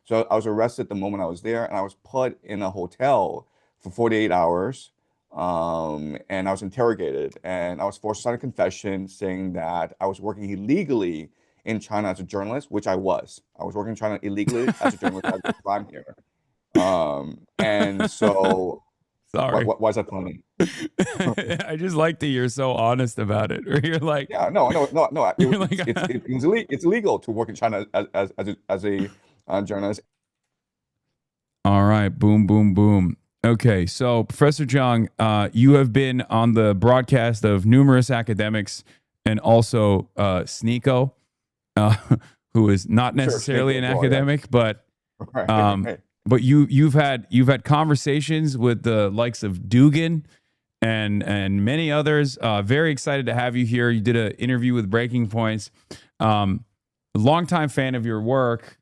So I was arrested the moment I was there, and I was put in a hotel for 48 hours. And I was interrogated, and I was forced to sign a confession saying that I was working illegally in China as a journalist, which I was. I was working in China illegally as a journalist at the time here. And so, Sorry. why is that funny? I just like that you're so honest about it. Or you're like, Yeah, no, no, no, no. you're like, It's illegal to work in China as a journalist. all right, boom, boom, boom. Okay, so Professor Jiang, you have been on the broadcast of numerous academics and also Sneeko, uh, who is not Sure, snake necessarily an as well. Yeah, academic, but right, um, right. you've had conversations with the likes of Dugan and many others. Very excited to have you here. You did an interview with Breaking Points. Um, Longtime fan of your work.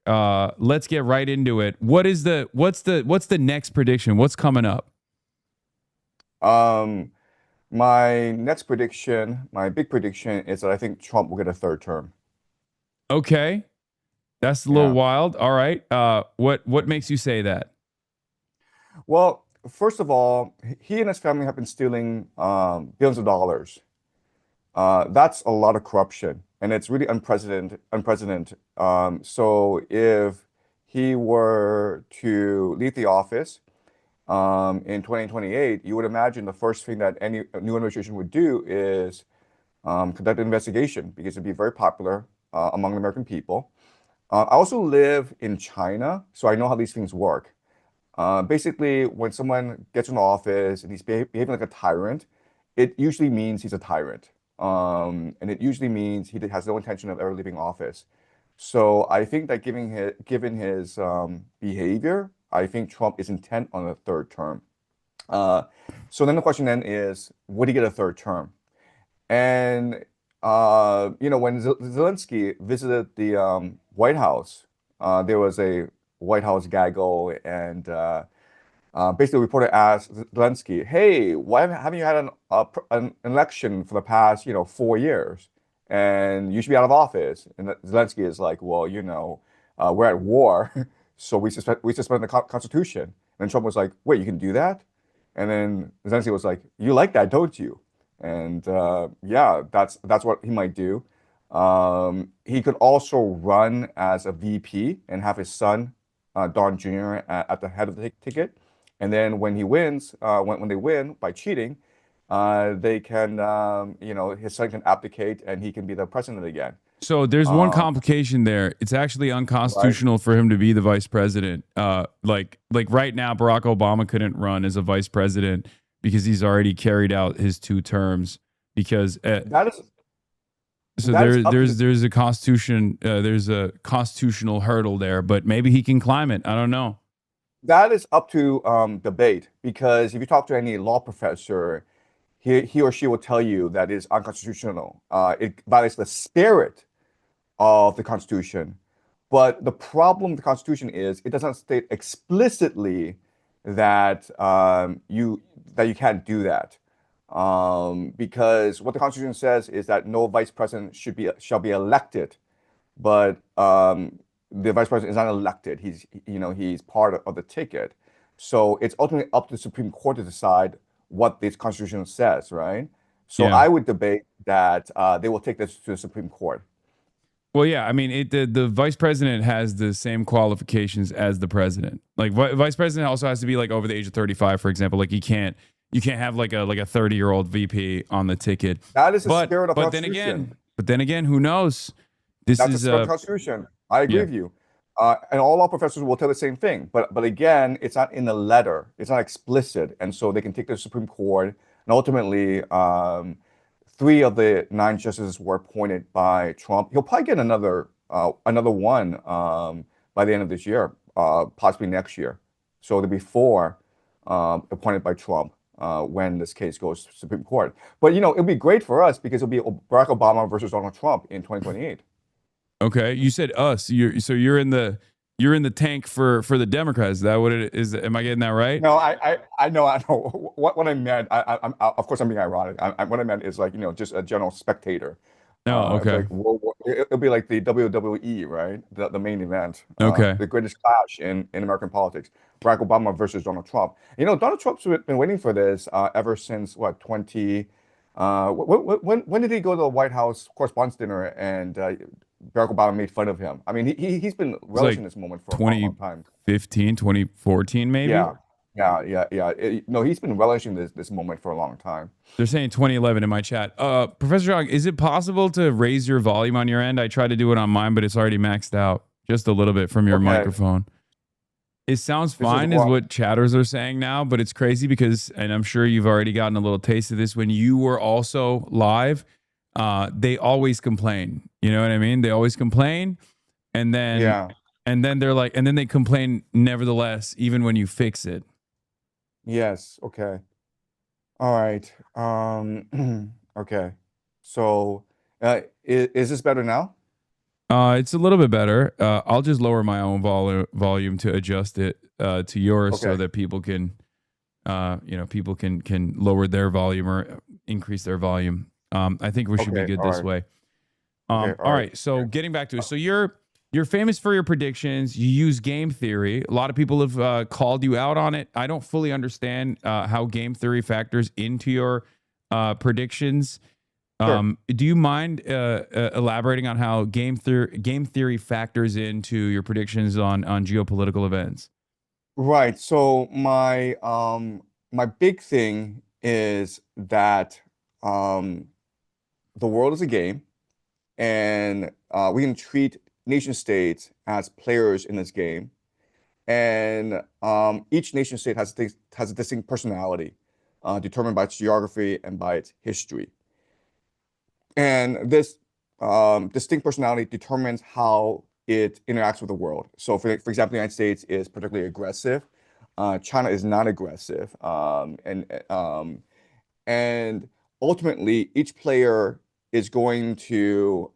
Let's get right into it. What's the next prediction? What's coming up? Um, my next prediction, my big prediction is that I think Trump will get a third term. Okay, that's a little Yeah. wild. All right. What makes you say that? Well, first of all, he and his family have been stealing billions of dollars. That's a lot of corruption, and it's really unprecedented. Unprecedented. So if he were to leave the office in 2028, you would imagine the first thing that any new administration would do is conduct an investigation because it'd be very popular among the American people. I also live in China, so I know how these things work. Basically, when someone gets in office and he's behaving like a tyrant, it usually means he's a tyrant. And it usually means he has no intention of ever leaving office. So I think that given his behavior, I think Trump is intent on a third term. Uh, so then the question then is, would he get a third term? And when Zelensky visited the White House, there was a White House gaggle, and basically, a reporter asked Zelensky, "Hey, why haven't you had an election for the past, 4 years? And you should be out of office." And Zelensky is like, "Well, we're at war, so we suspend the Constitution." And Trump was like, "Wait, you can do that?" And then Zelensky was like, "You like that, don't you?" And yeah, that's what he might do. He could also run as a VP and have his son, Don Jr., at the head of the ticket. And then when he wins, when they win by cheating, they can, his son can abdicate and he can be the president again. So there's one Uh, complication there. It's actually right? unconstitutional for him to be the vice president. Like right now, Barack Obama couldn't run as a vice president because he's already carried out his 2 terms. Because That is so that is there up to there's the there's a constitution there's a constitutional hurdle there, but maybe he can climb it. I don't know. that is up to debate because if you talk to any law professor, he or she will tell you that it's unconstitutional. It violates the spirit of the Constitution. But the problem with the Constitution is it doesn't state explicitly that you can't do that. Because what the Constitution says is that no vice president shall be elected, but the vice president is not elected. He's part of the ticket. So it's ultimately up to the Supreme Court to decide what this Constitution says, right? So Yeah. I would debate that they will take this to the Supreme Court. Well, yeah. I mean, the vice president has the same qualifications as the president. Like vice president also has to be like over the age of 35, for example. Like you can't have like a 30-year-old VP on the ticket. That is the But spirit of the but then again, Constitution. who knows? This That's the is spirit of the Constitution. I agree yeah. with you. And all law professors will tell the same thing. But again, it's not in the letter. It's not explicit. And so they can take the Supreme Court. And ultimately, three of the nine justices were appointed by Trump. He'll probably get another one by the end of this year, possibly next year. So there'll be four appointed by Trump when this case goes to Supreme Court. But it'll be great for us because it'll be Barack Obama versus Donald Trump in 2028. Okay. You said us. You're in the tank for the Democrats. Is that what it is? Am I getting that right? No, I know. What I meant, of course, I'm being ironic. What I meant is like, just a general spectator. No. It's Okay. like World War, it'll be like the WWE, right? The main event, Okay. the greatest clash in American politics. Barack Obama versus Donald Trump. Donald Trump's been waiting for this ever since what 20. When did he go to the White House Correspondents' Dinner and Barack Obama made fun of him? I mean, he's been It's like relishing this moment for a long, long time. 2015, 2014, maybe. Yeah, yeah. No, he's been relishing this moment for a long time. They're saying 2011 in my chat. Professor Jiang, is it possible to raise your volume on your end? I tried to do it on mine, but it's already maxed out just a little bit from your Okay, microphone. It sounds this is fine, is well, what chatters are saying now, but it's crazy because, and I'm sure you've already gotten a little taste of this when you were also live. They always complain. You know what I mean? They always complain, and then yeah, they're like, and then they complain nevertheless, even when you fix it. yes, okay. All right. Okay. So, is this better now? It's a little bit better. I'll just lower my own volume to adjust it to yours so Okay. that people can, people can lower their volume or increase their volume. I think we should be Okay. good All this right. way. Okay. All All right. right. So getting back to it, so you're famous for your predictions. You use game theory. A lot of people have called you out on it. I don't fully understand how game theory factors into your predictions. Sure. Do you mind elaborating on how game theory factors into your predictions on geopolitical events? Right. So my big thing is that the world is a game, and we can treat nation states as players in this game, and each nation state has a distinct personality, determined by its geography and by its history. And this distinct personality determines how it interacts with the world. So, for example, the United States is particularly aggressive. China is not aggressive. And ultimately, each player is going to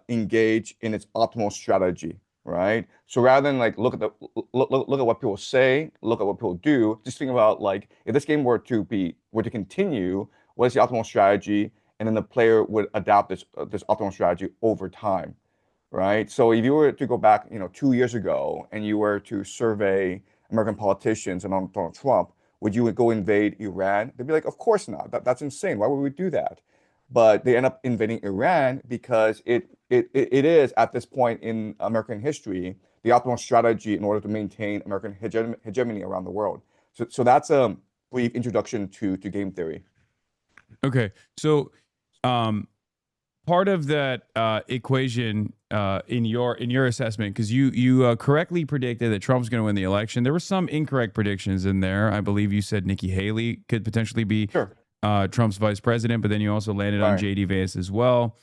engage in its optimal strategy, right? So rather than like look at what people say, look at what people do, just think about like if this game were to continue, what is the optimal strategy? And then the player would adapt this optimal strategy over time, right? So if you were to go back, 2 years ago, and you were to survey American politicians and Donald Trump, would you go invade Iran? They'd be like, of course not. That's insane. Why would we do that? But they end up invading Iran because it is at this point in American history the optimal strategy in order to maintain American hegemony around the world. So that's a brief introduction to game theory. Okay, so um, part of that equation in your assessment, because you correctly predicted that Trump's going to win the election. There were some incorrect predictions in there. I believe you said Nikki Haley could potentially be Sure. Trump's vice president, but then you also landed on Right. JD Vance as well.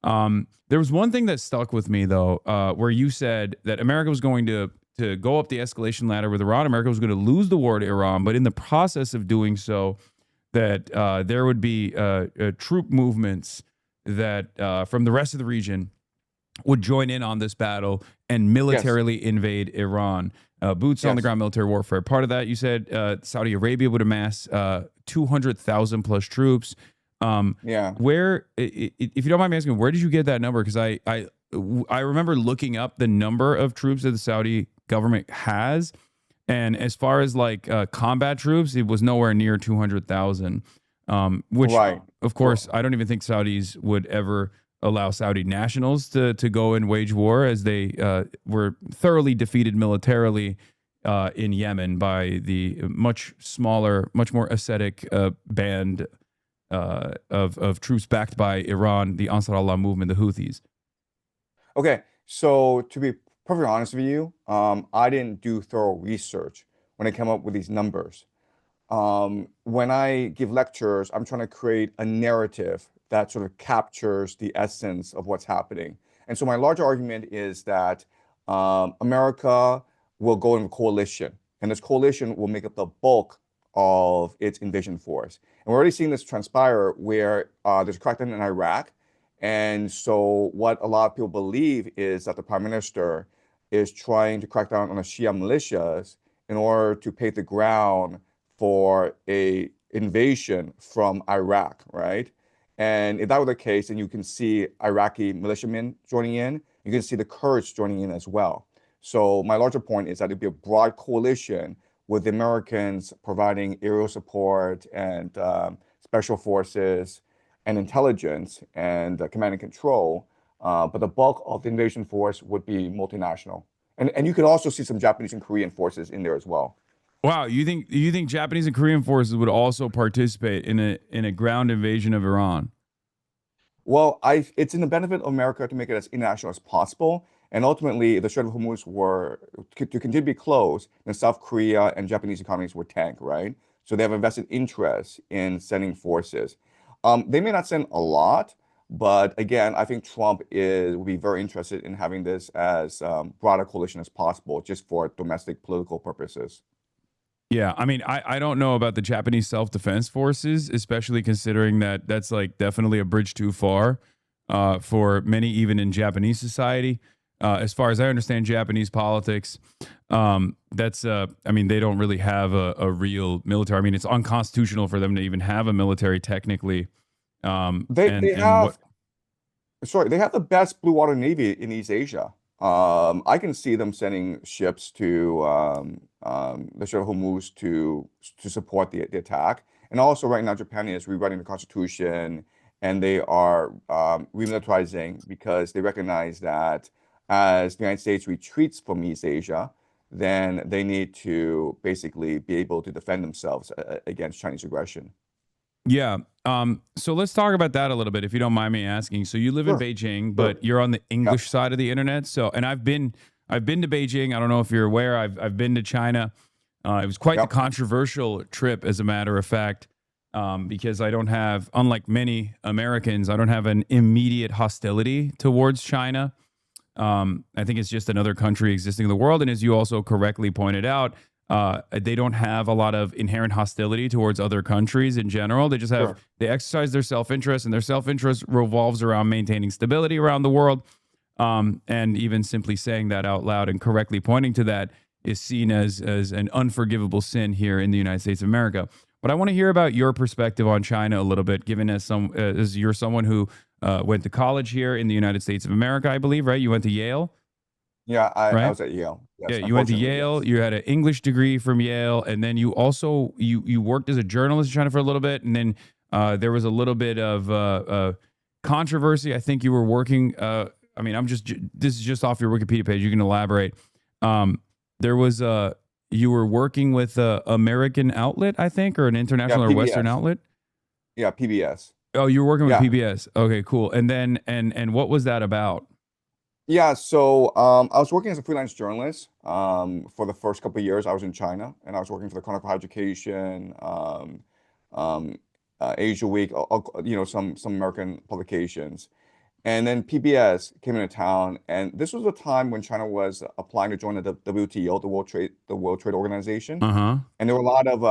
There was one thing that stuck with me though, where you said that America was going to go up the escalation ladder with Iran. America was going to lose the war to Iran, but in the process of doing so, that there would be troop movements that from the rest of the region would join in on this battle and Yes. militarily invade Iran. Boots on the Yes. ground military warfare. Part of that, you said Saudi Arabia would amass 200,000 plus troops. Yeah. If you don't mind me asking, where did you get that number? Because I remember looking up the number of troops that the Saudi government has, and as far as like combat troops, it was nowhere near 200,000. Which, Right. of course, Well, I don't even think Saudis would ever allow Saudi nationals to go and wage war, as they were thoroughly defeated militarily in Yemen by the much smaller, much more ascetic band of troops backed by Iran, the Ansar Allah movement, the Houthis. okay. So to be perfectly honest with you, I didn't do thorough research when I came up with these numbers. When I give lectures, I'm trying to create a narrative that sort of captures the essence of what's happening. And so my larger argument is that America will go in a coalition, and this coalition will make up the bulk of its invasion force. And we're already seeing this transpire where there's a crackdown in Iraq. And so what a lot of people believe is that the prime minister is trying to crack down on the Shia militias in order to pave the ground for a invasion from Iraq, right? And if that were the case, then you can see Iraqi militiamen joining in. You can see the Kurds joining in as well. So my larger point is that it'd be a broad coalition with the Americans providing aerial support and special forces and intelligence and command and control. But the bulk of the invasion force would be multinational. And you could also see some Japanese and Korean forces in there as well. Wow, you think Japanese and Korean forces would also participate in a ground invasion of Iran? Well, it's in the benefit of America to make it as international as possible. And ultimately, if the Strait of Hormuz were to continue to be closed, then South Korea and Japanese economies would tank, right? So they have a vested interest in sending forces. They may not send a lot, but again, I think Trump will be very interested in having this as broad a coalition as possible, just for domestic political purposes. Yeah, I mean, I don't know about the Japanese self defense forces, especially considering that that's like definitely a bridge too far for many, even in Japanese society. As far as I understand Japanese politics, I mean, they don't really have a real military. I mean, it's unconstitutional for them to even have a military technically. They And what? have Sorry, they have the best blue water navy in East Asia. I can see them sending ships to the Strait of Hormuz to support the attack. And also, right now, Japan is rewriting the constitution, and they are remilitarizing because they recognize that as the United States retreats from East Asia, then they need to basically be able to defend themselves against Chinese aggression. Yeah. So let's talk about that a little bit, if you don't mind me asking. So you live in Sure, Beijing, sure. but you're on the Yep, English side of the internet. So, and I've been to Beijing. I don't know if you're aware. I've been to China. It was quite the yep, controversial trip, as a matter of fact, because I don't have, unlike many Americans, I don't have an immediate hostility towards China. I think it's just another country existing in the world. And as you also correctly pointed out, they don't have a lot of inherent hostility towards other countries in general. sure. They exercise their self interest, and their self interest revolves around maintaining stability around the world. And even simply saying that out loud and correctly pointing to that is seen as an unforgivable sin here in the United States of America. But I want to hear about your perspective on China a little bit, given as you're someone who went to college here in the United States of America, I believe, right? You went to Yale, Yeah, I right? was at Yale. Yeah, Yes, you went to unfortunately, Yale. yes. You had an English degree from Yale, and then you also you worked as a journalist in China for a little bit, and then there was a little bit of controversy. I think you were working. I mean, this is just off your Wikipedia page. You can elaborate. There was you were working with a American outlet, I think, or an Yeah, international or Western PBS. outlet. Yeah, PBS. Oh, you were working with Yeah. PBS. Okay, cool. And then and what was that about? Yeah, so I was working as a freelance journalist for the first couple of years. I was in China, and I was working for the Chronicle of Education, um, Asia Week, some American publications. And then PBS came into town, and this was a time when China was applying to join the WTO, the World Trade Organization. Uh huh. And there were a lot of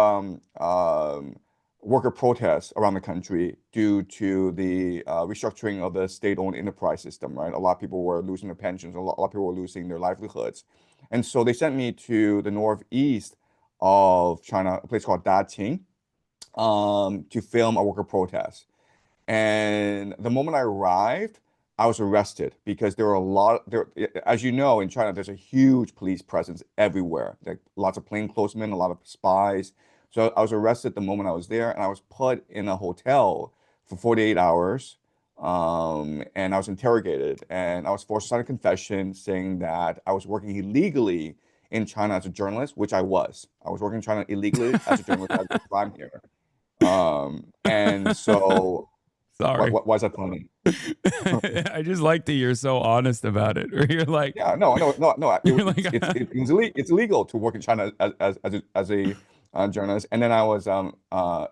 worker protests around the country due to the restructuring of the state-owned enterprise system, right? A lot of people were losing their pensions, a lot of people were losing their livelihoods. And so they sent me to the northeast of China, a place called Daqing, to film a worker protest. And the moment I arrived, I was arrested because there were a lot there, as you know, in China, there's a huge police presence everywhere. Like lots of plainclothesmen, a lot of spies. So I was arrested the moment I was there, and I was put in a hotel for 48 hours. And I was interrogated, and I was forced to sign a confession saying that I was working illegally in China as a journalist, which I was. I was working in China illegally as a journalist. I had no crime here. And so Sorry. why is that funny? I just like that you're so honest about it. Or you're like, Yeah, no, no, no, no. you're like, It's illegal to work in China as a journalist. And then I was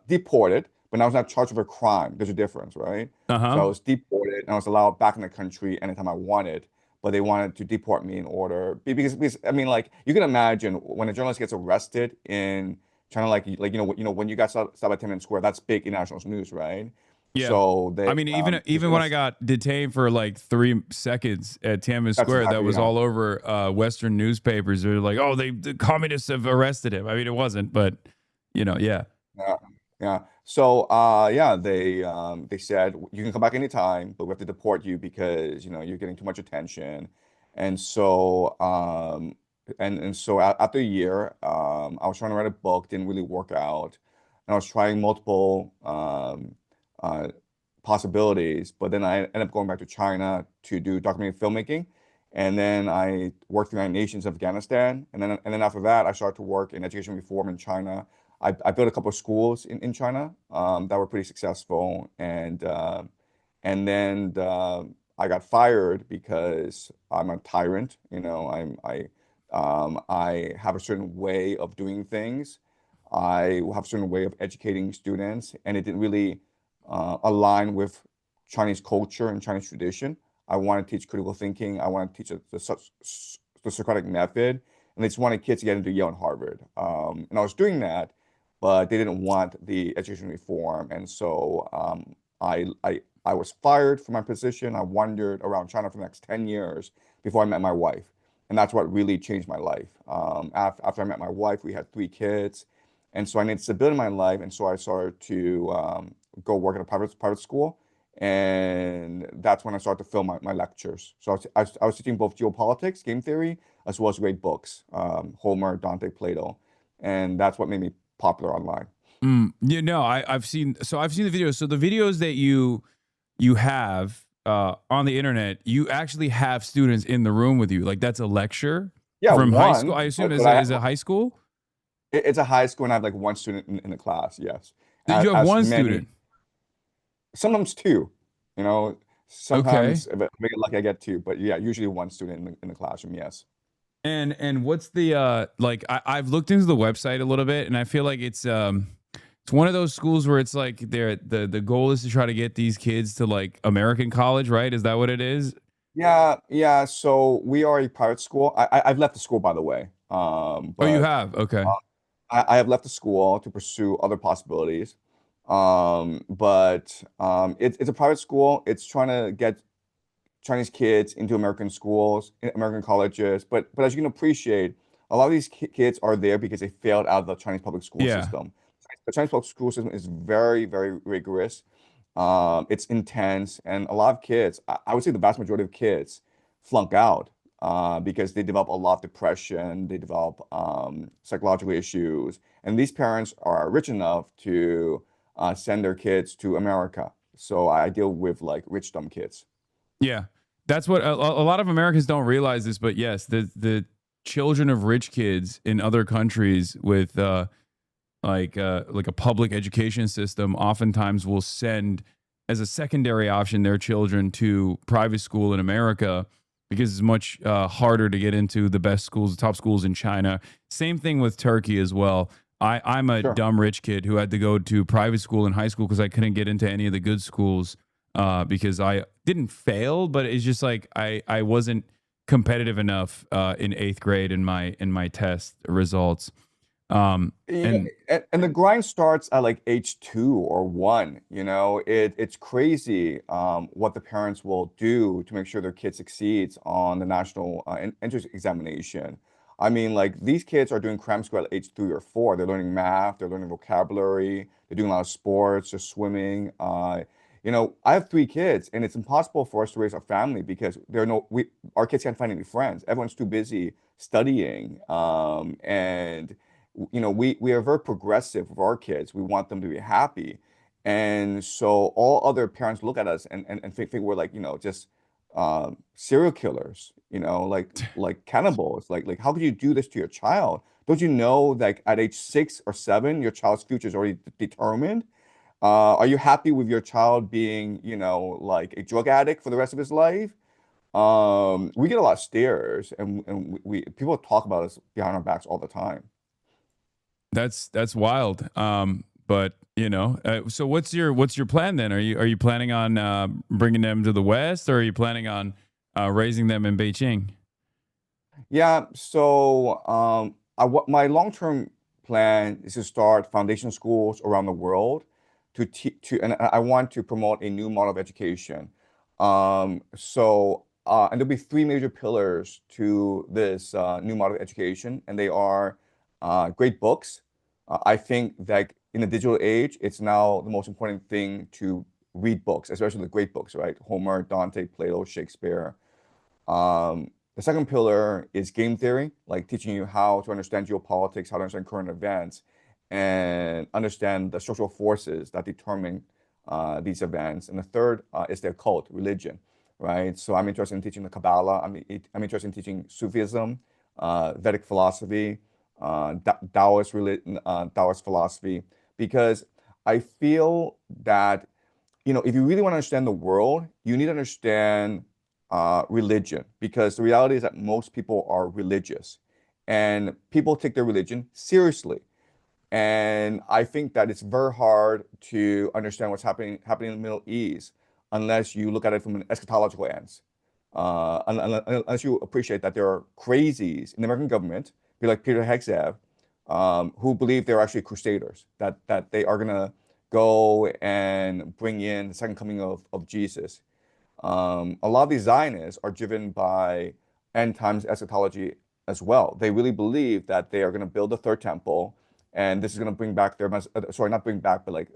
deported, but I was not charged with a crime. There's a difference, right? uh So huh. I was deported, and I was allowed back in the country anytime I wanted. But they wanted to deport me in order because I mean, like you can imagine when a journalist gets arrested in China, when you got stopped at Tiananmen Square, that's big international news, right? Yeah. So I mean, the even when I journalists, got detained for like 3 seconds at Tiananmen that's Square, that exactly was all over Western newspapers. They're like, "Oh, the communists have arrested him." I mean, it wasn't, but yeah. Yeah, yeah. So yeah, they said you can come back anytime, but we have to deport you because you're getting too much attention. And so after a year, I was trying to write a book, didn't really work out, and I was trying multiple uh, possibilities, but then I ended up going back to China to do documentary filmmaking. And then I worked in the United Nations, Afghanistan, and then after that, I started to work in education reform in China. I built a couple of schools in China that were pretty successful, and then I got fired because I'm a tyrant. I have a certain way of doing things. I have a certain way of educating students, and it didn't really align with Chinese culture and Chinese tradition. I want to teach critical thinking. I want to teach the Socratic method, and they just wanted kids to get into Yale and Harvard. And I was doing that, but they didn't want the education reform, and so I was fired from my position. I wandered around China for the next 10 years before I met my wife, and that's what really changed my life. After I met my wife, we had 3 kids, and so I needed stability in my life, and so I started to go work at a private school, and that's when I started to film my lectures. So I was teaching both geopolitics, game theory, as well as great books, Homer, Dante, Plato, and that's what made me popular online. I've seen the videos. So the videos that you have on the internet, you actually have students in the room with you. Like that's a lecture Yeah, from high school. one, I assume but, is but is it high school? it's a high school, and I have like one student in the class. Yes, You have as one many, student. sometimes two. You know, Okay. sometimes if I get lucky, I get two, but yeah, usually one student in the classroom. Yes. And what's the like I've looked into the website a little bit and I feel like it's one of those schools where it's like the goal is to try to get these kids to like American college, right? Is that what it is? Yeah, yeah. So we are a private school. I've left the school, by the way. Oh, you But have. Okay. I have left the school to pursue other possibilities. But it's a private school. It's trying to get Chinese kids into American schools, American colleges. But as you can appreciate, a lot of these kids are there because they failed out of the Chinese public school Yeah. system. The Chinese public school system is very, very rigorous. It's intense, and a lot of kids, I would say the vast majority of kids, flunk out because they develop a lot of depression, they develop psychological issues, and these parents are rich enough to send their kids to America. So I deal with like rich dumb kids. Yeah. That's what a lot of Americans don't realize this, but yes, the children of rich kids in other countries with like a public education system oftentimes will send as a secondary option their children to private school in America because it's much harder to get into the best schools, the top schools in China. Same thing with Turkey as well. I'm a Sure. dumb rich kid who had to go to private school in high school because I couldn't get into any of the good schools because I didn't fail, but it's just like I wasn't competitive enough in eighth grade in my test results. Yeah, And and the grind starts at like age 2 or 1. It's crazy what the parents will do to make sure their kid succeeds on the national entrance examination. I mean, like these kids are doing cram school at age 3 or 4. They're learning math, they're learning vocabulary, they're doing a lot of sports, just swimming. I have 3 kids, and it's impossible for us to raise a family because our kids can't find any friends. Everyone's too busy studying, and we are very progressive with our kids. We want them to be happy. And so all other parents look at us and think we're like, just serial killers, like cannibals. Like how could you do this to your child? Don't you know like at age 6 or 7, your child's future is already determined? Are you happy with your child being, like a drug addict for the rest of his life? We get a lot of stares, and people talk about us behind our backs all the time. that's wild. But so what's your plan then? Are you planning on bringing them to the West, or are you planning on raising them in Beijing? Yeah, so my long-term plan is to start foundation schools around the world and I want to promote a new model of education. And there'll be 3 major pillars to this new model of education, and they are great books. I think that in the digital age, it's now the most important thing to read books, especially the great books, right? Homer, Dante, Plato, Shakespeare. The second pillar is game theory, like teaching you how to understand geopolitics, how to understand current events, and understand the social forces that determine these events. And the third is their cult, religion, right? So I'm interested in teaching the Kabbalah. I'm interested in teaching Sufism, Vedic philosophy, Taoist philosophy, because I feel that if you really want to understand the world, you need to understand religion, because the reality is that most people are religious and people take their religion seriously. And I think that it's very hard to understand what's happening in the Middle East unless you look at it from an eschatological lens. Unless you appreciate that there are crazies in the American government, be like Peter Hegseth, who believe they're actually crusaders, that they are gonna go and bring in the second coming of Jesus. A lot of these Zionists are driven by end times eschatology as well. They really believe that they are going to build the third temple, and this is going to bring back sorry, not bring back, but like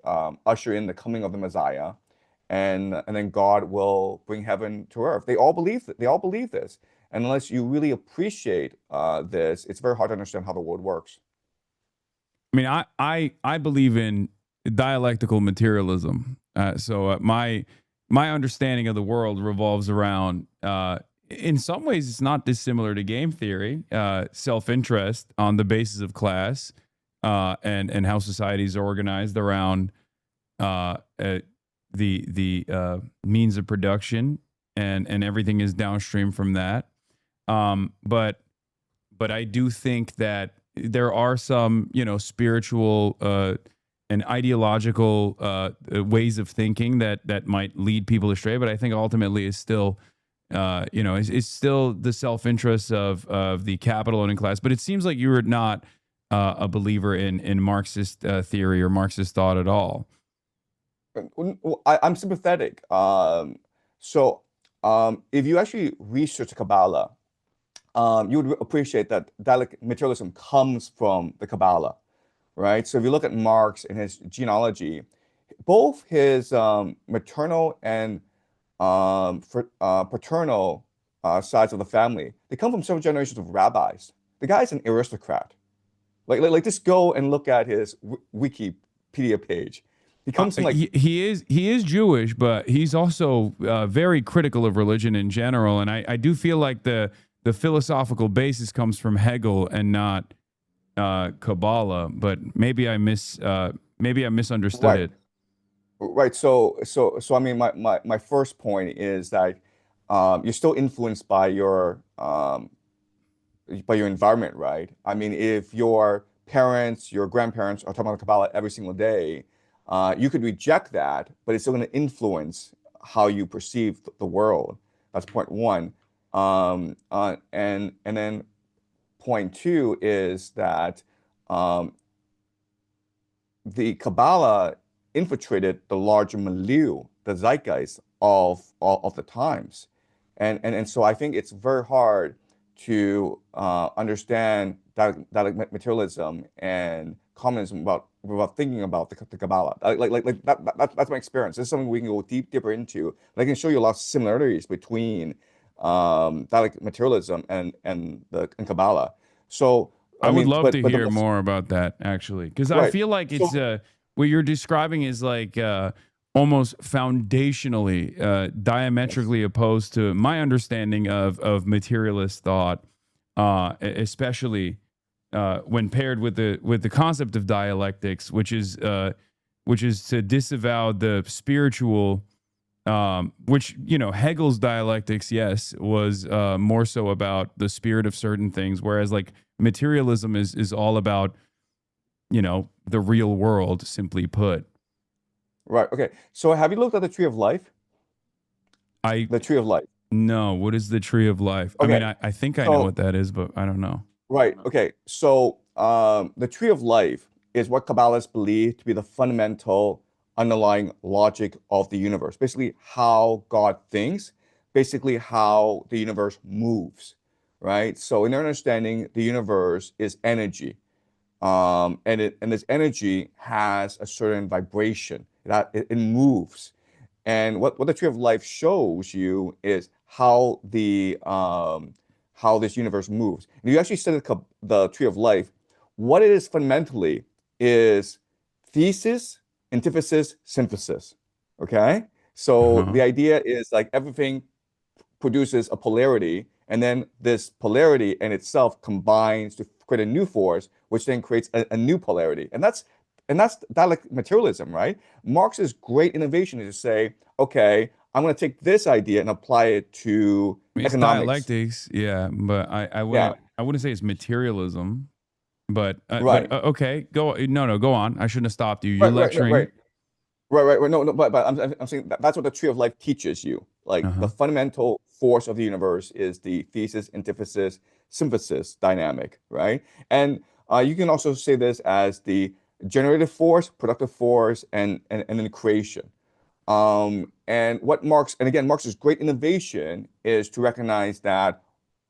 usher in the coming of the Messiah, and then God will bring heaven to earth. They all believe that. They all believe this. And unless you really appreciate this, it's very hard to understand how the world works. I mean, I believe in dialectical materialism. My understanding of the world revolves around, in some ways, it's not dissimilar to game theory, self interest on the basis of class, and how societies are organized around the means of production, and everything is downstream from that. But I do think that there are some, spiritual and ideological ways of thinking that might lead people astray. But I think ultimately is still, it's still the self interest of the capital owning class. But it seems like you were not a believer in Marxist theory or Marxist thought at all. I'm sympathetic. If you actually research Kabbalah, you would appreciate that dialectic materialism comes from the Kabbalah, right? So if you look at Marx and his genealogy, both his maternal and paternal sides of the family, they come from several generations of rabbis. The guy's an aristocrat. Like just go and look at his Wikipedia page. He comes from like He is Jewish, but he's also very critical of religion in general. And I do feel like the philosophical basis comes from Hegel and not Kabbalah. But maybe I misunderstood right, it. right. So I mean, my first point is that you're still influenced by your environment, right? I mean, if your parents, your grandparents are talking about Kabbalah every single day, you could reject that, but it's still going to influence how you perceive the world. That's point one. And then point two is that the Kabbalah infiltrated the larger milieu, the zeitgeist of the times. And so I think it's very hard to understand that materialism and communism without thinking about the Kabbalah. That's my experience. This is something we can go deeper into. And I can show you a lot of similarities between dialectic materialism and Kabbalah. So I I would mean, love but to but the hear most more about that actually, because I right. feel like it's So what you're describing is like almost foundationally yes. diametrically opposed to my understanding of materialist thought, especially when paired with the concept of dialectics, which is to disavow the spiritual. Which Hegel's dialectics, yes, was more so about the spirit of certain things, whereas like materialism is all about the real world, simply put. Right. Okay. So have you looked at the tree of life? I The tree of life. know what is the tree of life. I mean, Okay. I think I know So what that is, but I don't know. right. Okay. So the tree of life is what Kabbalists believe to be the fundamental underlying logic of the universe. Basically, how God thinks, basically how the universe moves. Right. So in their understanding, the universe is energy. And this energy has a certain vibration that it moves. And what the tree of life shows you is how this universe moves. And you actually study the tree of life. What it is fundamentally is thesis, antithesis, synthesis. Okay? So Uh-huh. the idea is like everything produces a polarity, and then this polarity in itself combines to create a new force, which then creates a new polarity. And that's dialectic materialism, right? Marx's great innovation is to say, okay, I'm going to take this idea and apply it to I mean, it's economics. dialectics, yeah, but Yeah, I wouldn't say it's materialism, but right, okay, go no, go on. I shouldn't have stopped you. You're right, right, right, lecturing. right. Right, right, right. No, no, but I'm saying that's what the tree of life teaches you. Like the Uh-huh. fundamental force of the universe is the thesis, antithesis, synthesis dynamic, right? And you can also say this as the generative force, productive force, and then creation. And what Marx, and again, Marx's great innovation is to recognize that,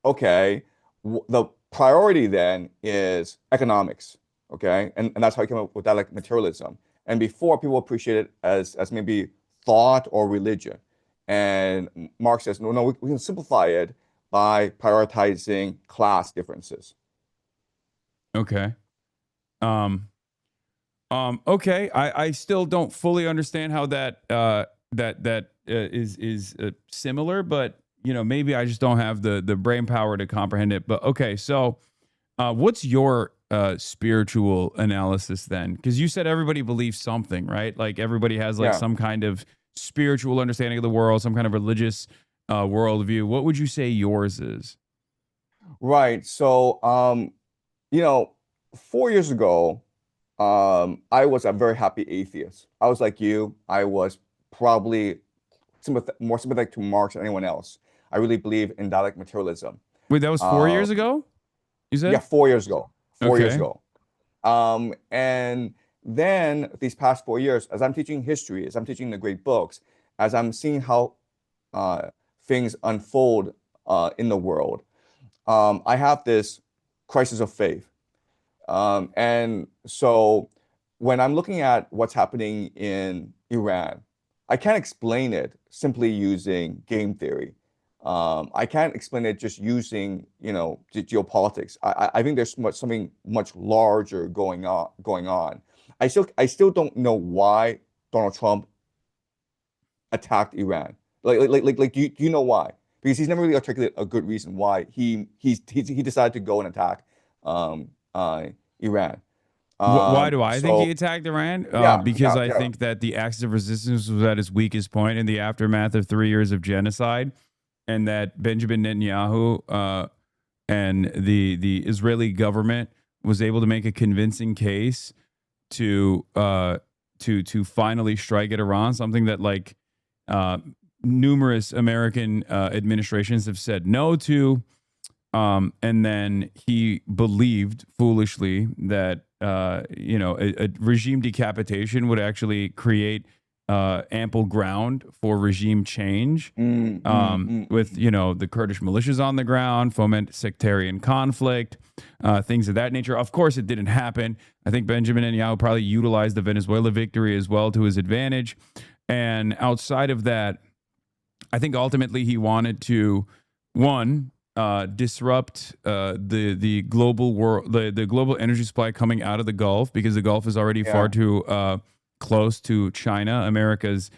okay, the priority then is economics, okay? And that's how he came up with that, like materialism. And before, people appreciate it as maybe thought or religion. And Marx says, no, no, we can simplify it by prioritizing class differences. Okay. Um, okay. I still don't fully understand how that is similar, but maybe I just don't have the brain power to comprehend it. But okay, so what's your spiritual analysis then? Because you said everybody believes something, right? Like everybody has like Yeah, some kind of spiritual understanding of the world, some kind of religious worldview. What would you say yours is? right. So, you know, 4 years ago, I was a very happy atheist. I was like you. I was probably more sympathetic to Marx than anyone else. I really believe in dialectic materialism. Wait, that was 4 years Um, ago, you yeah, said? 4 years ago. 4 years Okay. ago. And then these past 4 years, as I'm teaching history, as I'm teaching the great books, as I'm seeing how uh, things unfold in the world, I have this crisis of faith. And so when I'm looking at what's happening in Iran, I can't explain it simply using game theory. I can't explain it just using, geopolitics. I think there's something much larger going on. I still don't know why Donald Trump attacked Iran. Like do you know why? Because he's never really articulated a good reason why he decided to go and attack um, Iran. Why do I think So he attacked Iran? yeah, Because yeah, I yeah. think that the axis of resistance was at its weakest point in the aftermath of 3 years of genocide, and that Benjamin Netanyahu and the Israeli government was able to make a convincing case to to finally strike at Iran, something that like uh, numerous American administrations have said no to. And then he believed foolishly that a regime decapitation would actually create ample ground for regime change. With the Kurdish militias on the ground, foment sectarian conflict, things of that nature. Of course, it didn't happen. I think Benjamin Netanyahu probably utilized the Venezuela victory as well to his advantage. And outside of that, I think ultimately he wanted to one disrupt the global world, the global energy supply coming out of the Gulf, because the Gulf is already far Yeah. too close to China, America's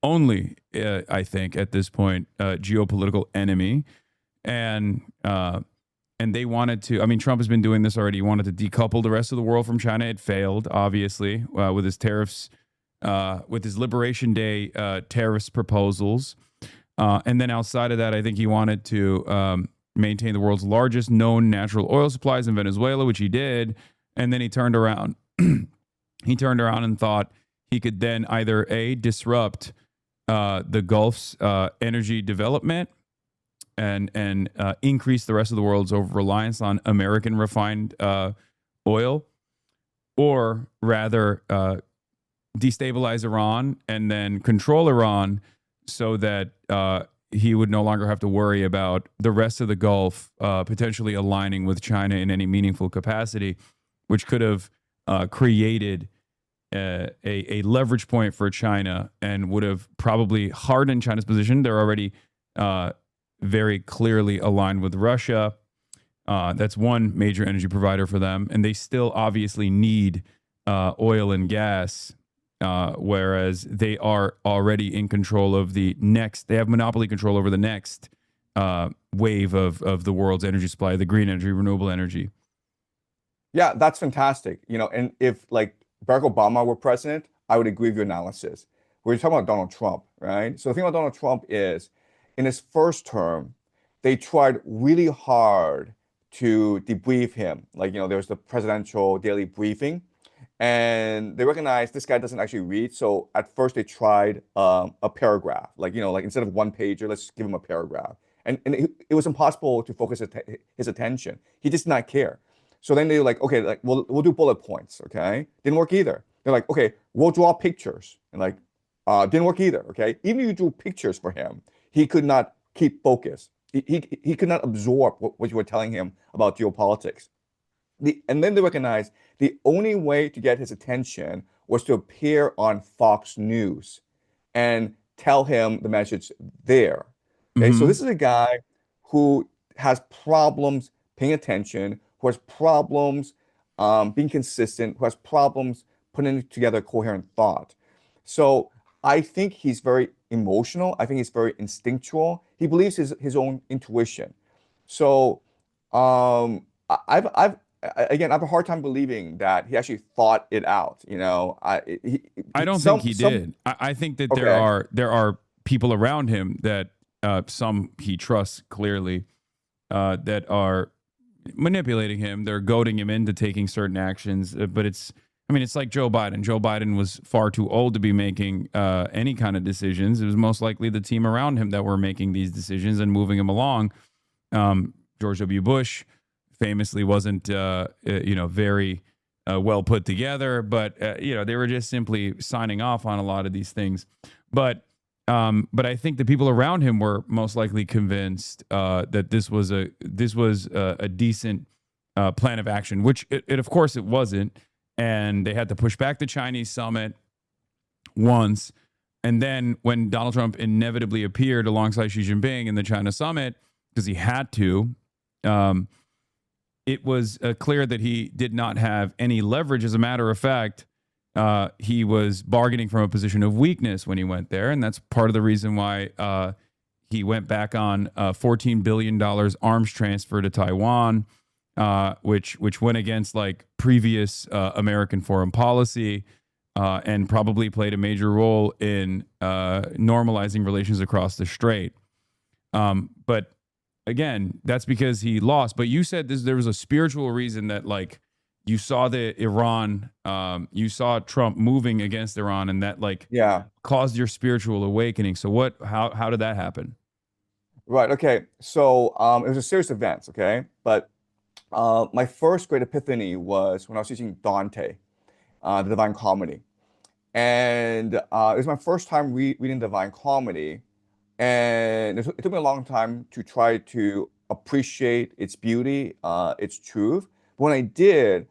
only, I think, at this point, geopolitical enemy, and they wanted to. I mean, Trump has been doing this already. He wanted to decouple the rest of the world from China. It failed, obviously, with his tariffs, with his Liberation Day tariffs proposals. And then outside of that, I think he wanted to maintain the world's largest known natural oil supplies in Venezuela, which he did. And then he turned around. He turned around and thought he could then either A, disrupt the Gulf's energy development and increase the rest of the world's over reliance on American refined oil, or rather destabilize Iran and then control Iran so that he would no longer have to worry about the rest of the Gulf potentially aligning with China in any meaningful capacity, which could have created a leverage point for China and would have probably hardened China's position. They're already very clearly aligned with Russia. That's one major energy provider for them, and they still obviously need oil and gas, whereas they are already in control of the next. They have monopoly control over the next wave of the world's energy supply, the green energy, renewable energy. Yeah, that's fantastic. And if like Barack Obama were president, I would agree with your analysis. We're talking about Donald Trump, right? So the thing about Donald Trump is, in his first term, they tried really hard to debrief him. Like, there was the presidential daily briefing, and they recognized this guy doesn't actually read. So at first they tried a paragraph, like instead of one pager, let's give him a paragraph. And it was impossible to focus his attention. He just did not care. So then they were like, okay, like we'll do bullet points, okay? Didn't work either. They're like, okay, we'll draw pictures, and like, didn't work either, okay? Even if you drew pictures for him, he could not keep focus. He could not absorb what you were telling him about geopolitics. And then they recognized the only way to get his attention was to appear on Fox News and tell him the message there. Okay, so Mm-hmm. this is a guy who has problems paying attention, who has problems being consistent, who has problems putting together coherent thought. So I think he's very emotional. I think he's very instinctual. He believes his own intuition. So again, I have a hard time believing that he actually thought it out. I don't think he Some did. I think that okay. there are people around him that some he trusts clearly that are manipulating him. They're goading him into taking certain actions. But I mean, it's like Joe Biden. Joe Biden was far too old to be making any kind of decisions. It was most likely the team around him that were making these decisions and moving him along. George W. Bush famously wasn't, very well put together, but they were just simply signing off on a lot of these things. But I think the people around him were most likely convinced that this was a decent plan of action, which it of course it wasn't, and they had to push back the Chinese summit once, and then when Donald Trump inevitably appeared alongside Xi Jinping in the China summit because he had to. It was clear that he did not have any leverage. As a matter of fact, he was bargaining from a position of weakness when he went there, and that's part of the reason why he went back on $14 billion arms transfer to Taiwan, which went against like previous American foreign policy, and probably played a major role in normalizing relations across the strait. But again, that's because he lost. But you said there was a spiritual reason that like you saw you saw Trump moving against Iran, and that like Yeah. caused your spiritual awakening. So how did that happen? Right. Okay. So it was a series of events. Okay. But my first great epiphany was when I was teaching Dante, the Divine Comedy. And it was my first time reading Divine Comedy. And it took me a long time to try to appreciate its beauty, its truth. But when I did,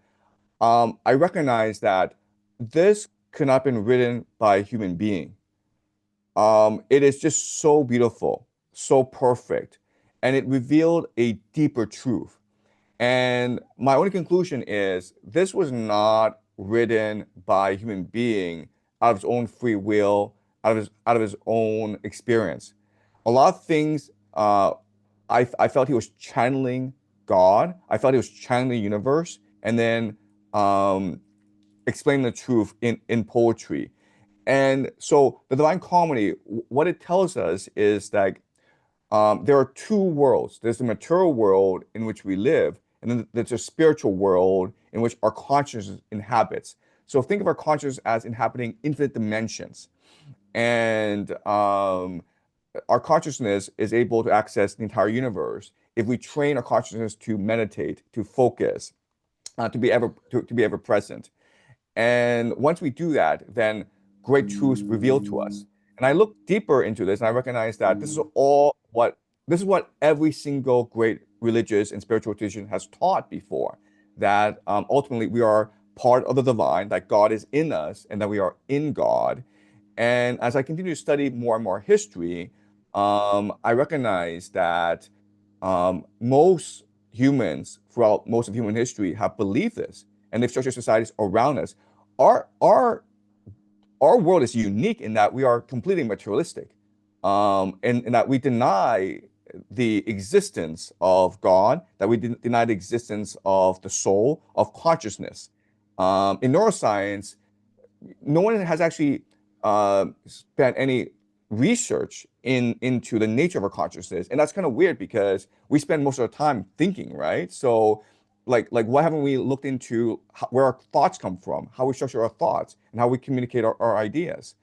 I recognized that this could not have been written by a human being. It is just so beautiful, so perfect, and it revealed a deeper truth. And my only conclusion is this was not written by a human being out of his own free will, out of his own experience. A lot of things I felt he was channeling God. I felt he was channeling the universe, and then um, explaining the truth in poetry. And so the Divine Comedy, what it tells us is that there are two worlds. There's the material world in which we live, and then there's a spiritual world in which our consciousness inhabits. So think of our consciousness as inhabiting infinite dimensions. And our consciousness is able to access the entire universe if we train our consciousness to meditate, to focus, to be ever present. And once we do that, then great truths revealed to us. And I look deeper into this, and I recognize that this is what every single great religious and spiritual tradition has taught before. that ultimately we are part of the divine, that God is in us, and that we are in God. And as I continue to study more and more history, I recognize that most humans throughout most of human history have believed this, and they've structured societies around us. Our our our world is unique in that we are completely materialistic, and that we deny the existence of God, that we deny the existence of the soul, of consciousness. In neuroscience, no one has actually spent any research into the nature of our consciousness, and that's kind of weird because we spend most of our time thinking, right? So, like, why haven't we looked into where our thoughts come from, how we structure our thoughts, and how we communicate our ideas?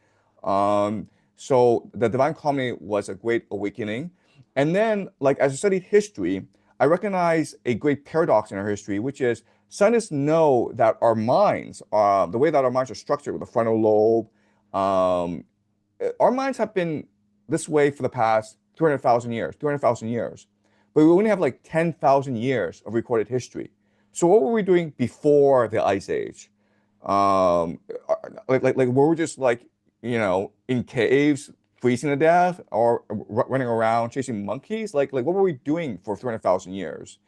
So, the Divine Comedy was a great awakening, and then, like, as I studied history, I recognize a great paradox in our history, which is scientists know that our minds, the way that our minds are structured with the frontal lobe, um, our minds have been this way for the past 200,000 years, but we only have like 10,000 years of recorded history. So what were we doing before the Ice Age? Like were we just like, in caves, freezing to death, or running around chasing monkeys? Like what were we doing for 300,000 years?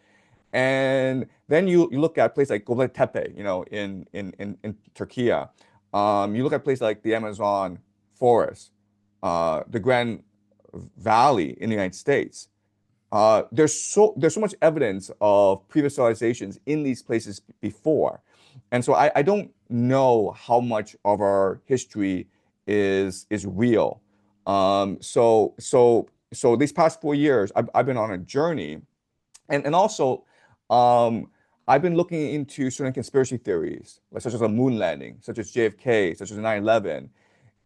And then you look at places like Göbekli Tepe, in Turkey. You look at places like the Amazon forest, the Grand Valley in the United States. There's so much evidence of previous civilizations in these places before, and so I don't know how much of our history is real. So these past 4 years, I've been on a journey, and also, um, I've been looking into certain conspiracy theories, like such as a moon landing, such as JFK, such as 9/11,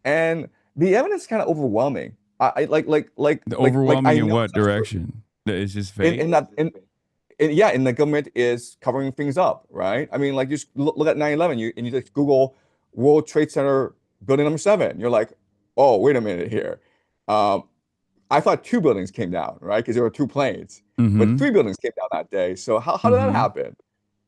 and the evidence is kind of overwhelming. I The like overwhelming I in know what it's not true. direction? That it's just In fake. that yeah, and the government is covering things up, right? I mean, like just look at 9/11, you just Google World Trade Center building number 7. You're like, oh, wait a minute here. Um, I thought 2 buildings came down, right? Because there were 2 planes, but Mm-hmm. 3 buildings came down that day. So how did that Mm-hmm. happen?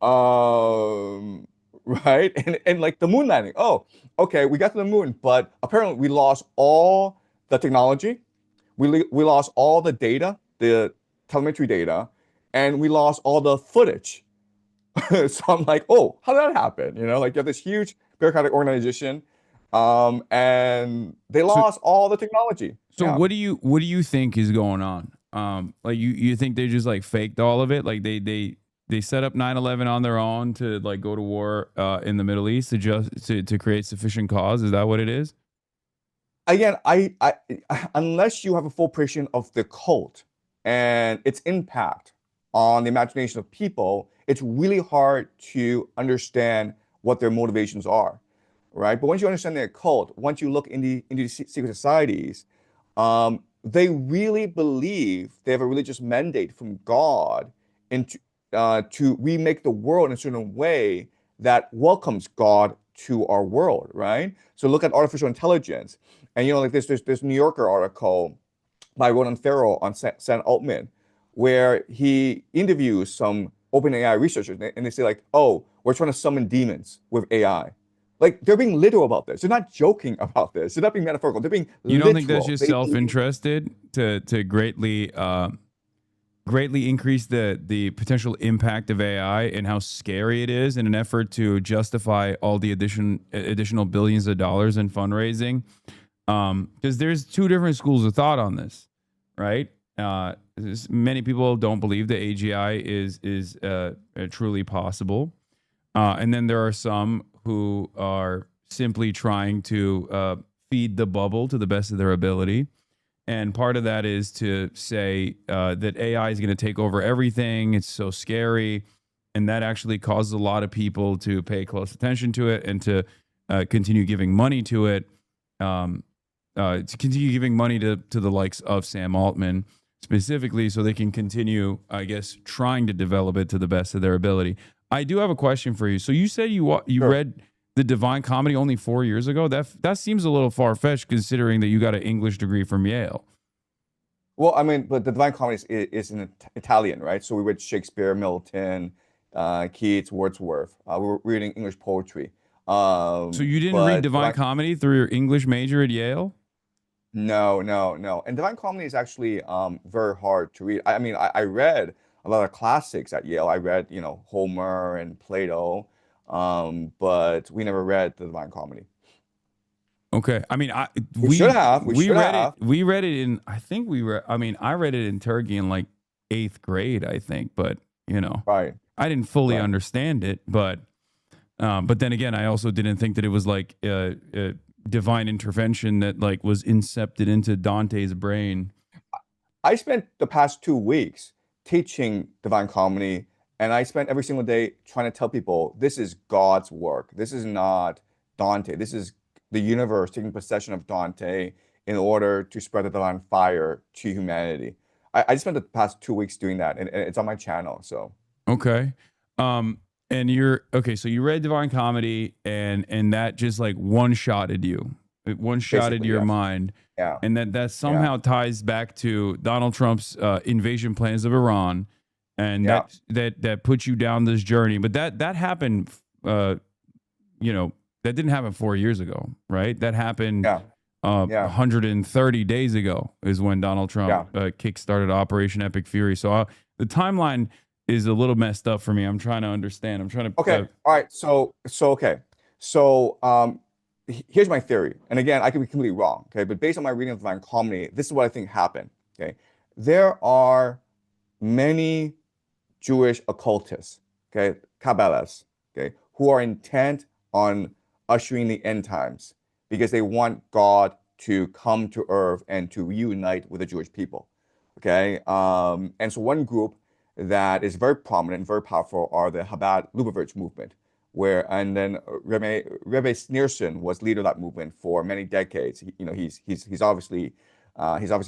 Um, right? And like the moon landing. Oh, okay, we got to the moon, but apparently we lost all the technology. We lost all the data, the telemetry data, and we lost all the footage. So I'm like, oh, how did that happen? Like you have this huge bureaucratic organization, and they So lost all the technology. so Yeah. what do you think is going on? Like you think they just like faked all of it? Like they set up 9/11 on their own to like go to war in the Middle East to just to create sufficient cause? Is that what it is? Again, I unless you have a full appreciation of the cult and its impact on the imagination of people, it's really hard to understand what their motivations are, right? But once you understand their cult, once you look into secret societies, they really believe they have a religious mandate from God into to remake the world in a certain way that welcomes God to our world, right? So look at artificial intelligence. And like this New Yorker article by Ronan Farrow on Sam Altman, where he interviews some OpenAI researchers, and they say like, "Oh, we're trying to summon demons with AI." Like they're being literal about this. They're not joking about this. They're not being metaphorical. They're being You don't think that's literal. just They believe. self-interested to greatly increase the potential impact of AI and how scary it is in an effort to justify all the additional billions of dollars in fundraising? Because there's two different schools of thought on this, right? Many people don't believe that AGI is truly possible, and then there are some who are simply trying to feed the bubble to the best of their ability. And part of that is to say that AI is going to take over everything. It's so scary. And that actually causes a lot of people to pay close attention to it and to continue giving money to it, to continue giving money to the likes of Sam Altman specifically so they can continue, I guess, trying to develop it to the best of their ability. I do have a question for you. So you said you Sure. read the Divine Comedy only 4 years ago. That seems a little far fetched considering that you got an English degree from Yale. Well, I mean, but the Divine Comedy is in Italian, right? So we read Shakespeare, Milton, Keats, Wordsworth. We were reading English poetry. So you didn't read But Divine Comedy through your English major at Yale? no, no, no. And Divine Comedy is actually very hard to read. I mean, I read a lot of classics at Yale. I read, Homer and Plato, but we never read the Divine Comedy. Okay. I mean, We should have. We we should read it. have. We read it in. I think we were. I mean, I read it in Turkey in like eighth grade, I think. But you know, Right, I didn't fully right. understand it. But then again, I also didn't think that it was like a divine intervention that like was incepted into Dante's brain. I spent the past 2 weeks teaching Divine Comedy, and I spent every single day trying to tell people this is God's work. This is not Dante. This is the universe taking possession of Dante in order to spread the divine fire to humanity. I just spent the past 2 weeks doing that, and it's on my channel. So Okay. Um, and you're okay. So you read Divine Comedy, and that just like one shotted you. It one shotted basically, your yes. mind, Yeah, and that yeah, somehow ties back to Donald Trump's invasion plans of Iran, and yeah, that puts you down this journey. But that happened, uh, you know, that didn't happen 4 years ago, right? That happened yeah, yeah, 130 days ago is when Donald Trump yeah. kickstarted Operation Epic Fury. So the timeline is a little messed up for me. I'm trying to understand. I'm trying to. Okay. All right. So okay. So here's my theory. And again, I could be completely wrong. Okay. But based on my reading of Divine Comedy, this is what I think happened. Okay. There are many Jewish occultists, okay, Kabbalists, okay, who are intent on ushering the end times because they want God to come to earth and to reunite with the Jewish people. Okay. And so one group that is very prominent, very powerful are the Chabad Lubavitch movement, where and then Rebbe Sneerson was leader of that movement for many decades. He's obviously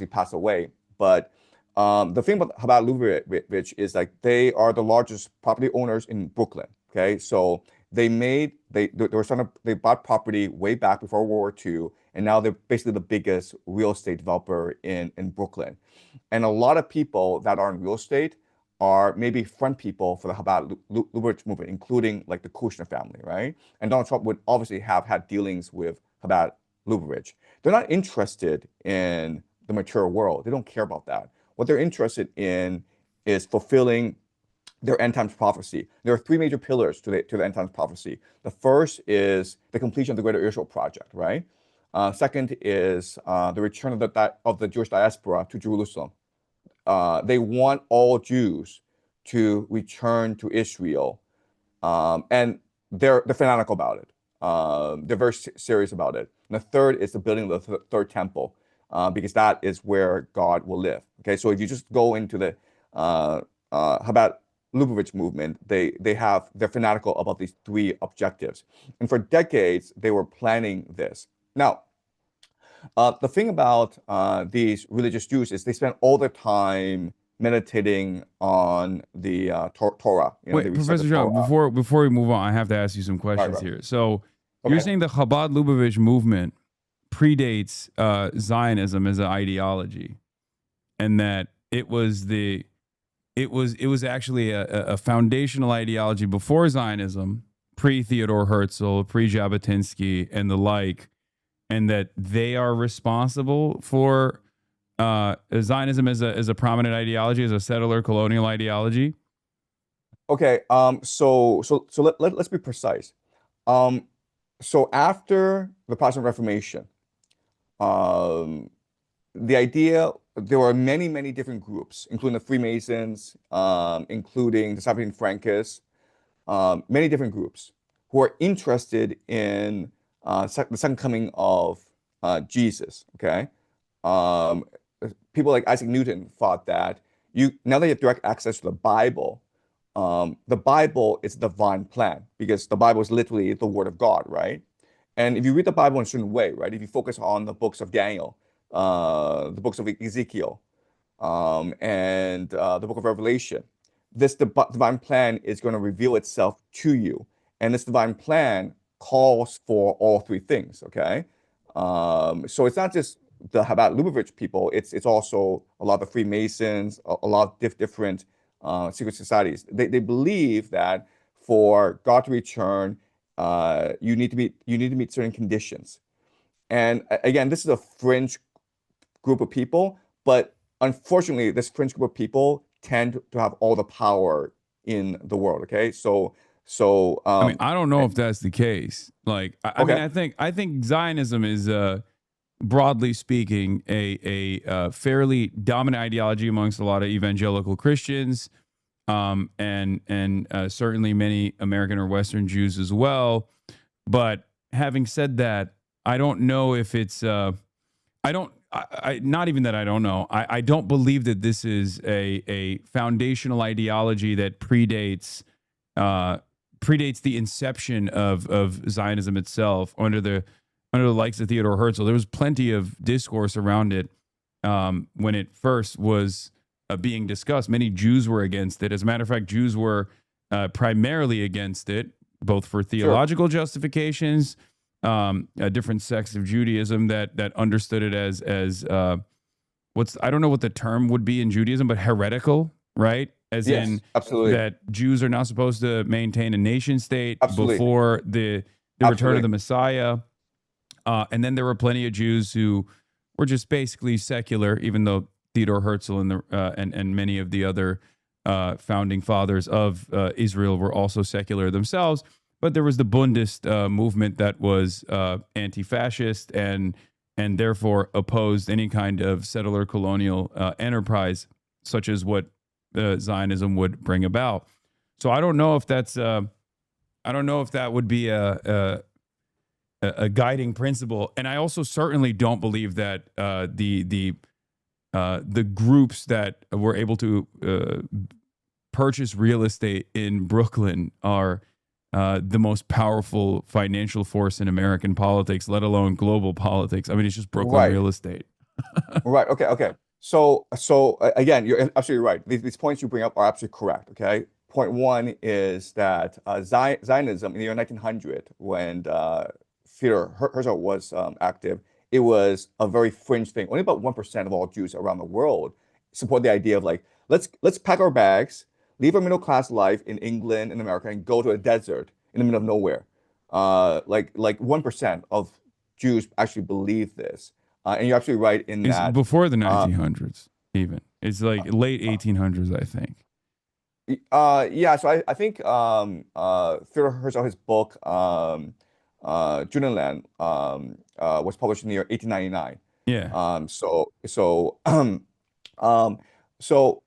passed away, but the thing about Lubavitch is like they are the largest property owners in Brooklyn. Okay, so they were trying to they bought property way back before World War II, and now they're basically the biggest real estate developer in Brooklyn. And a lot of people that are in real estate are maybe front people for the Chabad Lubavitch movement, including like the Kushner family, right? And Donald Trump would obviously have had dealings with Chabad Lubavitch. They're not interested in the mature world. They don't care about that. What they're interested in is fulfilling their end times prophecy. There are three major pillars to the end times prophecy. The first is the completion of the Greater Israel Project, right? Second is the return of the Jewish diaspora to Jerusalem. They want all Jews to return to Israel, and they're fanatical about it. They're very serious about it. And the third is the building of the third temple, because that is where God will live. Okay, so if you just go into the Chabad Lubavitch movement, they're fanatical about these three objectives, and for decades they were planning this. Now, the thing about these religious Jews is they spend all their time meditating on the Torah. They Wait, recite the Professor Zhang, Torah. before we move on, I have to ask you some Right, questions right. here. So you're Okay. saying the Chabad Lubavitch movement predates Zionism as an ideology, and that it was actually a foundational ideology before Zionism, pre Theodore Herzl, pre Jabotinsky, and the like, and that they are responsible for Zionism as a prominent ideology, as a settler colonial ideology. Okay. Let's be precise. Um, so after the Protestant Reformation, um, the idea there were many different groups, including the Freemasons, including the Sabine Frankists, many different groups who are interested in the second coming of Jesus. Okay, um, people like Isaac Newton thought that you now that you have direct access to the Bible is the divine plan because the Bible is literally the Word of God, right? And if you read the Bible in a certain way, right? If you focus on the books of Daniel, the books of Ezekiel, and the book of Revelation, this divine plan is going to reveal itself to you. And this divine plan calls for all three things, okay? So it's not just the Chabad Lubavitch people, it's also a lot of the Freemasons, a lot of different secret societies. They believe that for God to return, you need to meet certain conditions. And again, this is a fringe group of people, but unfortunately, this fringe group of people tend to have all the power in the world. Okay, so I mean, I don't know if that's the case. Like, I mean, okay, I think Zionism is broadly speaking a fairly dominant ideology amongst a lot of evangelical Christians, and certainly many American or Western Jews as well. But having said that, I don't know if it's I don't. Not even that I don't know. I don't believe that this is a foundational ideology that uh, predates the inception of Zionism itself under the likes of Theodore Herzl. There was plenty of discourse around it when it first was being discussed. Many Jews were against it. As a matter of fact, Jews were primarily against it, both for sure, theological justifications, different sects of Judaism that understood it as what's I don't know what the term would be in Judaism, but heretical, right? As in yes, absolutely, that Jews are not supposed to maintain a nation state absolutely, before the return of absolutely, the Messiah. And then there were plenty of Jews who were just basically secular, even though Theodore Herzl and many of the other founding fathers of Israel were also secular themselves. But there was the Bundist movement that was anti-fascist and therefore opposed any kind of settler colonial enterprise, such as what Zionism would bring about. So I don't know if I don't know if that would be a guiding principle. And I also certainly don't believe that the groups that were able to purchase real estate in Brooklyn are the most powerful financial force in American politics, let alone global politics. I mean, it's just Brooklyn right. real estate. Right. Okay. Okay. So again, you're absolutely right. These points you bring up are absolutely correct. Okay. Point one is that Zionism in the year 1900, when Theodor Herzl was active, it was a very fringe thing. Only about 1% of all Jews around the world support the idea of like let's pack our bags, leave our middle class life in England and America, and go to a desert in the middle of nowhere. Like 1% of Jews actually believe this. And you're absolutely right in It's that. before the Uh, 1900s, even. It's like late uh, 1800s, I think. yeah, so I think Theodore Herzl, his book Judenland was published in the year 1899. Yeah. So um, so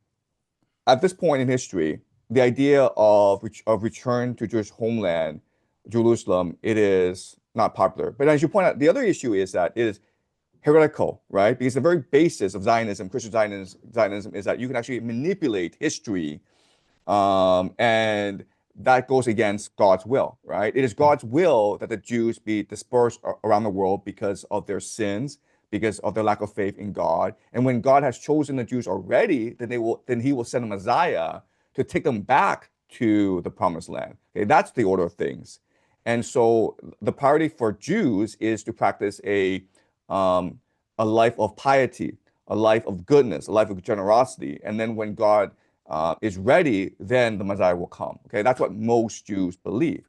at this point in history, the idea of return to Jewish homeland, Jerusalem, it is not popular. But as you point out, the other issue is that it is heretical, right? Because the very basis of Zionism, Christian Zionism is that you can actually manipulate history, and that goes against God's will, right? It is God's will that the Jews be dispersed around the world because of their sins, because of their lack of faith in God. And when God has chosen the Jews already, then He will send a Messiah to take them back to the promised land. Okay, that's the order of things. And so the priority for Jews is to practice um, a life of piety, a life of goodness, a life of generosity. And then when God is ready, then the Messiah will come. Okay, that's what most Jews believe.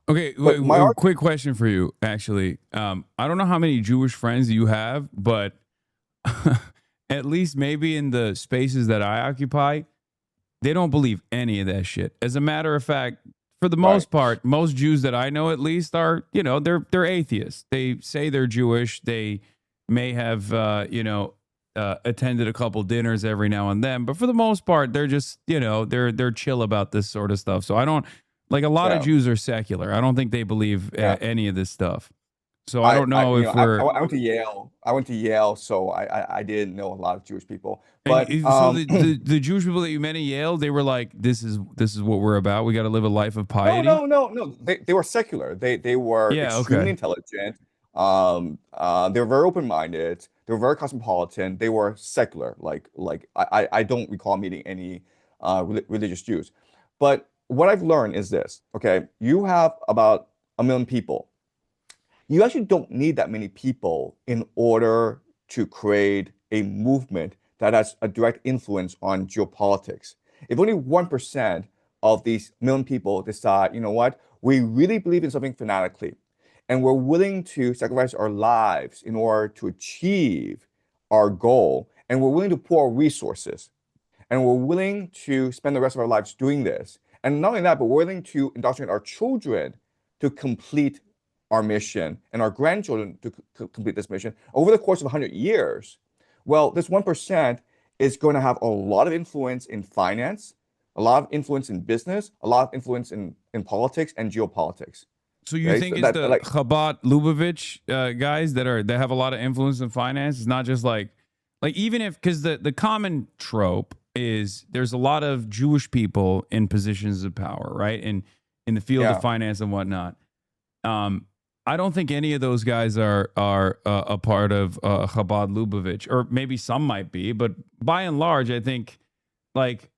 Okay, But my argument, quick question for you, actually. I don't know how many Jewish friends you have, but at least maybe in the spaces that I occupy, they don't believe any of that shit. As a matter of fact, for the right? most part, most Jews that I know at least are, they're atheists. They say they're Jewish. They may have, attended a couple dinners every now and then, but for the most part, they're just, they're chill about this sort of stuff. So I don't like a lot of Yeah, Jews are secular. I don't think they believe yeah. any of this stuff. So I don't know if we're I went to Yale. I went to Yale, so I didn't know a lot of Jewish people. and But so the Jewish people that you met at Yale, they were like, this is what we're about. We got to live a life of piety. no. They were secular. They were Yeah. extremely Okay. intelligent. They were very open-minded. They were very cosmopolitan. They were secular. I don't recall meeting any religious Jews. But what I've learned is this. Okay, you have about 1 million people. You actually don't need that many people in order to create a movement that has a direct influence on geopolitics. If only 1% of these million people decide, you know what, we really believe in something fanatically, and we're willing to sacrifice our lives in order to achieve our goal, and we're willing to pour resources, and we're willing to spend the rest of our lives doing this. And not only that, but we're willing to indoctrinate our children to complete our mission and our grandchildren to complete this mission over the course of 100 years. Well, this 1% is going to have a lot of influence in finance, a lot of influence in business, a lot of influence in politics and geopolitics. So you Okay, think so it's that the like Chabad Lubavitch guys that have a lot of influence in finance? It's not just like even if because the common trope is there's a lot of Jewish people in positions of power, right? In the field of yeah. finance and whatnot. Um, I don't think any of those guys are a part of Chabad Lubavitch, or maybe some might be, but by and large, I think like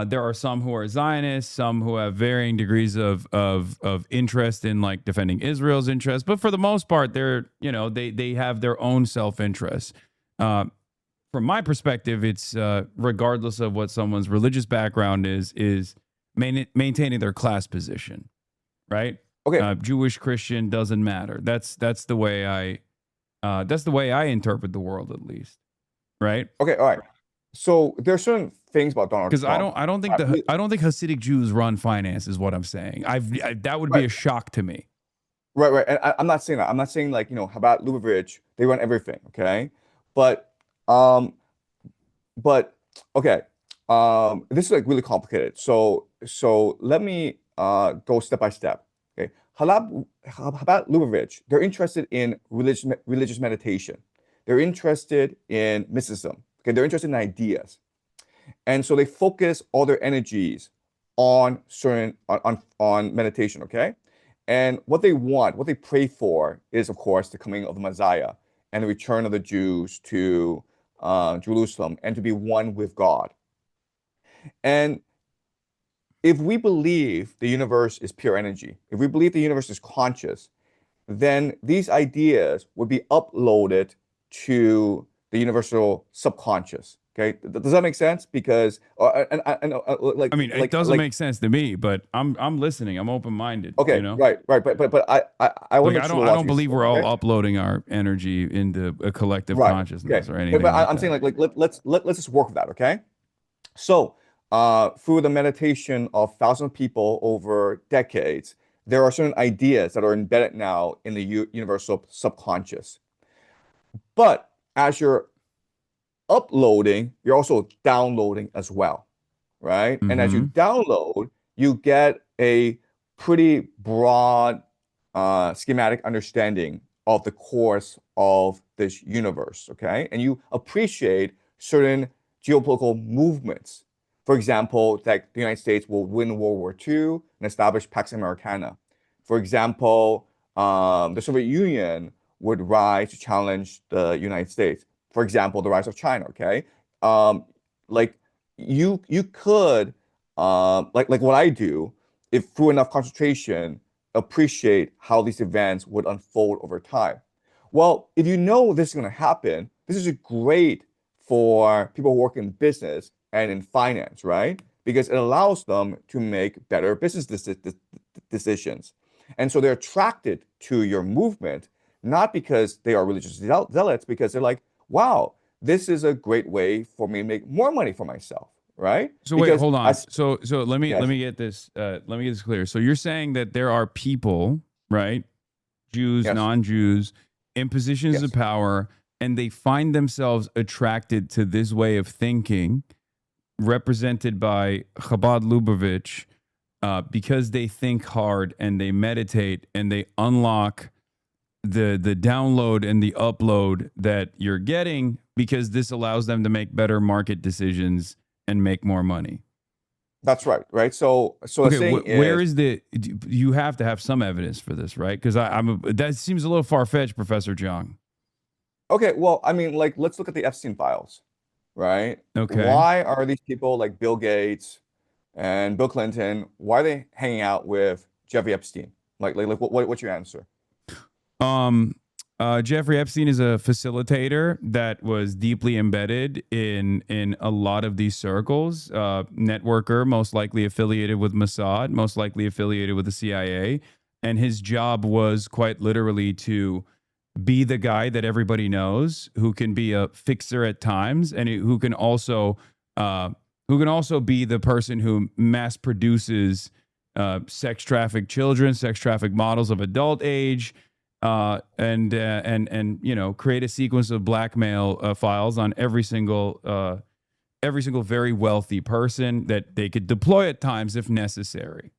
there are some who are Zionists, some who have varying degrees of interest in like defending Israel's interests, but for the most part, they're they have their own self interest. Uh, from my perspective, it's regardless of what someone's religious background is maintaining their class position, right? Okay. Jewish, Christian doesn't matter. That's the way I interpret the world, at least, right? Okay. All right. So there are certain things about Donald Because Trump. I don't think Hasidic Jews run finance is what I'm saying. That would be Right. a shock to me. Right, right. And I'm not saying that. I'm not saying like, Chabad Lubavitch, they run everything, okay? But um but okay. This is like really complicated. So let me go step by step. Okay. Chabad Lubavitch, they're interested in religious meditation. They're interested in mysticism. Okay, they're interested in ideas. And so they focus all their energies on certain on meditation, okay? And what they want, what they pray for is, of course, the coming of the Messiah and the return of the Jews to Jerusalem and to be one with God. And if we believe the universe is pure energy, if we believe the universe is conscious, then these ideas would be uploaded to the universal subconscious. Okay, does that make sense? Because I mean, it doesn't make sense to me, but I'm listening. I'm open minded. okay, right, right, but I want Like to make sure the I don't logic is believe clear, we're all okay? uploading our energy into a collective Right, consciousness okay. or But, anything but like I'm saying that. let's just work with that, okay? So, through the meditation of thousands of people over decades, there are certain ideas that are embedded now in the universal subconscious. But as you're uploading, you're also downloading as well, right? And as you Mm-hmm. download, you get a pretty broad schematic understanding of the course of this universe, okay? And you appreciate certain geopolitical movements. For example, that the United States will win World War II and establish Pax Americana. For example, the Soviet Union would rise to challenge the United States. For example, the rise of China, okay? Um, like you could like what I do, if through enough concentration, appreciate how these events would unfold over time. Well, if you know this is going to happen, this is great for people who work in business and in finance, right? Because it allows them to make better business decisions. And so they're attracted to your movement, not because they are religious zealots, because they're like, wow, this is a great way for me to make more money for myself, right? So wait, Because hold on. as So let yes, me get this clear. So you're saying that there are people, right? Jews, yes, non-Jews, in positions of yes, power, and they find themselves attracted to this way of thinking, represented by Chabad Lubavitch, because they think hard and they meditate and they unlock the download and the upload that you're getting because this allows them to make better market decisions and make more money. that's right, right. So the Okay, saying where is, is you have to have some evidence for this, right? Because that seems a little far fetched, Professor Jiang. okay, well, I mean, like, let's look at the Epstein files, right? Okay. Why are these people like Bill Gates and Bill Clinton, why are they hanging out with Jeffrey Epstein? What's your answer? Um, Jeffrey Epstein is a facilitator that was deeply embedded in a lot of these circles. Networker, most likely affiliated with Mossad, most likely affiliated with the CIA, and his job was quite literally to be the guy that everybody knows, who can be a fixer at times, and uh, who can also be the person who mass produces sex trafficked children, sex trafficked models of adult age, and you know, create a sequence of blackmail files on every single very wealthy person that they could deploy at times if necessary.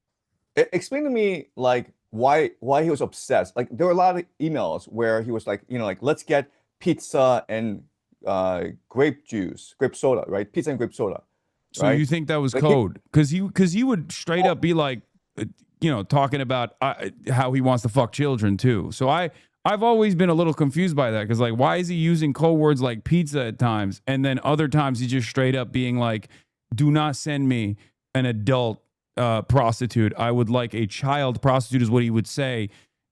Explain to me like why he was obsessed. Like there were a lot of emails where he was like, like let's get pizza and grape juice, grape soda, right? Pizza and grape soda, So you right? think that was Like he, code? Because he would straight up be like, you know, talking about how he wants to fuck children too. So I've always been a little confused by that because like, why is he using code words like pizza at times, and then other times he's just straight up being like, "Do not send me an adult prostitute. I would like a child prostitute," is what he would say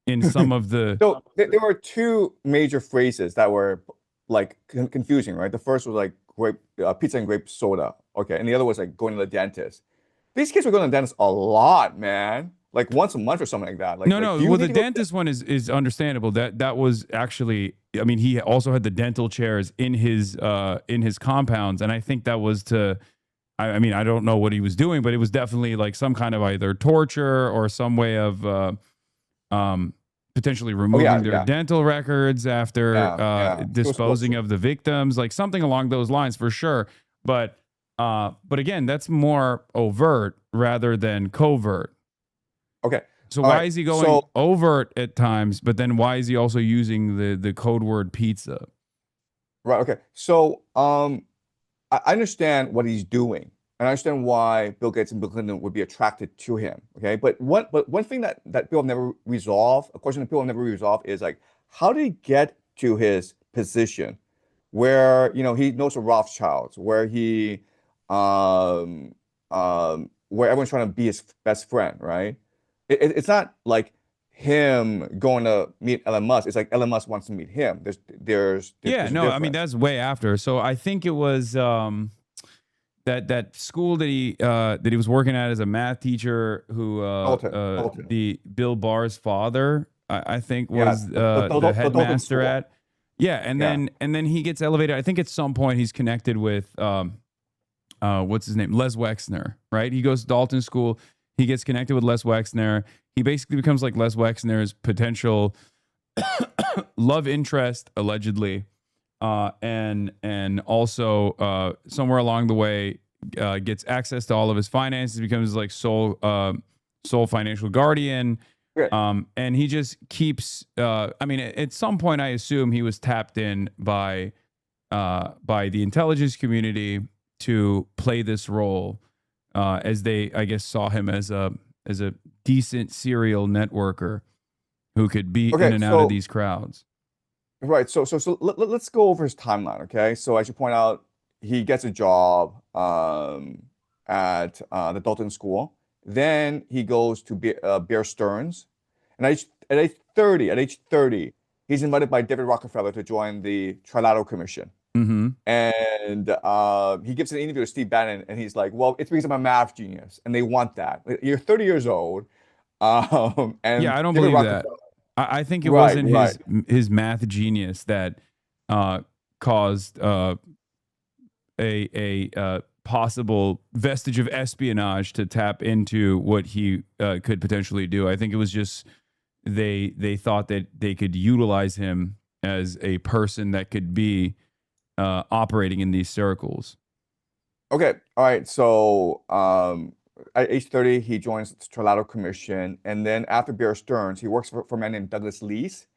in some of the. so there were two major phrases that were like confusing, right? The first was like grape pizza and grape soda, okay, and the other was like going to the dentist. These kids were going to the dentist a lot, man. Like once a month or something like that. No, Like no. do you Well, the need to go? dentist one is understandable. That was actually. I mean, he also had the dental chairs in his compounds, and I think that was to. I mean, I don't know what he was doing, but it was definitely like some kind of either torture or some way of um, potentially Oh removing yeah, their yeah, dental records after yeah, yeah. He was supposed disposing to. of the victims, like something along those lines for sure. But again, that's more overt rather than covert. Okay. So All why right. is he going So overt at times, but then why is he also using the code word pizza? right, okay. So I understand what he's doing. And I understand why Bill Gates and Bill Clinton would be attracted to him. Okay. But one thing that people have never resolved, a question that people have never resolved is like, how did he get to his position where, he knows the Rothschilds, where where everyone's trying to be his best friend, right? It's not like him going to meet Elon Musk. It's like Elon Musk wants to meet him. Yeah, There's a no, I mean difference. that's way after. So I think it was that school that he was working at as a math teacher who Dalton. the Bill Barr's father I think Yeah, was the the Dalton headmaster School. at. Yeah, Yeah. and then he gets elevated. I think at some point he's connected with what's his name? Les Wexner, right? He goes to Dalton School. He gets connected with Les Wexner. He basically becomes like Les Wexner's potential love interest, allegedly, and also somewhere along the way gets access to all of his finances, becomes like sole financial guardian. Okay. And he just keeps. I mean, at some point, I assume he was tapped in by the intelligence community to play this role, as they, I guess, saw him as a decent serial networker who could be in Okay. and out of So these crowds. right. So let's go over his timeline. Okay. So I should point out he gets a job at the Dalton School. Then he goes to Bear Stearns, and at age 30, he's invited by David Rockefeller to join the Trilateral Commission. Mm-hmm. And he gives an interview to Steve Bannon, and he's like, "Well, it's because I'm a math genius, and they want that. You're 30 years old, Yeah, and I don't David believe that. Rockefeller, I think it right, wasn't right, his math genius that caused a possible vestige of espionage to tap into what he could potentially do. I think it was just they thought that they could utilize him as a person that could be operating in these circles. okay, all right." So at age 30, he joins the Trilateral Commission, and then after Bear Stearns, he works for a man named Douglas Leese,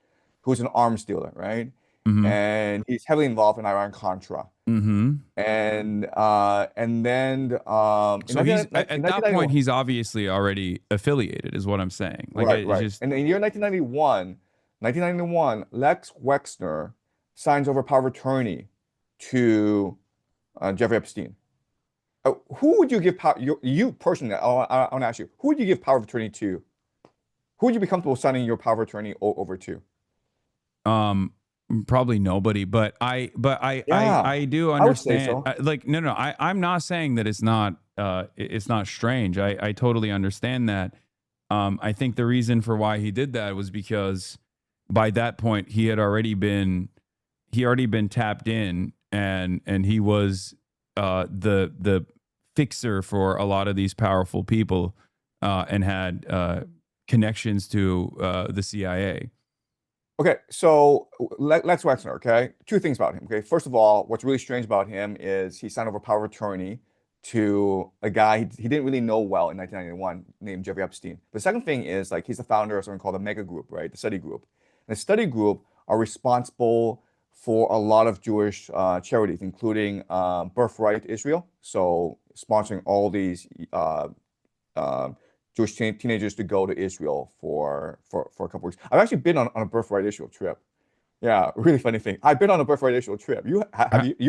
who's an arms dealer, right? Mm-hmm. And he's heavily involved in Iran-Contra. Mm-hmm. And then in So he's 19, in at that point 1991, he's obviously already affiliated, is what I'm saying. Like right, it's right. just And in the year 1991, Lex Wexner signs over power of attorney to Jeffrey Epstein. Who would you give power, you personally, I want to ask you, who would you give power of attorney to? Who would you be comfortable signing your power of attorney over to? Um, Probably nobody, but Yeah, I do I would say understand. so. Like, no, no, I'm not saying that it's not strange. I totally understand that. I think the reason for why he did that was because by that point he already been tapped in, and he was the fixer for a lot of these powerful people, and had connections to the CIA. Okay, so Lex Wexner, okay? Two things about him, okay? First of all, what's really strange about him is he signed over power of attorney to a guy he didn't really know well in 1991 named Jeffrey Epstein. The second thing is like he's the founder of something called the Mega Group, right? The study group. And the study group are responsible for a lot of Jewish charities, including Birthright Israel, so sponsoring all these uh, Jewish teenagers to go to Israel for a couple weeks. I've actually been on a Birthright Israel trip. Yeah, really funny thing. I've been on a Birthright Israel trip. You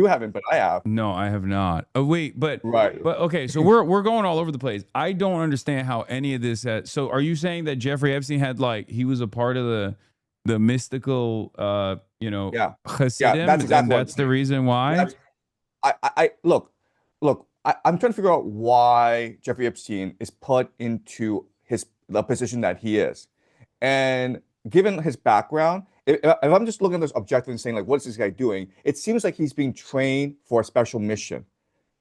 haven't, but I have. No, I have not. Oh wait, Right. but okay, so we're going all over the place. I don't understand how any of this had, so are you saying that Jeffrey Epstein had, like, he was a part of the mystical Yeah. Yeah, that's Hasidim, and exactly what I'm that's the saying. reason why? That's I look, I'm trying to figure out why Jeffrey Epstein is put into the position that he is. And given his background, if I'm just looking at this objectively and saying, like, what is this guy doing? It seems like he's being trained for a special mission,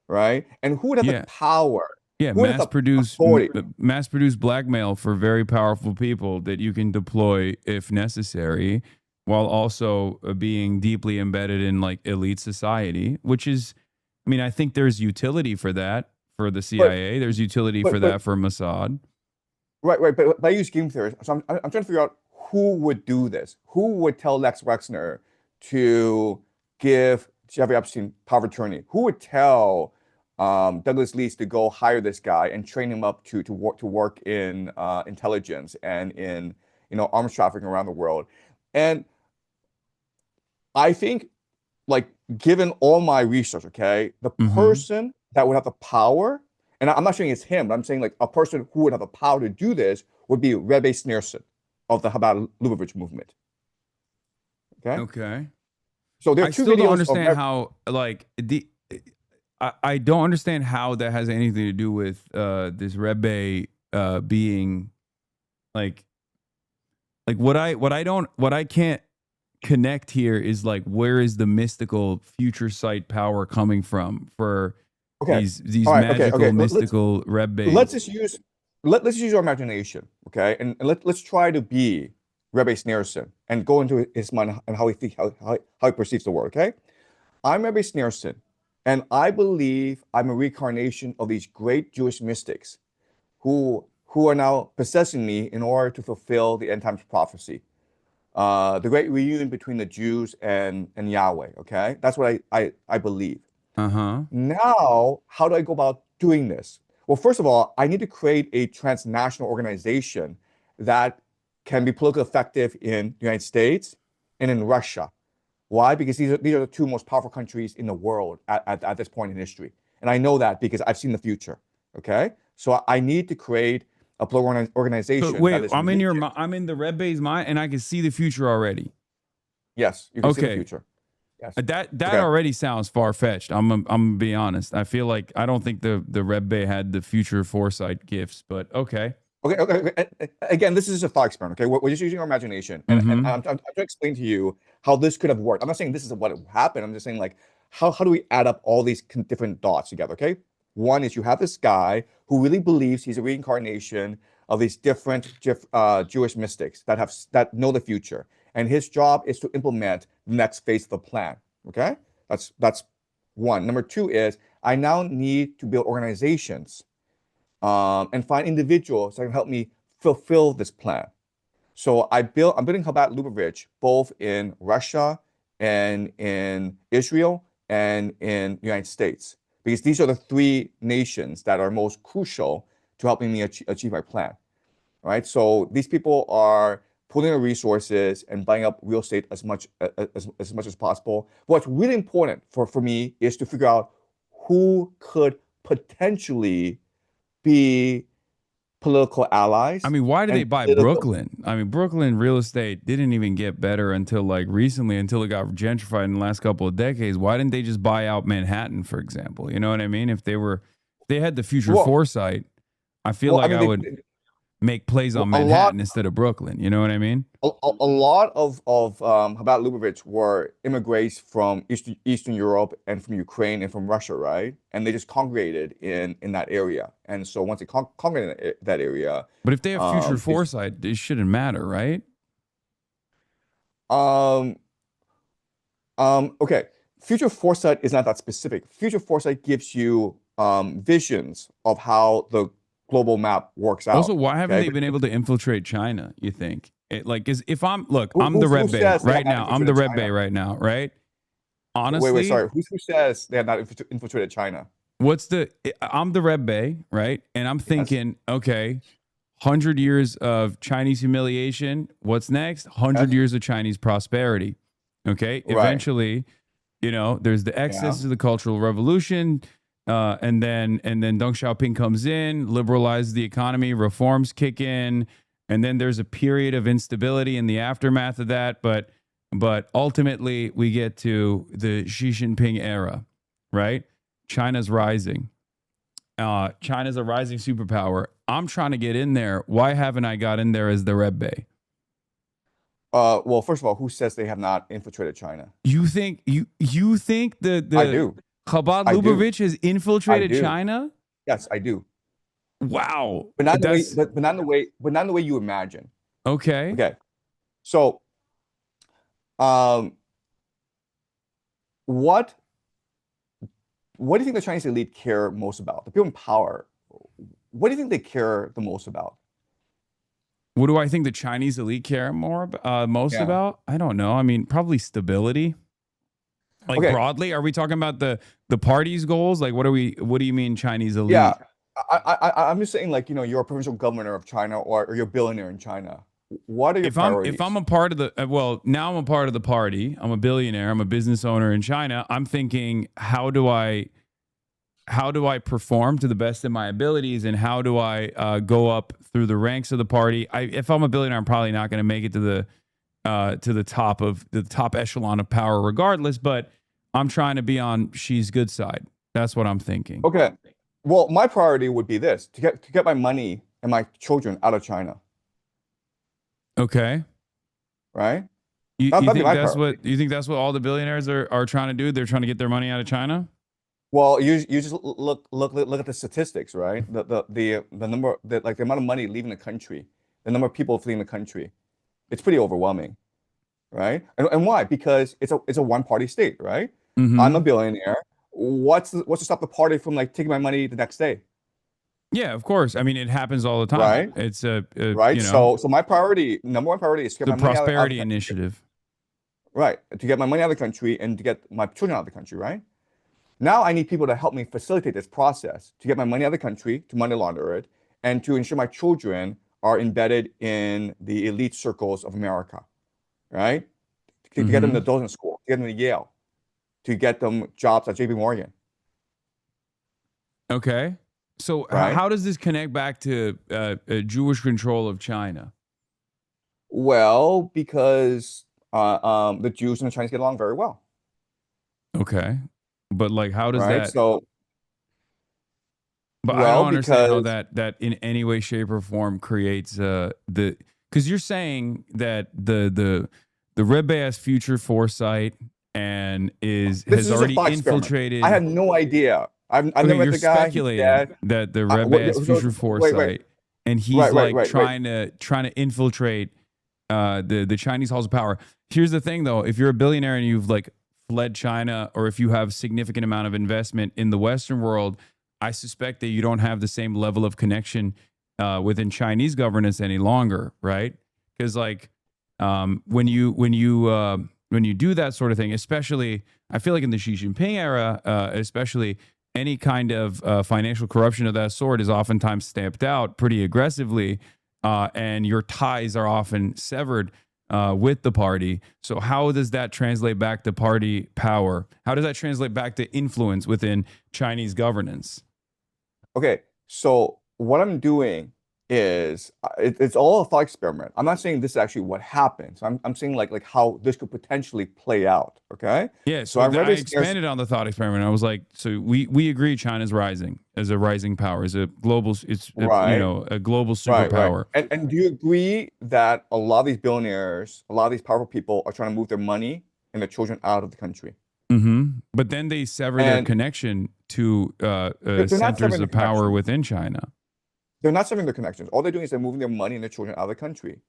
right? And who would have the Yeah. power? Yeah, Who would have the authority? mass produce blackmail for very powerful people that you can deploy if necessary, while also being deeply embedded in, like, elite society, which is, I mean, I think there's utility for that for the But CIA. There's utility for but that for Mossad. right, but I use game theory. So I'm trying to figure out who would do this. Who would tell Lex Wexner to give Jeffrey Epstein power of attorney? Who would tell Douglas Leese to go hire this guy and train him up to work in intelligence and in arms trafficking around the world? And I think, like, given all my research, okay, the Mm-hmm. person that would have the power, and I'm not saying it's him, but I'm saying like a person who would have the power to do this would be Rebbe Sneerson of the Chabad Lubavitch movement. Okay, Okay. so there are I two still don't videos of understand how, like, I don't understand how that has anything to do with this Rebbe being, like, what I can't connect here is, like, where is the mystical future sight power coming from for okay, these all right, okay, magical okay. Let's mystical let's Rebbes? just use let's use our imagination, okay, and let's try to be Rebbe Sneerson and go into his mind and how he think how he perceives the world. Okay, I'm Rebbe Sneerson, and I believe I'm a reincarnation of these great Jewish mystics who are now possessing me in order to fulfill the end times prophecy, the great reunion between the Jews and Yahweh. Okay, that's what I believe. Uh-huh. Now, how do I go about doing this? Well, first of all, I need to create a transnational organization that can be politically effective in the United States and in Russia. Why? Because these are the two most powerful countries in the world at this point in history. And I know that because I've seen the future. Okay. So I need to create a political But organization that wait, is rigid. I'm in the Rebbe's mind, and I can see the future already. Yes, you can see the Okay. future. Yes. That Okay. already sounds far fetched. I'm gonna be honest. I feel like I don't think the Rebbe had the future foresight gifts, but okay. Okay. Again, this is a thought experiment. Okay, we're just using our imagination, and Mm-hmm. I'm trying to explain to you how this could have worked. I'm not saying this is what happened. I'm just saying, like, how do we add up all these different dots together? Okay, one is you have this guy who really believes he's a reincarnation of these different Jewish mystics that know the future, and his job is to implement the next phase of the plan. Okay, that's one. Number two is I now need to build organizations and find individuals that can help me fulfill this plan. So I'm building Chabad Lubavitch both in Russia and in Israel and in the United States because these are the three nations that are most crucial to helping me achieve my plan. Right. So these people are pulling their resources and buying up real estate as much as possible. What's really important for me is to figure out who could potentially be political I allies mean, why did they and buy political. Brooklyn? I mean, Brooklyn real estate didn't even get better until like recently, until it got gentrified in the last couple of decades. Why didn't they just buy out Manhattan, for example? You know what I mean? If they had the future Well, foresight, I feel well, I like mean, I would make plays on a lot. Manhattan instead of Brooklyn. You know what I mean? A lot of Chabad Lubavitch were immigrants from Eastern Europe and from Ukraine and from Russia, right? And they just congregated in that area. And so once they congregated in that area, But if they have future they, foresight, it shouldn't matter, right? um, okay, future foresight is not that specific. Future foresight gives you visions of how the global map works Also, out. why haven't Okay, they been able to infiltrate China? You think? Like, is if I'm look, who I'm the who Red Bay says they have right not now. I'm the infiltrated Red Bay China? right now, right? Wait, Honestly, sorry. Who says they have not infiltrated China? what's the I'm the Red Bay, right? And I'm Yes, thinking, okay, 100 years of Chinese humiliation. What's next? 100 yes, years of Chinese prosperity. Okay. right. Eventually, there's the Yeah. excesses of the Cultural Revolution. And then Deng Xiaoping comes in, liberalizes the economy, reforms kick in, and then there's a period of instability in the aftermath of that. But ultimately we get to the Xi Jinping era, right? China's rising. China's a rising superpower. I'm trying to get in there. Why haven't I got in there as the Red Bay? Well, first of all, who says they have not infiltrated China? You think I the do. Chabad I do. Lubavitch has I infiltrated do. China? Yes, I do. Wow, But not in the way, that's but not in the way you imagine. okay. Okay. So, um, what what do you think the Chinese elite care most about? The people in power, what do you think they care the most about? What do I think the Chinese elite care most Yeah. about? I don't know. I mean, probably stability. Like Okay. broadly, are we talking about the party's goals? Like, what do you mean Chinese Yeah. elite? I'm just saying, like, you're a provincial governor of China or you're a billionaire in China. What are your If I'm priorities? a part of the well, now I'm a part of the party. I'm a billionaire. I'm a business owner in China. I'm thinking, how do I perform to the best of my abilities, and how do I go up through the ranks of the party? If I'm a billionaire, I'm probably not going to make it to the top echelon of power, regardless. But I'm trying to be on Xi's good side. That's what I'm thinking. Okay. Well, my priority would be this, to get my money and my children out of China, Okay. right? You, That, you that'd be think my that's priority. what all the billionaires are trying to do? They're trying to get their money out of China. Well, you just look at the statistics, right? The number that like the amount of money leaving the country, the number of people fleeing the country. It's pretty overwhelming, right? And why? Because it's a one party state, right? I'm a Mm-hmm. billionaire. What's to stop the party from like taking my money the next day, Yeah, of course. I mean, it happens all the time. right? It's Right. So my priority, number one priority is to get the my money out of the prosperity country, initiative. right? To get my money out of the country and to get my children out of the country, right? Now I need people to help me facilitate this process to get my money out of the country, to money launder it, and to ensure my children are embedded in the elite circles of America, right? To get them Mm-hmm. to Dawson School, to get them to Yale, to get them jobs at JP Morgan, Okay. So right? how does this connect back to Jewish control of China? Well, because the Jews and the Chinese get along very well, Okay. But like, how does right? that? So, But I well, don't understand how because that in any way, shape, or form creates the because you're saying that the Red Bay has future foresight and is this has is just a already thought experiment. I infiltrated. had no idea. I've Okay, never met you're the guy. He's speculating dead. that the Red Bay has future Wait, wait, foresight, and he's right, right, like right, right. trying to infiltrate the Chinese halls of power. Here's the thing, though: if you're a billionaire and you've like fled China, or if you have significant amount of investment in the Western world, I suspect that you don't have the same level of connection within Chinese governance any longer, right? Because like when you do that sort of thing, especially I feel like in the Xi Jinping era, especially any kind of financial corruption of that sort is oftentimes stamped out pretty aggressively, and your ties are often severed with the party. So, how does that translate back to party power? How does that translate back to influence within Chinese governance? Okay, so what I'm doing is it's all a thought experiment. I'm not saying this is actually what happens. I'm saying like how this could potentially play out. Okay, Yeah, so so I'm I very expanded on the thought experiment. I was like, so we agree China's rising as a rising power, as a global, it's a, right, a global right. superpower. And do you agree that a lot of these billionaires, a lot of these powerful people are trying to move their money and their children out of the country? But then they sever their And connection to they're not centers severing the of power connection. within China. They're not severing their connections. All they're doing is they're moving their money and their children out of the country,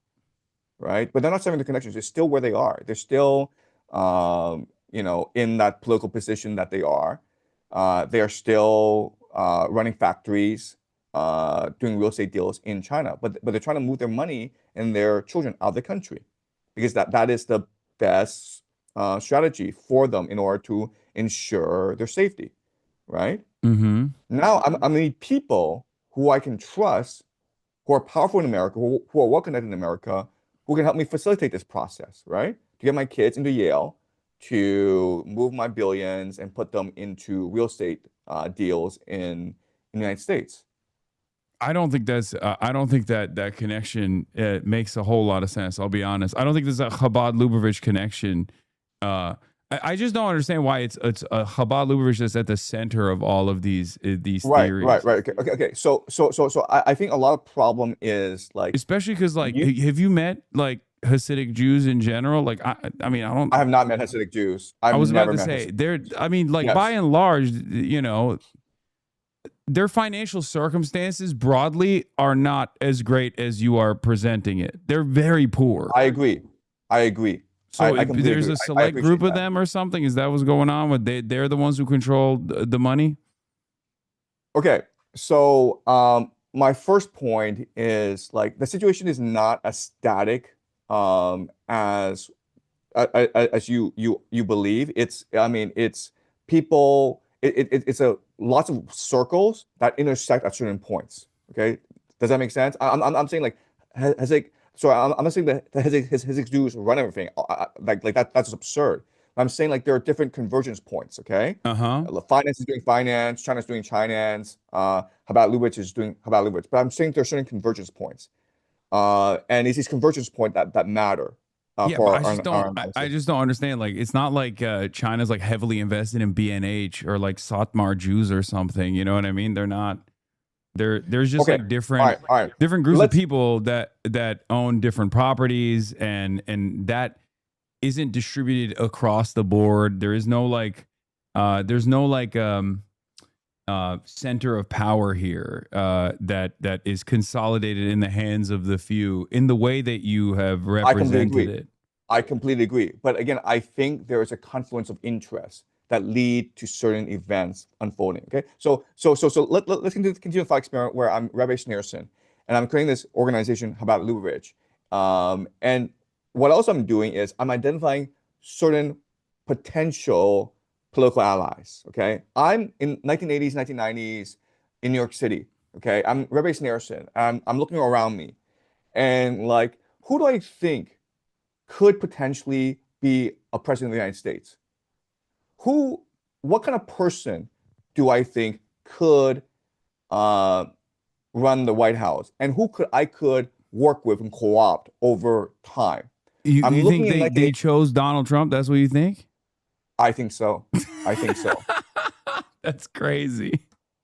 right? But they're not severing the connections. They're still where they are. They're still, in that political position that they are. They are still running factories, doing real estate deals in China. But they're trying to move their money and their children out of the country because that is the best strategy for them in order to ensure their safety, right? Mm-hmm. Now, I need people who I can trust, who are powerful in America, who are well connected in America, who can help me facilitate this process, right? To get my kids into Yale, to move my billions and put them into real estate deals in the United States. I don't think that that connection makes a whole lot of sense. I'll be honest. I don't think there's a Chabad Lubavitch connection. I just don't understand why it's a Chabad Lubavitch that's at the center of all of these Right, right, theories. right. Okay. So I think a lot of problem is like Especially because, like, you. have you met like Hasidic Jews in general? Like, I mean, I don't. I have not met Hasidic Jews. I I've was about never to met say Hasidic. they're. I mean, like, by Yes. and large, their financial circumstances broadly are not as great as you are presenting it. They're very poor. I agree. I agree. So I completely there's agree. a I select group appreciate of that. them or something. Is that what's going on? With they're the ones who control the money. Okay, so my first point is like the situation is not as static as as you believe. It's I mean it's people. It's a lots of circles that intersect at certain points. Okay, does that make sense? I'm saying like has it. So I'm not saying that his Jews run everything. Like that's just absurd. I'm saying like there are different convergence points. Okay. Uh huh. Finance is doing finance, China's doing finance, Chabad Lubitsch is doing Chabad Lubitsch. But I'm saying there are certain convergence points. And it's these convergence points that matter Yeah, but for our I analysis. just don't understand. Like, it's not like China's like heavily invested in BNH or like Satmar Jews or something. You know what I mean? They're not. There's just Okay, like all right, all right. different groups of Let's people that own different properties, and that isn't distributed across the board. There is no like there's no like center of power here that is consolidated in the hands of the few in the way that you have I completely represented agree. it. I completely agree. But again, I think there is a confluence of interests that lead to certain events unfolding. Okay. Let's continue the thought experiment where I'm Rabbi Schneerson and I'm creating this organization about Lubavitch. And what else I'm doing is I'm identifying certain potential political allies. Okay. I'm in 1980s, 1990s in New York City. Okay. I'm Rabbi Schneerson. I'm looking around me and like, who do I think could potentially be a president of the United States? Who, what kind of person do I think could uh, run the White House, and who could work with and co-opt over time? I'm You looking think in they 1980. chose Donald Trump? That's what you think? I think so. I think so. That's crazy.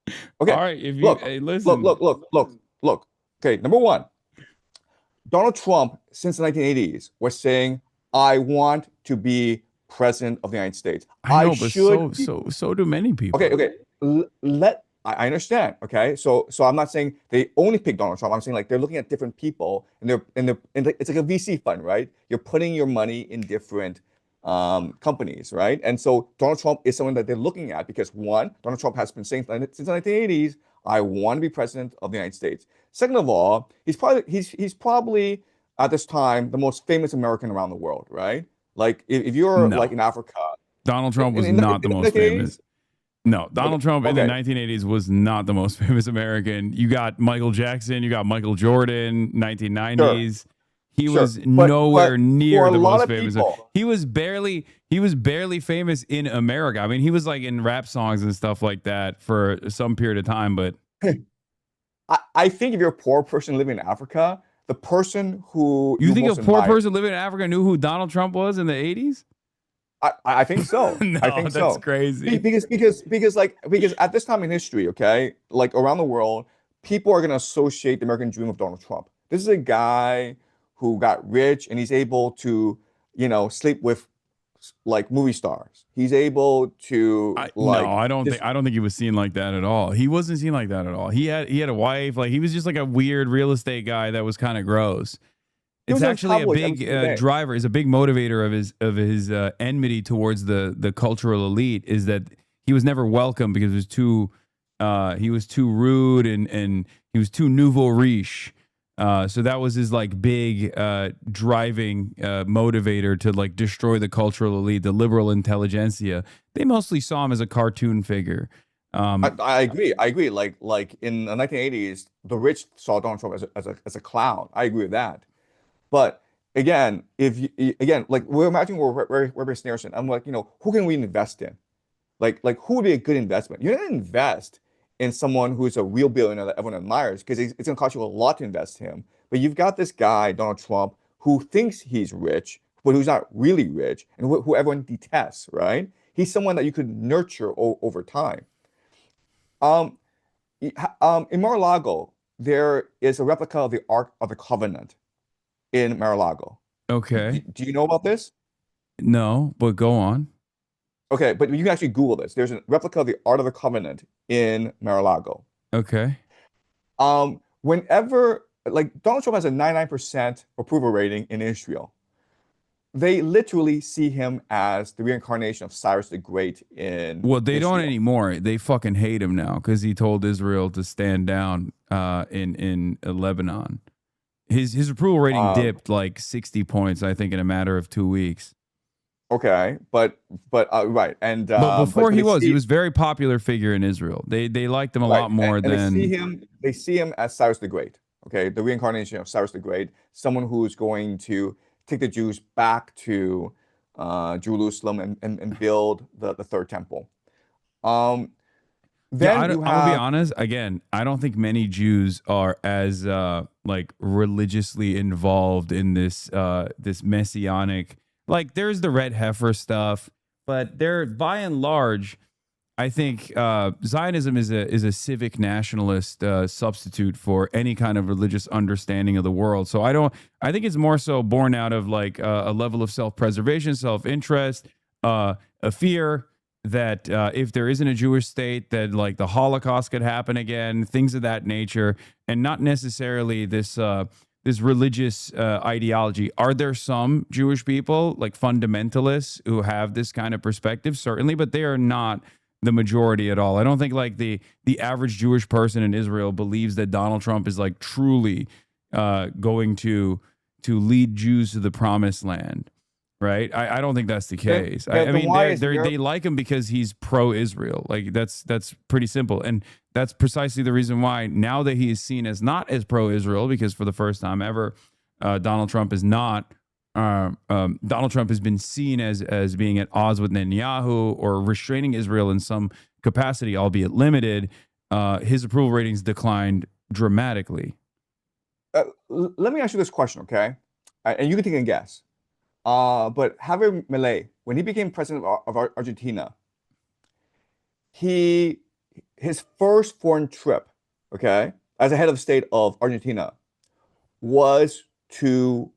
All Okay, right, if you look, hey, look, listen, look, look, look, look. Okay, number one, Donald Trump since the 1980s was saying, "I want to be president of the United States. I I know, but should be." so do many Okay, people. okay. I understand. Okay, so I'm not saying they only pick Donald Trump. I'm saying like they're looking at different people, and it's like a VC fund, right? You're putting your money in different companies, right? And so Donald Trump is someone that they're looking at because one, Donald Trump has been saying since the 1980s, "I want to be president of the United States." Second of all, he's probably at this time the most famous American around the world, right? Like if you're like No, in Africa Donald Trump was in not the the most famous. 1980s. No, Okay, Donald Trump in the okay, 1980s was not the most famous American. You got Michael Jackson, you got Michael Jordan, sure, 1990s. He sure. was But nowhere for near a the lot most of famous. people, He was barely famous in America. I mean, he was like in rap songs and stuff like that for some period of time, but I think if you're a poor person living in Africa, the person who You you think a most poor admire, person living in Africa knew who Donald Trump was in the 80s? I think so. I No, think that's so. crazy. Because at this time in history, okay, like around the world, people are gonna associate the American dream with Donald Trump. This is a guy who got rich and he's able to, sleep with like movie stars. He's able to No, like just I don't think he was seen like that at all. He wasn't seen like that at all. He had a wife, like he was just like a weird real estate guy that was kind of gross. he It's was in actually a tabloids every big single day. driver, is a big motivator of his enmity towards the cultural elite, is that he was never welcome because he was too rude and he was too nouveau riche. So that was his like big driving motivator to like destroy the cultural elite, the liberal intelligentsia. They mostly saw him as a cartoon figure. Um, I agree. I agree. Like in the 1980s, the rich saw Donald Trump as a clown. I agree with that. But again, again, like we're imagining we're Snarson. I'm like, who can we invest in? Like who would be a good investment? You're not invest in someone who's a real billionaire that everyone admires because it's going to cost you a lot to invest in him. But you've got this guy, Donald Trump, who thinks he's rich, but who's not really rich, and who everyone detests, right? He's someone that you could nurture over time. Um, in Mar-a-Lago, there is a replica of the Ark of the Covenant in Mar-a-Lago. okay, Do you know about this? no, but go on. Okay, but you can actually Google this. There's a replica of the Art of the Covenant in Mar-a-Lago. Okay. Whenever like Donald Trump has a 99% approval rating in Israel, they literally see him as the reincarnation of Cyrus the Great in Well, they don't Israel. anymore. They fucking hate him now because he told Israel to stand down in Lebanon. His approval rating Um, dipped like 60 points, I think, in a matter of 2 weeks. okay, right, and But before but he was a very popular figure in Israel. They liked him a right, lot more and than they see him as Cyrus the Great. Okay, the reincarnation of Cyrus the Great, someone who's going to take the Jews back to Jerusalem and build the third temple. Um, yeah. then you I'm gonna be have honest. Again, I don't think many Jews are as like religiously involved in this messianic. Like, there's the red heifer stuff, but they're by and large. I think Zionism is a civic nationalist substitute for any kind of religious understanding of the world. So I don't. I think it's more so born out of like a level of self preservation, self interest, a fear that if there isn't a Jewish state, that like the Holocaust could happen again, things of that nature, and not necessarily this religious ideology. Are there some Jewish people, like fundamentalists, who have this kind of perspective? Certainly, but they are not the majority at all. I don't think like the average Jewish person in Israel believes that Donald Trump is like truly going to lead Jews to the promised land. Right. I don't think that's the case. I then mean, why is they like him because he's pro-Israel. Like that's pretty simple. And that's precisely the reason why now that he is seen as not as pro-Israel, because for the first time ever, Donald Trump is not Donald Trump has been seen as being at odds with Netanyahu or restraining Israel in some capacity, albeit limited. His approval ratings declined dramatically. let me ask you this question, okay? And you can take a guess. But Javier Milei, when he became president of Argentina, he his first foreign trip, okay, as a head of state of Argentina, was to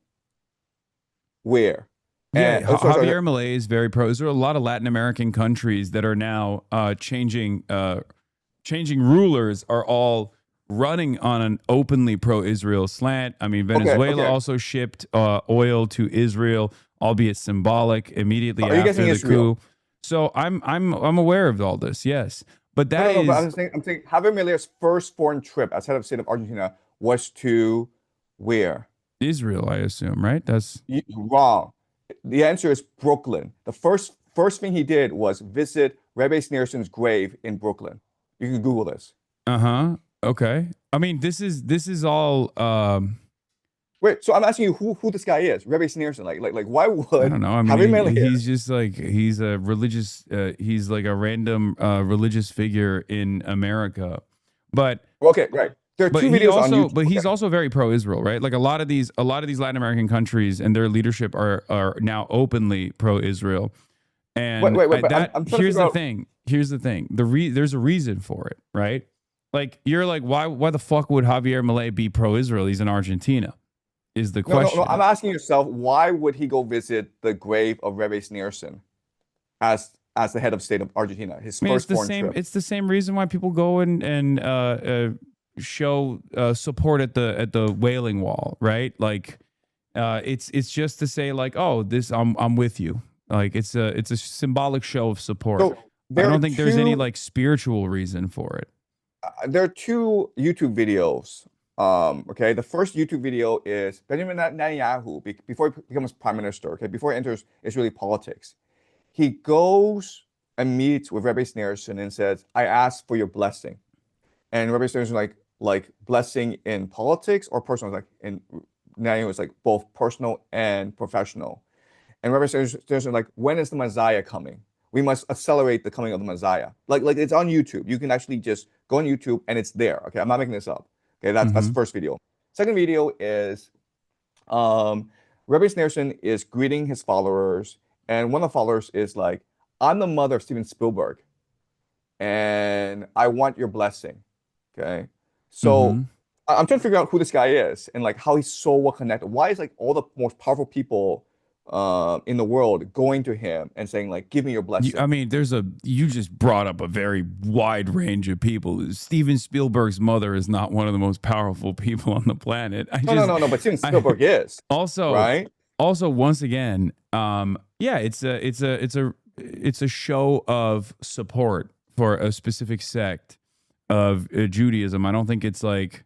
where? Yeah, And oh, sorry. Javier Milei is very pro. There are a lot of Latin American countries that are now changing rulers are all running on an openly pro-Israel slant. I mean, Okay, Venezuela okay. also shipped oil to Israel, albeit symbolic, immediately Are you guessing after the Israel? coup. So I'm aware of all this, yes, but No, that no, no. But is I'm saying Javier Milei's first foreign trip as head of state of Argentina was to where? Israel, I assume, right? That's Wrong. The answer is Brooklyn. The first thing he did was visit Rebbe Sneerson's grave in Brooklyn. You can Google this. uh-huh. Okay. I mean, this is all Wait, so I'm asking you who this guy is, Rebbe Sneerson. Like why I would don't know. I mean, Javier Milei? he's just like he's a religious. He's like a random religious figure in America. But Okay, right. There are But two he videos on also, YouTube. but he's Okay. also very pro-Israel, right? Like a lot of these Latin American countries and their leadership are now openly pro-Israel. Wait, And wait, wait. But that I'm trying to here's figure the out. thing. Here's the thing. There's a reason for it, right? Like you're like, why the fuck would Javier Milei be pro-Israel? He's in Argentina, is the No, no, no. I'm question. asking yourself, why would he go visit the grave of Rebbe Sneerson as the head of state of Argentina, his I mean, first foreign trip? it's the same reason why people go and show support at the Wailing Wall, right? Like it's just to say like, oh, this I'm with you. Like it's a symbolic show of support. So I there are don't think there's any two like spiritual reason for it. there are two YouTube videos. Okay, the first YouTube video is Benjamin Netanyahu before he becomes prime minister. Okay, before he enters Israeli politics, he goes and meets with Rebbe Sneerson and says, "I ask for your blessing." And Rebbe Sneerson like blessing in politics or personal, like in Netanyahu is like both personal and professional. And Rabbi says, like, when is the Messiah coming? We must accelerate the coming of the Messiah. Like it's on YouTube. You can actually just go on YouTube and it's there. Okay, I'm not making this up. Okay, that's Mm-hmm. the first video. Second video is Rabbi Sneerson is greeting his followers, and one of the followers is like, "I'm the mother of Steven Spielberg, and I want your blessing." Okay, so Mm-hmm. I'm trying to figure out who this guy is and like how he's so well connected. Why is like all the most powerful people in the world going to him and saying like, "Give me your I blessing"? mean, you just brought up a very wide range of people. Steven Spielberg's mother is not one of the most powerful people on the planet. No, no, no, no. But Steven I Spielberg is, also, right? once again, yeah, it's a show of support for a specific sect of Judaism. I don't think it's like,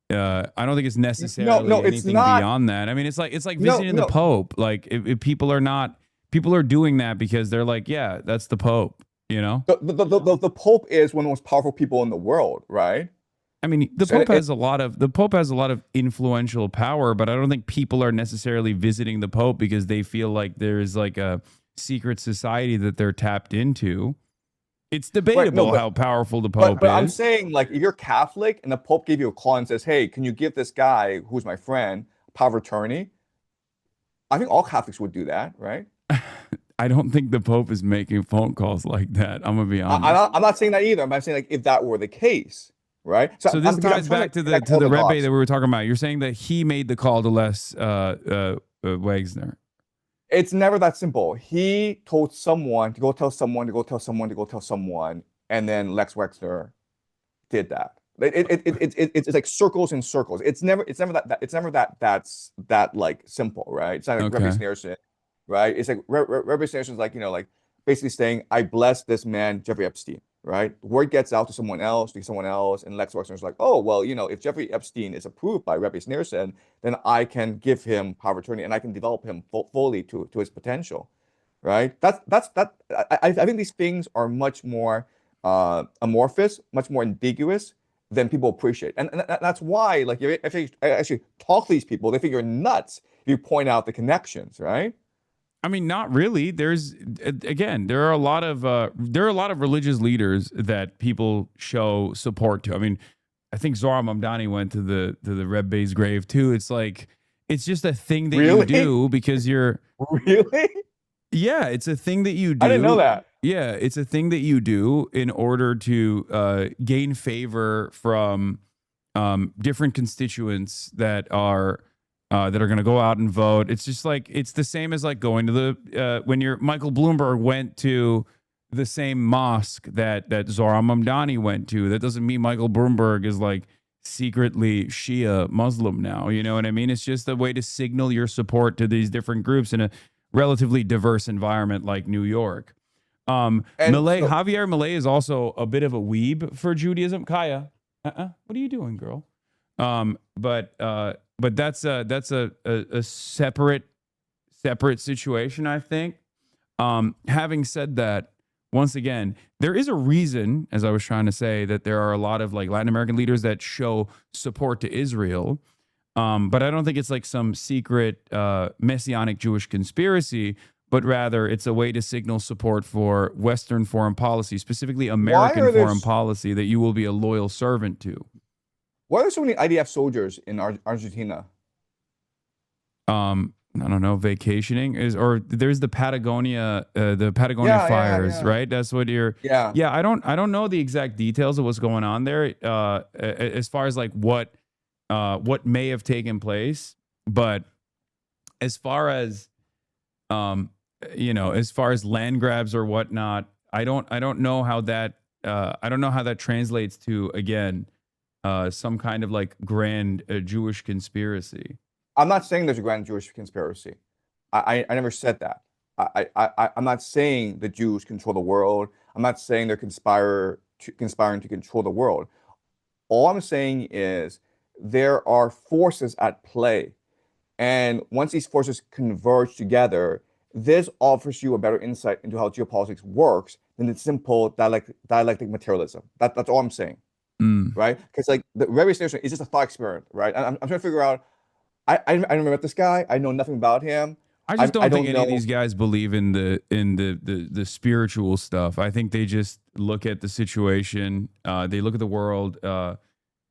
I don't think it's No, necessarily no, it's anything not. beyond that. I mean, it's like No, visiting the no. Pope. Like if people are not, people are doing that because they're like, yeah, that's the Pope, you know? The Pope is one of the most powerful people in the world, right? I mean, So, and the Pope has a lot of influential power, but I don't think people are necessarily visiting the Pope because they feel like there's like a secret society that they're tapped into. It's right, no, debatable how powerful the but Pope but I'm is. saying like if you're Catholic and the Pope gave you a call and says, "Hey, can you give this guy who's my friend power of attorney?" I think all Catholics would do that, right? I don't think the Pope is making phone calls like that. I'm gonna be honest. I'm not saying that either. I'm saying like if that were the case, right? So So this because I'm ties trying to back to connect the all the Rebbe that dots. we were talking about. You're saying that he made the call to Les Wexner. It's never that simple. He told someone to go tell someone to go tell someone to go tell someone, and then Lex Wexner did that. It's like circles and circles. It's never that's that like simple, right? It's not like Rebbe Okay. Sneerson, right? It's like Rebbe Sneerson's like, like basically saying, I bless this man, Jeffrey Epstein, right? Word gets out to someone else, and Lex Wexner's like, oh, well, if Jeffrey Epstein is approved by Rebbe Sneerson, then I can give him power of attorney and I can develop him fully to his potential, right? I think these things are much more amorphous, much more ambiguous than people appreciate. And that's why, like, if you actually talk to these people, they think you're nuts if you point out the connections, right? I mean, not really. There's again, there are a lot of religious leaders that people show support to. I mean, I think Zohar Mamdani went to the Rebbe's grave too. It's like it's just a thing that you Really? do because you're Really? yeah, it's a thing that you I didn't know do. that. Yeah, it's a thing that you do in order to gain favor from different constituents that are going to go out and vote. It's just like it's the same as like going to the when you're Michael Bloomberg went to the same mosque that Zohar Mamdani went to. That doesn't mean Michael Bloomberg is like secretly Shia Muslim now. You know what I mean? It's just a way to signal your support to these different groups in a relatively diverse environment like New York. And so, Javier Milei is also a bit of a weeb for Judaism. Kaya, what are you doing, girl? But that's a separate situation, I think. Having said that, once again, there is a reason, as I was trying to say, that there are a lot of like Latin American leaders that show support to Israel. But I don't think it's like some secret messianic Jewish conspiracy, but rather it's a way to signal support for Western foreign policy, specifically why American are there foreign policy that you will be a loyal servant to. Why are there so many IDF soldiers in Argentina? I don't know, vacationing is, or there's the Patagonia Yeah, yeah, fires, yeah, right? That's what you're. yeah. Yeah, I don't know the exact details of what's going on there, as far as like what may have taken place, but as far as um, as far as land grabs or whatnot, I don't know how that I don't know how that translates to, again, some kind of like grand Jewish conspiracy. I'm not saying there's a grand Jewish conspiracy. I never said that. I'm not saying the Jews control the world. I'm not saying they're conspiring to control the world. All I'm saying is there are forces at play. And once these forces converge together, this offers you a better insight into how geopolitics works than the simple dialectic materialism. That's all I'm saying, Mm. right? Because like the Rebbe station is just a thought experiment, right? I'm trying to figure out. I never met this guy. I know nothing about him. I just I don't think don't any of know. these guys believe in the spiritual stuff. I think they just look at the situation. They look at the world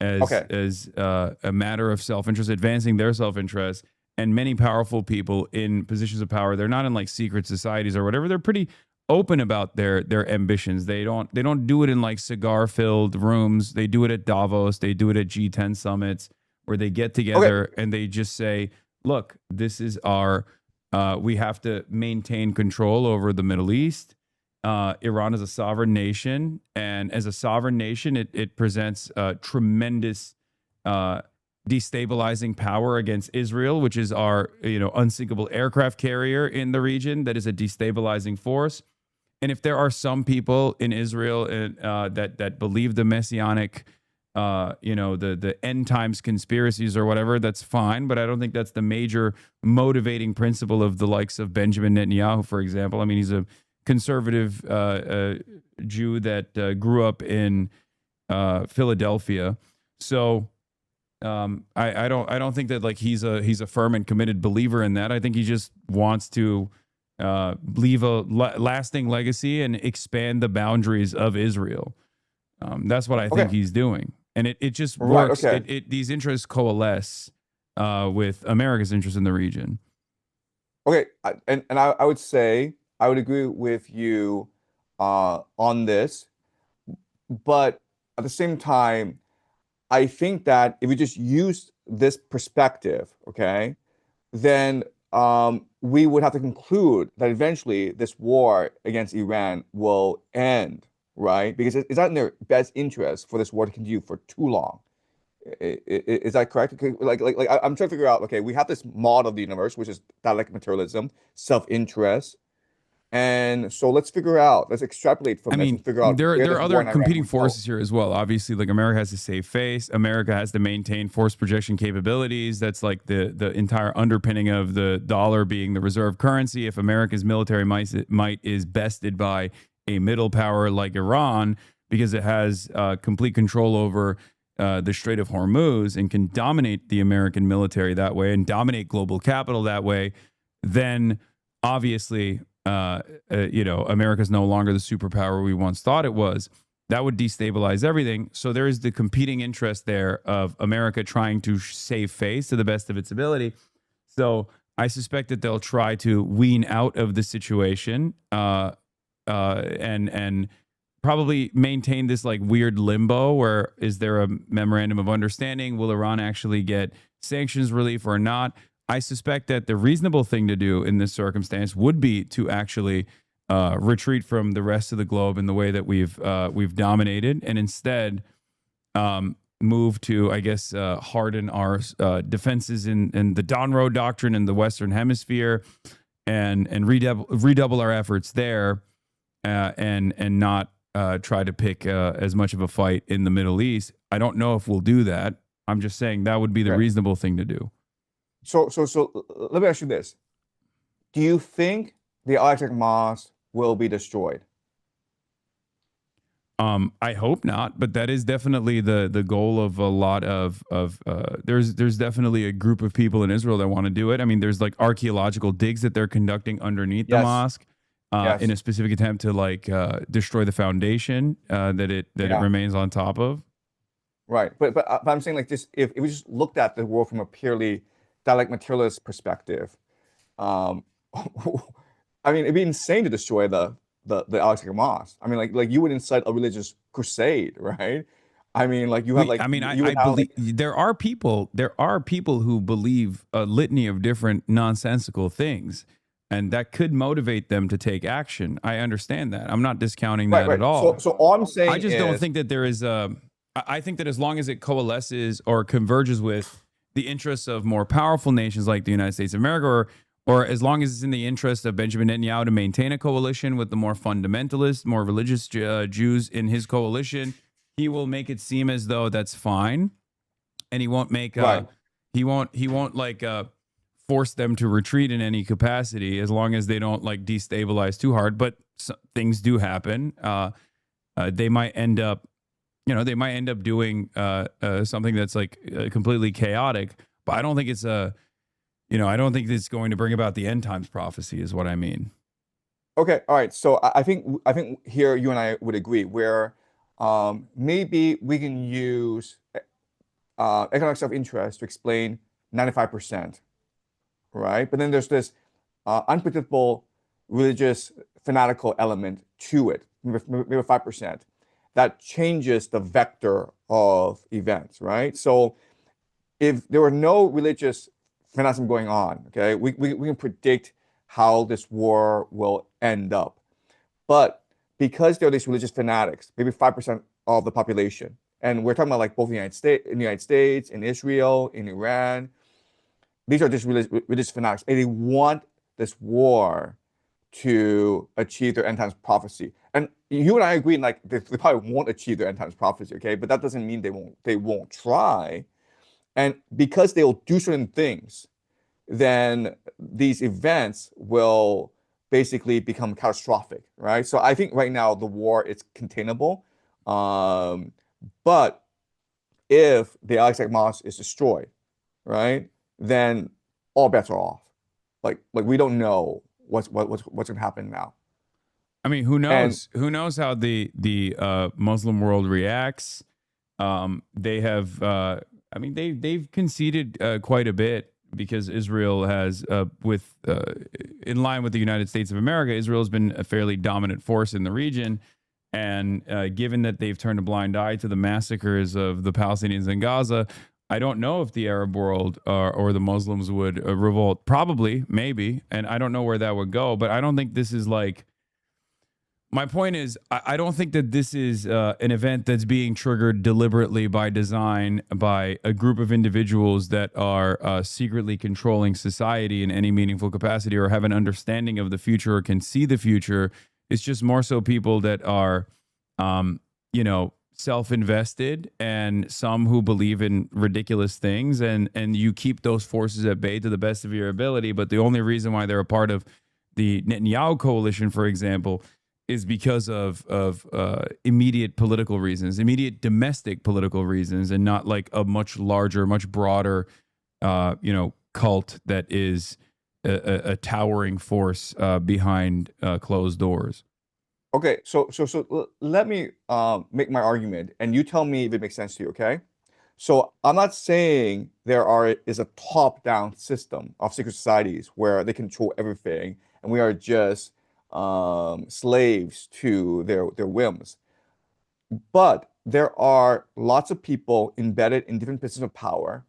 Okay, as a matter of self interest, advancing their self interest. And many powerful people in positions of power, they're not in like secret societies or whatever. They're pretty open about their ambitions. They don't do it in like cigar filled rooms. They do it at Davos. They do it at G10 summits where they get okay, together and they just say, "Look, this is our." We have to maintain control over the Middle East. Iran is a sovereign nation, and as a sovereign nation, it presents tremendous uh, destabilizing power against Israel, which is our unsinkable aircraft carrier in the region. That is a destabilizing force. And if there are some people in Israel that believe the messianic, the end times conspiracies or whatever, that's fine. But I don't think that's the major motivating principle of the likes of Benjamin Netanyahu, for example. I mean, he's a conservative Jew that grew up in Philadelphia, so I don't think that like he's a firm and committed believer in that. I think he just wants to leave a lasting legacy and expand the boundaries of Israel. That's what I think okay, he's doing, and it just right, works. okay, It these interests coalesce with America's interest in the region. okay. I would say I would agree with you on this, but at the same time, I think that if we just use this perspective, okay, then we would have to conclude that eventually this war against Iran will end, right? Because it's not in their best interest for this war to continue for too long. Is that correct? Okay, I'm trying to figure out, okay, we have this model of the universe, which is dialectic materialism, self-interest. And so let's extrapolate I from this mean, and figure out there where are this war other in Iran competing would go. forces here as well. Obviously, like America has to save face. America has to maintain force projection capabilities. That's like the entire underpinning of the dollar being the reserve currency. If America's military might is bested by a middle power like Iran, because it has complete control over the Strait of Hormuz and can dominate the American military that way and dominate global capital that way, then obviously, America's no longer the superpower we once thought it was. That would destabilize everything. So there is the competing interest there of America trying to save face to the best of its ability. So I suspect that they'll try to wean out of the situation, and probably maintain this like weird limbo where is there a memorandum of understanding? Will Iran actually get sanctions relief or not? I suspect that the reasonable thing to do in this circumstance would be to actually retreat from the rest of the globe in the way that we've dominated, and instead move to, I guess, harden our defenses in the Donroe Doctrine in the Western Hemisphere, and redouble our efforts there, and not try to pick as much of a fight in the Middle East. I don't know if we'll do that. I'm just saying that would be the Okay. reasonable thing to do. So let me ask you this. Do you think the Electric Mosque will be destroyed? I hope not, but that is definitely the goal of a lot of there's definitely a group of people in Israel that want to do it. I mean, there's like archaeological digs that they're conducting underneath the Yes. mosque, in Yes. a specific attempt to like destroy the foundation that it Yeah. remains on top of. Right. But I'm saying like just if we just looked at the world from a purely dialectic materialist perspective, um, I mean, it'd be insane to destroy the Al-Aqsa Mosque. I mean, like you would incite a religious crusade, right? I mean, like you have like I mean, you would I have believe like there are people who believe a litany of different nonsensical things, and that could motivate them to take action. I understand that. I'm not discounting right, that at right. So all. so all I'm I saying just don't is think that there is a. I think that as long as it coalesces or converges with the interests of more powerful nations like the United States of America, or as long as it's in the interest of Benjamin Netanyahu to maintain a coalition with the more fundamentalist, more religious Jews in his coalition, he will make it seem as though that's fine, and he won't make right. he won't like force them to retreat in any capacity as long as they don't like destabilize too hard. But things do happen. They might end up, they might end up doing something that's like completely chaotic. But I don't think it's I don't think it's going to bring about the end times prophecy, is what I mean. Okay, all right. So I think here you and I would agree where maybe we can use economic self-interest to explain 95%, right? But then there's this unpredictable religious fanatical element to it, maybe 5%, that changes the vector of events, right? So if there were no religious fanaticism going on, okay, we can predict how this war will end up. But because there are these religious fanatics, maybe 5% of the population, and we're talking about like both in the United States, in Israel, in Iran, these are just religious fanatics, and they want this war to achieve their end times prophecy. And you and I agree, like they probably won't achieve their end times prophecy, okay? But that doesn't mean they won't try. And because they'll do certain things, then these events will basically become catastrophic, right? So I think right now the war is containable. Um, but if the Alex Mosque is destroyed, right, then all bets are off. Like we don't know what's gonna happen now. I mean, who And knows? Who knows how the Muslim world reacts? They have, I mean, they've conceded quite a bit because Israel has, in line with the United States of America, Israel has been a fairly dominant force in the region. And given that they've turned a blind eye to the massacres of the Palestinians in Gaza, I don't know if the Arab world or the Muslims would revolt. Probably, maybe. And I don't know where that would go. But I don't think this is like, my point is, I don't think that this is an event that's being triggered deliberately by design by a group of individuals that are secretly controlling society in any meaningful capacity or have an understanding of the future or can see the future. It's just more so people that are, self-invested, and some who believe in ridiculous things, and you keep those forces at bay to the best of your ability. But the only reason why they're a part of the Netanyahu coalition, for example, is because of immediate political reasons, immediate domestic political reasons, and not like a much larger, much broader, cult that is a towering force behind closed doors. okay, so let me make my argument, and you tell me if it makes sense to you, okay? So I'm not saying is a top-down system of secret societies where they control everything, and we are just slaves to their whims. But there are lots of people embedded in different positions of power.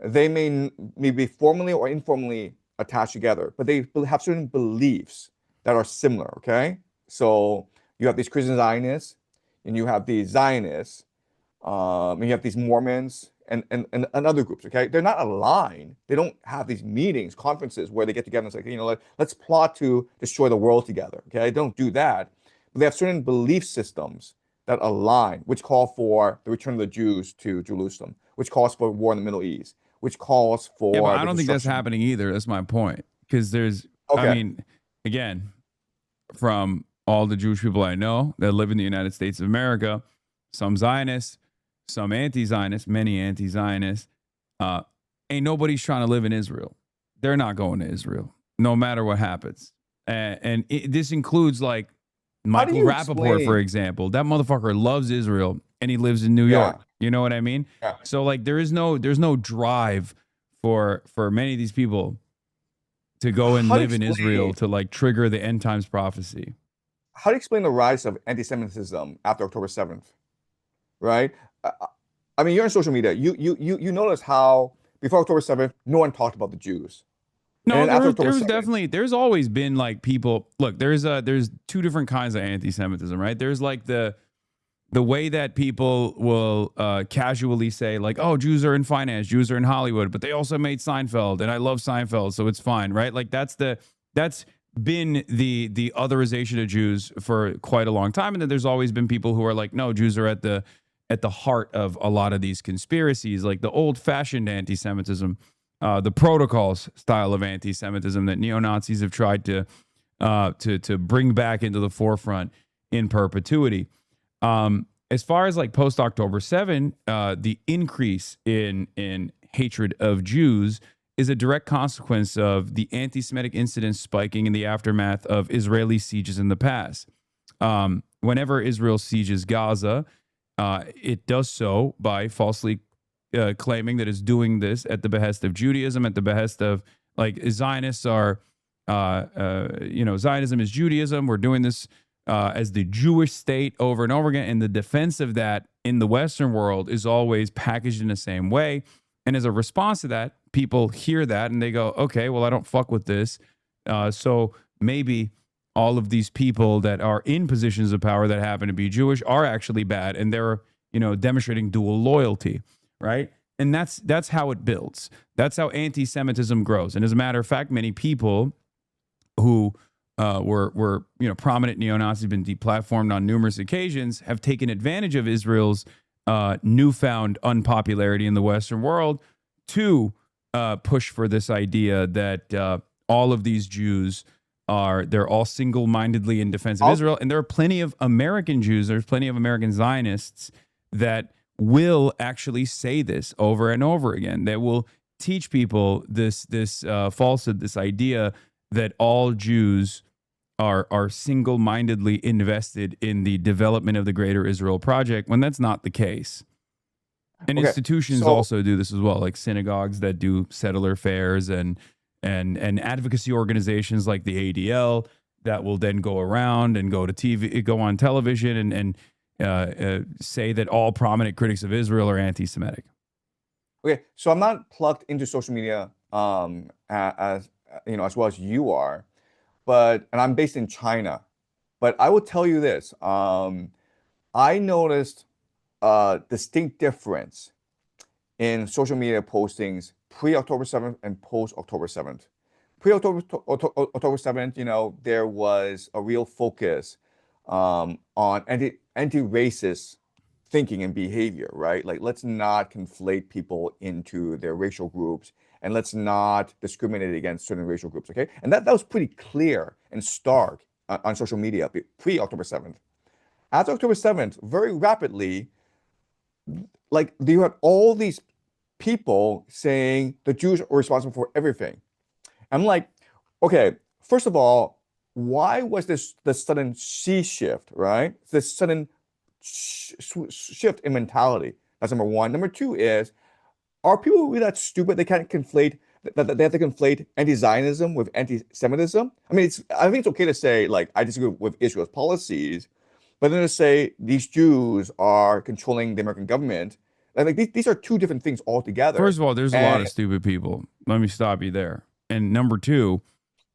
They may be formally or informally attached together, but they have certain beliefs that are similar, okay? So you have these Christian Zionists, and you have these Zionists, and you have these Mormons and other groups, okay? They're not aligned. They don't have these meetings, conferences where they get together and say, let's plot to destroy the world together, okay? They don't do that. But they have certain belief systems that align, which call for the return of the Jews to Jerusalem, which calls for war in the Middle East, which calls Yeah, but for I the don't think that's destruction. happening either. That's my point. Because I Okay, mean, again, from all the Jewish people I know that live in the United States of America, some Zionists, some anti-Zionists, many anti-Zionists, uh, ain't nobody's trying to live in Israel. They're not going to Israel, no matter what happens. This includes like how do Michael you Rappaport, for explain? example. That motherfucker loves Israel, and he lives in New Yeah, York. You know what I mean? Yeah. So like there's no drive for many of these people to go and How to live in Israel explain to like trigger the end times prophecy. how to explain the rise of anti-Semitism after October 7th, right? I, I mean, you're on social media. You notice how before October 7th, no one talked about the Jews. And No, then after October there's 7th, definitely there's always been like people look, there's two different kinds of anti-Semitism, right? There's like the way that people will casually say like, oh, Jews are in finance, Jews are in Hollywood, but they also made Seinfeld and I love Seinfeld, so it's fine, right? Like that's been the otherization of Jews for quite a long time. And then there's always been people who are like, no, Jews are at the heart of a lot of these conspiracies, like the old fashioned anti-Semitism, the protocols style of anti-Semitism that neo-Nazis have tried to bring back into the forefront in perpetuity. As far as like post October 7, the increase in hatred of Jews is a direct consequence of the anti-Semitic incidents spiking in the aftermath of Israeli sieges in the past. Whenever Israel sieges Gaza, it does so by falsely claiming that it's doing this at the behest of Judaism, at the behest of like Zionists are, Zionism is Judaism. We're doing this as the Jewish state over and over again. And the defense of that in the Western world is always packaged in the same way. And as a response to that, people hear that and they go, okay, well, I don't fuck with this. So maybe all of these people that are in positions of power that happen to be Jewish are actually bad. And they're, demonstrating dual loyalty, right? And that's how it builds. That's how anti-Semitism grows. And as a matter of fact, many people who were prominent neo-Nazis, been deplatformed on numerous occasions, have taken advantage of Israel's newfound unpopularity in the Western world to push for this idea that all of these Jews they're all single-mindedly in defense of Israel. And there are plenty of American Jews, there's plenty of American Zionists that will actually say this over and over again, that will teach people this falsehood, this idea that all Jews are single-mindedly invested in the development of the Greater Israel Project, when that's not the case. And okay, institutions so also do this as well, like synagogues that do settler fairs and advocacy organizations like the ADL that will then go around and go on television and say that all prominent critics of Israel are anti-Semitic. okay, so I'm not plugged into social media as as well as you are, and I'm based in China. But I will tell you this: I noticed a distinct difference in social media postings pre-October 7th and post-October 7th. October 7th, there was a real focus on anti-racist thinking and behavior, right? Like, let's not conflate people into their racial groups and let's not discriminate against certain racial groups, okay? And that was pretty clear and stark on social media pre-October 7th. After October 7th, very rapidly, like, you had all these people saying the Jews are responsible for everything. I'm like, okay, first of all, why was this the sudden sea shift, right? This sudden shift in mentality. That's number one. Number two is, are people really that stupid they can't conflate that they have to conflate anti-Zionism with anti-Semitism? I mean, I think it's okay to say like I disagree with Israel's policies, but then to say these Jews are controlling the American government, like these are two different things altogether. First of all, there's a lot And of stupid people. Let me stop you there. And number two,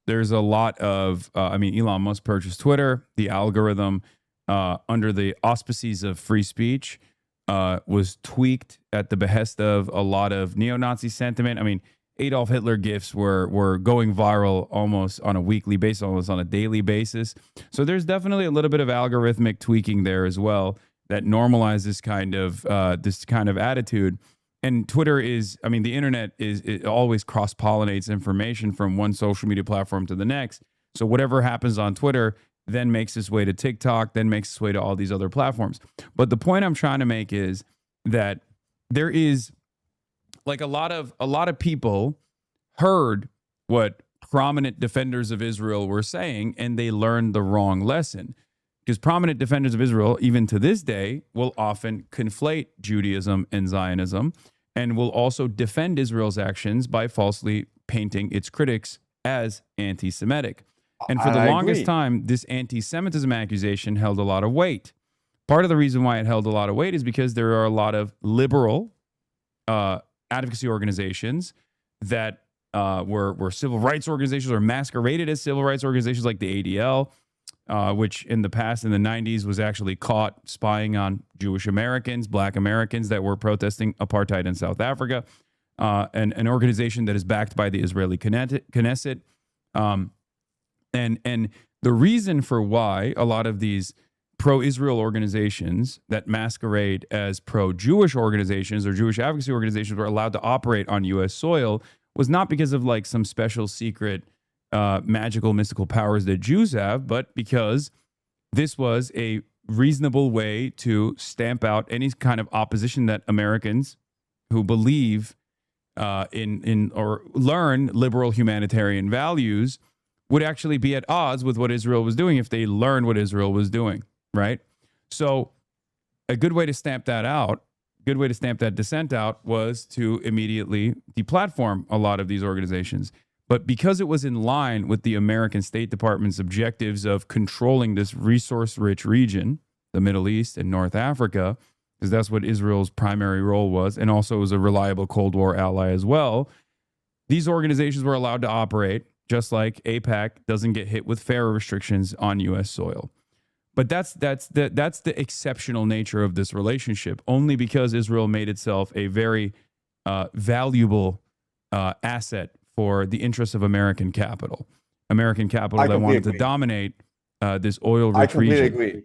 there's a lot of, Elon Musk purchased Twitter. The algorithm, under the auspices of free speech, was tweaked at the behest of a lot of neo-Nazi sentiment. I mean, Adolf Hitler gifs were going viral almost on a weekly basis, almost on a daily basis. So there's definitely a little bit of algorithmic tweaking there as well that normalizes this kind of attitude. And Twitter the internet it always cross-pollinates information from one social media platform to the next. So whatever happens on Twitter then makes its way to TikTok, then makes its way to all these other platforms. But the point I'm trying to make is that there is like a lot of people heard what prominent defenders of Israel were saying, and they learned the wrong lesson. because prominent defenders of Israel, even to this day, will often conflate Judaism and Zionism and will also defend Israel's actions by falsely painting its critics as anti Semitic. And for the I longest agree. time, this anti Semitism accusation held a lot of weight. Part of the reason why it held a lot of weight is because there are a lot of liberal advocacy organizations that were civil rights organizations or masqueraded as civil rights organizations like the ADL, which in the past, in the 90s, was actually caught spying on Jewish Americans, Black Americans that were protesting apartheid in South Africa, and an organization that is backed by the Israeli Knesset. And the reason for why a lot of these pro-Israel organizations that masquerade as pro-Jewish organizations or Jewish advocacy organizations were allowed to operate on U.S. soil was not because of like some special secret magical mystical powers that Jews have, but because this was a reasonable way to stamp out any kind of opposition that Americans who believe in or learn liberal humanitarian values would actually be at odds with what Israel was doing if they learned what Israel was doing, right? So a good way to stamp that out, good way to stamp that dissent out was to immediately deplatform a lot of these organizations. But because it was in line with the American State Department's objectives of controlling this resource-rich region, the Middle East and North Africa, because that's what Israel's primary role was, and also was a reliable Cold War ally as well, these organizations were allowed to operate, just like AIPAC doesn't get hit with FARA restrictions on U.S. soil. But that's the exceptional nature of this relationship, only because Israel made itself a very valuable asset for the interests of American capital I that completely wanted to agree. dominate this I oil-rich completely region. agree.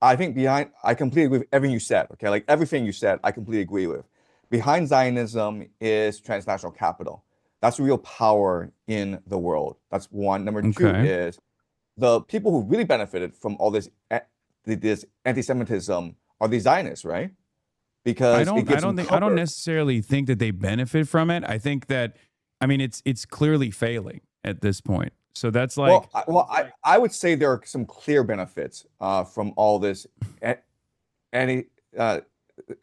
I completely agree with everything you said. Okay, like everything you said, I completely agree with. Behind Zionism is transnational capital. That's real power in the world. That's one. Number two Okay. is the people who really benefited from all this anti-Semitism are the Zionists, right? I Because it don't I gives them don't think I don't cover. necessarily think that they benefit from it. I think that I mean it's clearly failing at this point. So that's like I would say there are some clear benefits from all this a- anti uh,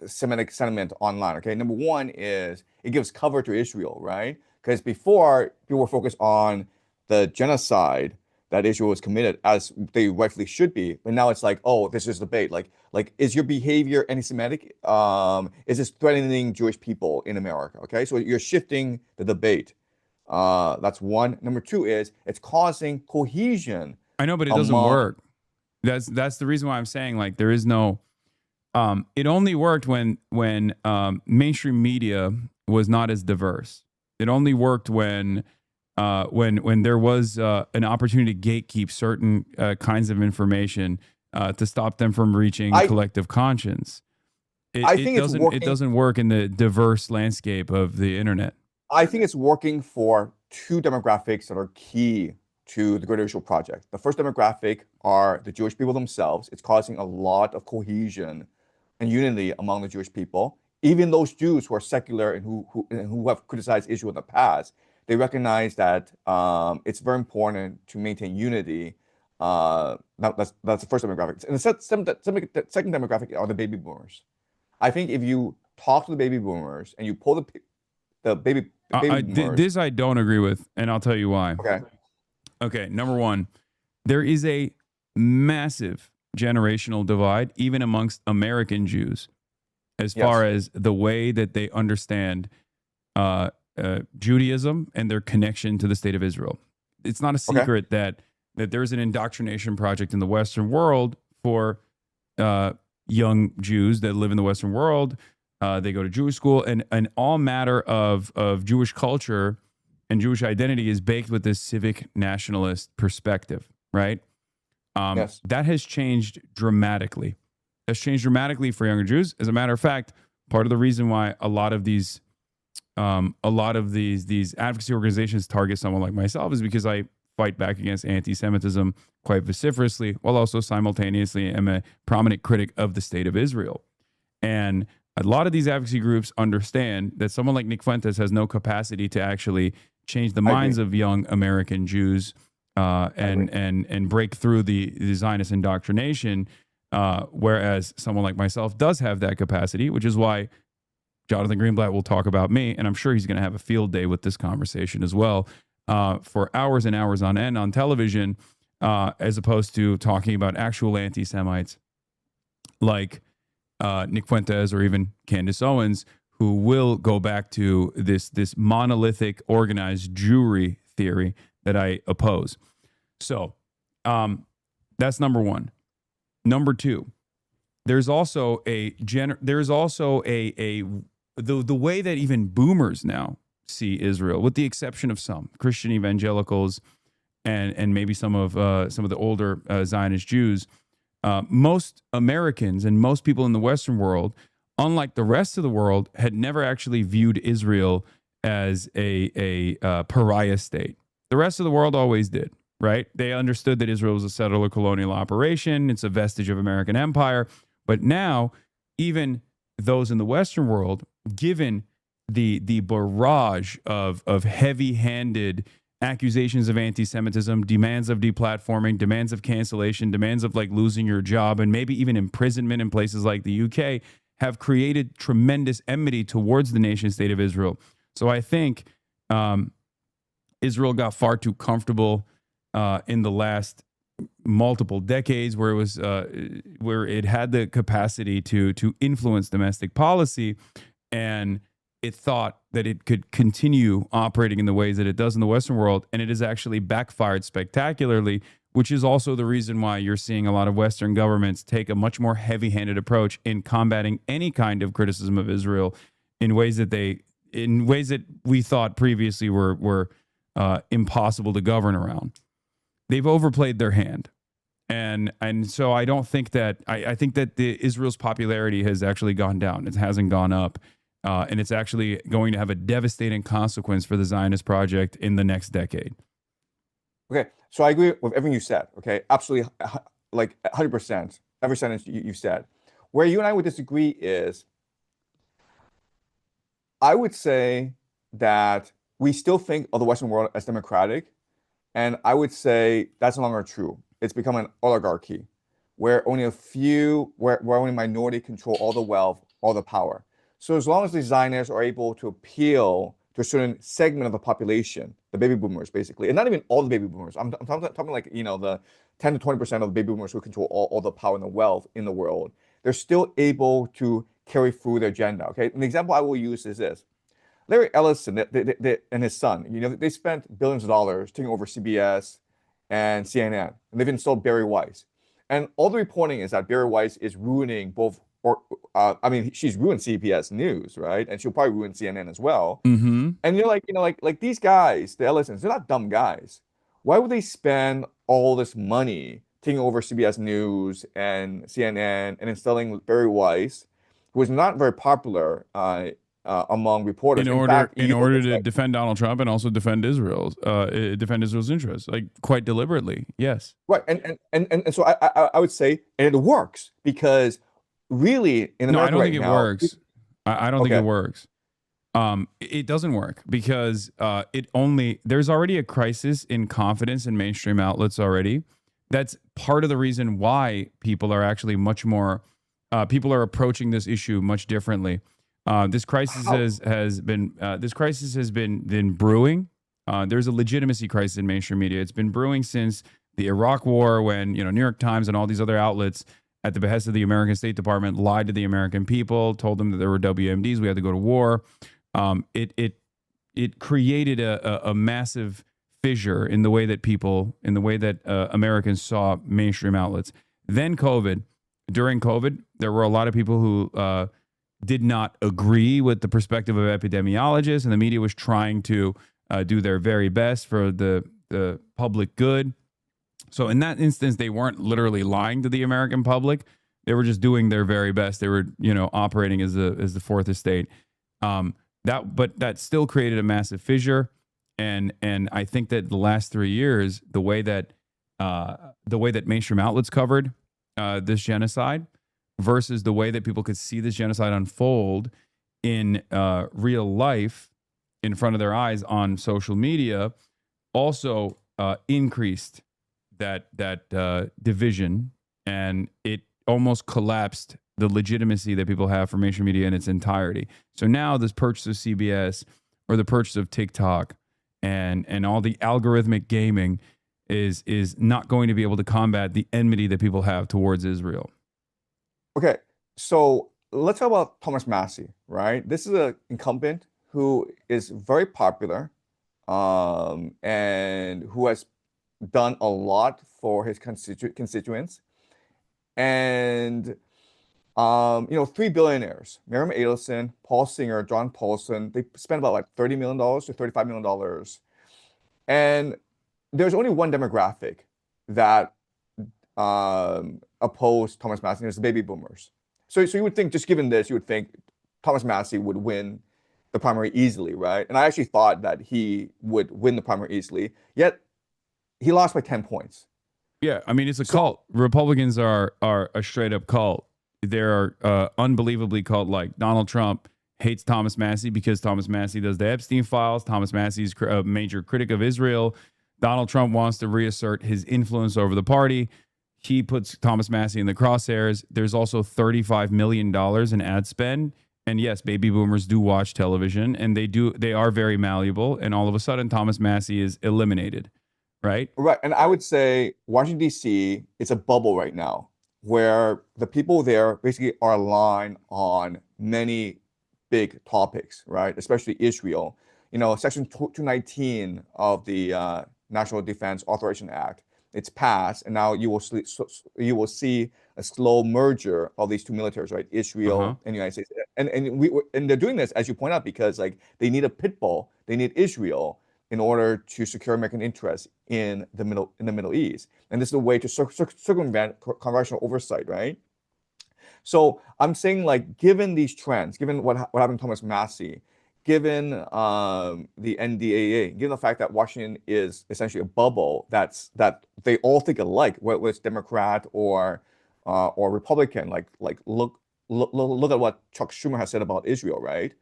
Semitic sentiment online. Okay, number one is it gives cover to Israel, right? Because before people were focused on the genocide that Israel was committed, as they rightfully should be, but now it's like, oh, this is debate. Like, is your behavior anti-Semitic? Is this threatening Jewish people in America? Okay, so you're shifting the debate. That's one. Number two is it's causing cohesion I know, but it doesn't among. work. That's the reason why I'm saying like there is no it only worked when mainstream media was not as diverse. It only worked when there was an opportunity to gatekeep certain kinds of information to stop them from reaching I collective conscience. I It think it's doesn't it working. doesn't work in the diverse landscape of the internet. I think it's working for two demographics that are key to the Greater Israel Project. The first demographic are the Jewish people themselves. It's causing a lot of cohesion and unity among the Jewish people. Even those Jews who are secular and who have criticized Israel in the past, they recognize that it's very important to maintain unity. That's the first demographic. And the second demographic are the baby boomers. I think if you talk to the baby boomers and you pull the baby boomers. This I don't agree with, and I'll tell you why. Okay. Okay, number one, there is a massive generational divide, even amongst American Jews, as far Yes. as the way that they understand Judaism and their connection to the state of Israel. It's not a Okay. secret that there's an indoctrination project in the Western world for young Jews that live in the Western world. They go to Jewish school, and all matter of Jewish culture and Jewish identity is baked with this civic nationalist perspective, right? Yes. That has changed dramatically. That's changed dramatically for younger Jews. As a matter of fact, part of the reason why a lot of these advocacy organizations target someone like myself is because I fight back against anti-Semitism quite vociferously, while also simultaneously am a prominent critic of the state of Israel. And a lot of these advocacy groups understand that someone like Nick Fuentes has no capacity to actually change the I agree. minds of young American Jews I agree. and break through the Zionist indoctrination. Whereas someone like myself does have that capacity, which is why Jonathan Greenblatt will talk about me, and I'm sure he's going to have a field day with this conversation as well, for hours and hours on end on television, as opposed to talking about actual anti-Semites like Nick Fuentes or even Candace Owens, who will go back to this monolithic organized Jewry theory that I oppose. So that's number one. Number two, there's also the way that even boomers now see Israel, with the exception of some Christian evangelicals and maybe some of the older Zionist Jews. Most Americans and most people in the Western world, unlike the rest of the world, had never actually viewed Israel as a pariah state. The rest of the world always did, right? They understood that Israel was a settler colonial operation. It's a vestige of American empire. But now, even those in the Western world, given the barrage of heavy-handed accusations of anti-Semitism, demands of deplatforming, demands of cancellation, demands of like losing your job, and maybe even imprisonment in places like the UK, have created tremendous enmity towards the nation state of Israel. So I think Israel got far too comfortable in the last multiple decades, where it was where it had the capacity to influence domestic policy, and it thought that it could continue operating in the ways that it does in the Western world, and it has actually backfired spectacularly, which is also the reason why you're seeing a lot of Western governments take a much more heavy-handed approach in combating any kind of criticism of Israel in ways that we thought previously were impossible to govern around. They've overplayed their hand. And so I don't think that I think that Israel's popularity has actually gone down. It hasn't gone up. And it's actually going to have a devastating consequence for the Zionist project in the next decade. Okay, so I agree with everything you said. Okay, absolutely, like 100%. Every sentence you said. Where you and I would disagree is, I would say that we still think of the Western world as democratic, and I would say that's no longer true. It's become an oligarchy, where only a few, where only a minority control all the wealth, all the power. So as long as the Zionists are able to appeal to a certain segment of the population, the baby boomers, basically, and not even all the baby boomers. I'm talking like, the 10 to 20% of the baby boomers who control all the power and the wealth in the world. They're still able to carry through their agenda. Okay, an example I will use is this: Larry Ellison and his son. They spent billions of dollars taking over CBS and CNN, and they've installed Barry Weiss. And all the reporting is that Barry Weiss is ruining both. She's ruined CBS News, right? And she'll probably ruin CNN as well. Mm-hmm. And you're like these guys, the Ellisons, they're not dumb guys. Why would they spend all this money taking over CBS News and CNN and installing Barry Weiss, who is not very popular among reporters? In order to defend Donald Trump and also defend Israel's interests, like quite deliberately, yes. Right, and so I would say, and it works because really in America I don't right think it now, works. I don't think okay. it works. It doesn't work because there's already a crisis in confidence in mainstream outlets already. That's part of the reason why people are actually much more people are approaching this issue much differently. This crisis has been brewing. There's a legitimacy crisis in mainstream media. It's been brewing since the Iraq War, when New York Times and all these other outlets, at the behest of the American State Department, lied to the American people, told them that there were WMDs, we had to go to war. It created a massive fissure in the way that Americans saw mainstream outlets. Then during COVID, there were a lot of people who did not agree with the perspective of epidemiologists, and the media was trying to do their very best for the public good. So in that instance, they weren't literally lying to the American public. They were just doing their very best. They were, operating as the fourth estate. That still created a massive fissure. And I think that the last 3 years, the way that mainstream outlets covered this genocide versus the way that people could see this genocide unfold in real life in front of their eyes on social media also increased that division, and it almost collapsed the legitimacy that people have for mainstream media in its entirety. So now this purchase of CBS or the purchase of TikTok and all the algorithmic gaming is not going to be able to combat the enmity that people have towards Israel. Okay, so let's talk about Thomas Massey, right? This is an incumbent who is very popular, and who has done a lot for his constituents. And three billionaires, Miriam Adelson, Paul Singer, John Paulson, they spent about like $30 million to $35 million. And there's only one demographic that opposed Thomas Massey, and it's the baby boomers. So you would think, just given this, you would think Thomas Massey would win the primary easily, right? And I actually thought that he would win the primary easily, yet he lost by 10 points. Yeah, I mean, it's a So, cult. Republicans are a straight up cult. They're unbelievably cult like. Donald Trump hates Thomas Massey because Thomas Massey does the Epstein files. Thomas Massey's a major critic of Israel. Donald Trump wants to reassert his influence over the party. He puts Thomas Massey in the crosshairs. There's also $35 million in ad spend. And yes, baby boomers do watch television, and they are very malleable. And all of a sudden, Thomas Massey is eliminated, right? right. And I would say Washington, D.C., it's a bubble right now where the people there basically are aligned on many big topics, right? Especially Israel. Section 219 of the National Defense Authorization Act, it's passed, and now you will see a slow merger of these two militaries, right? Uh-huh. Israel and the United States, and they're doing this, as you point out, because like they need a pit bull, they need Israel in order to secure American interests in the Middle East, and this is a way to circumvent congressional oversight, right? So I'm saying, like, given these trends, given what happened to Thomas Massey, given the NDAA, given the fact that Washington is essentially a bubble that they all think alike, whether it's Democrat or Republican, like look at what Chuck Schumer has said about Israel, right?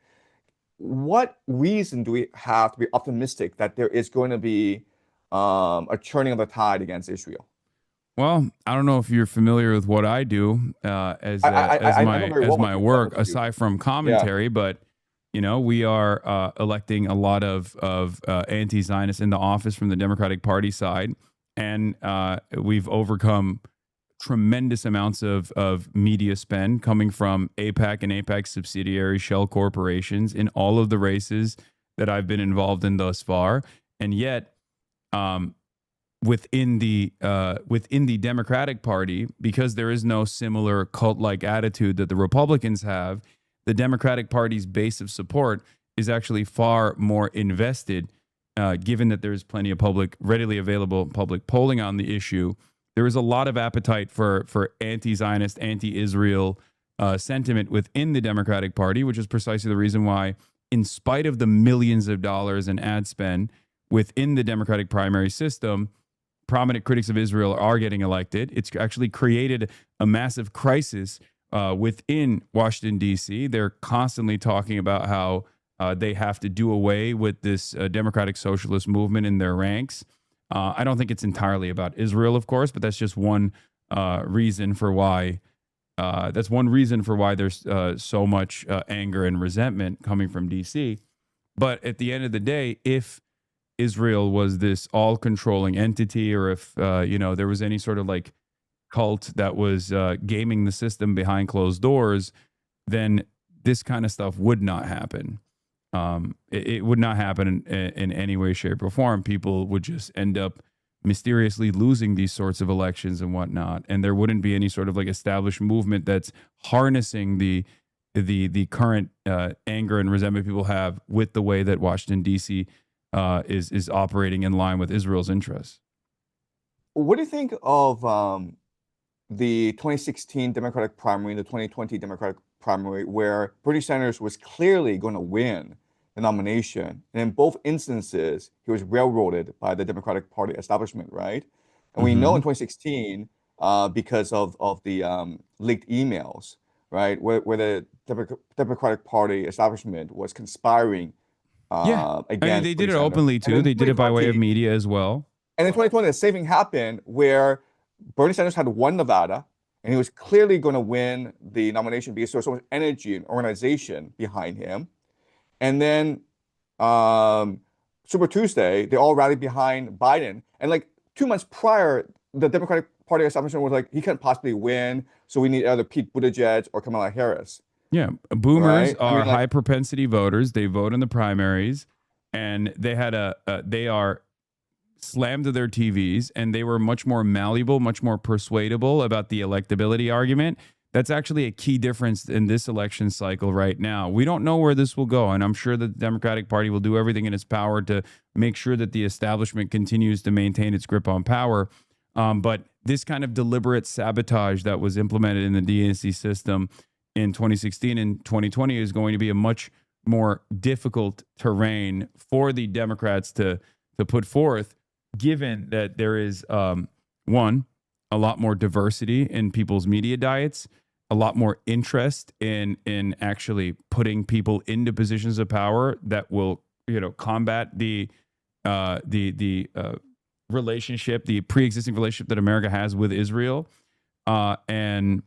What reason do we have to be optimistic that there is going to be a turning of the tide against Israel? Well, I don't know if you're familiar with what I do I know very as well my what work you do. aside from Yeah. commentary, but we are electing a lot of anti-Zionists into office from the Democratic Party side, and we've overcome tremendous amounts of media spend coming from APAC and APAC subsidiary shell corporations in all of the races that I've been involved in thus far, and yet. Within the Democratic Party, because there is no similar cult-like attitude that the Republicans have, the Democratic Party's base of support is actually far more invested, given that there's plenty of readily available public polling on the issue. There is a lot of appetite for anti-Zionist, anti-Israel sentiment within the Democratic Party, which is precisely the reason why, in spite of the millions of dollars in ad spend within the Democratic primary system, prominent critics of Israel are getting elected. It's actually created a massive crisis within Washington, D.C. They're constantly talking about how they have to do away with this democratic socialist movement in their ranks. I don't think it's entirely about Israel, of course, but that's just one reason for why. That's one reason for why there's so much anger and resentment coming from D.C. But at the end of the day, if Israel was this all-controlling entity, or if there was any sort of like cult that was gaming the system behind closed doors, then this kind of stuff would not happen. It would not happen in any way, shape, or form. People would just end up mysteriously losing these sorts of elections and whatnot, and there wouldn't be any sort of like established movement that's harnessing the current anger and resentment people have with the way that Washington D.C. Is operating in line with Israel's interests. What do you think of the 2016 Democratic primary, the 2020 Democratic primary, where Bernie Sanders was clearly going to win the nomination? And in both instances, he was railroaded by the Democratic Party establishment, right? And we know Mm-hmm. in 2016, because of the leaked emails, right, where the Democratic Party establishment was conspiring Yeah, I mean, they against did Bernie it Sanders. openly And too. in They did it by way of 2020, media as well. And in 2020, the same thing happened where Bernie Sanders had won Nevada, and he was clearly going to win the nomination because there was so much energy and organization behind him. And then um, Super Tuesday, they all rallied behind Biden. And like 2 months prior, the Democratic Party establishment was like, he can't possibly win, so we need either Pete Buttigieg or Kamala Harris, Yeah, boomers right? I are mean, like, high propensity voters. They vote in the primaries, and they are slammed to their TVs, and they were much more malleable, much more persuadable about the electability argument. That's actually a key difference in this election cycle right now. We don't know where this will go, and I'm sure that the Democratic Party will do everything in its power to make sure that the establishment continues to maintain its grip on power. But this kind of deliberate sabotage that was implemented in the DNC system in 2016 and 2020 is going to be a much more difficult terrain for the Democrats to put forth, given that there is one, a lot more diversity in people's media diets, a lot more interest in actually putting people into positions of power that will, combat the relationship, the pre-existing relationship that America has with Israel, and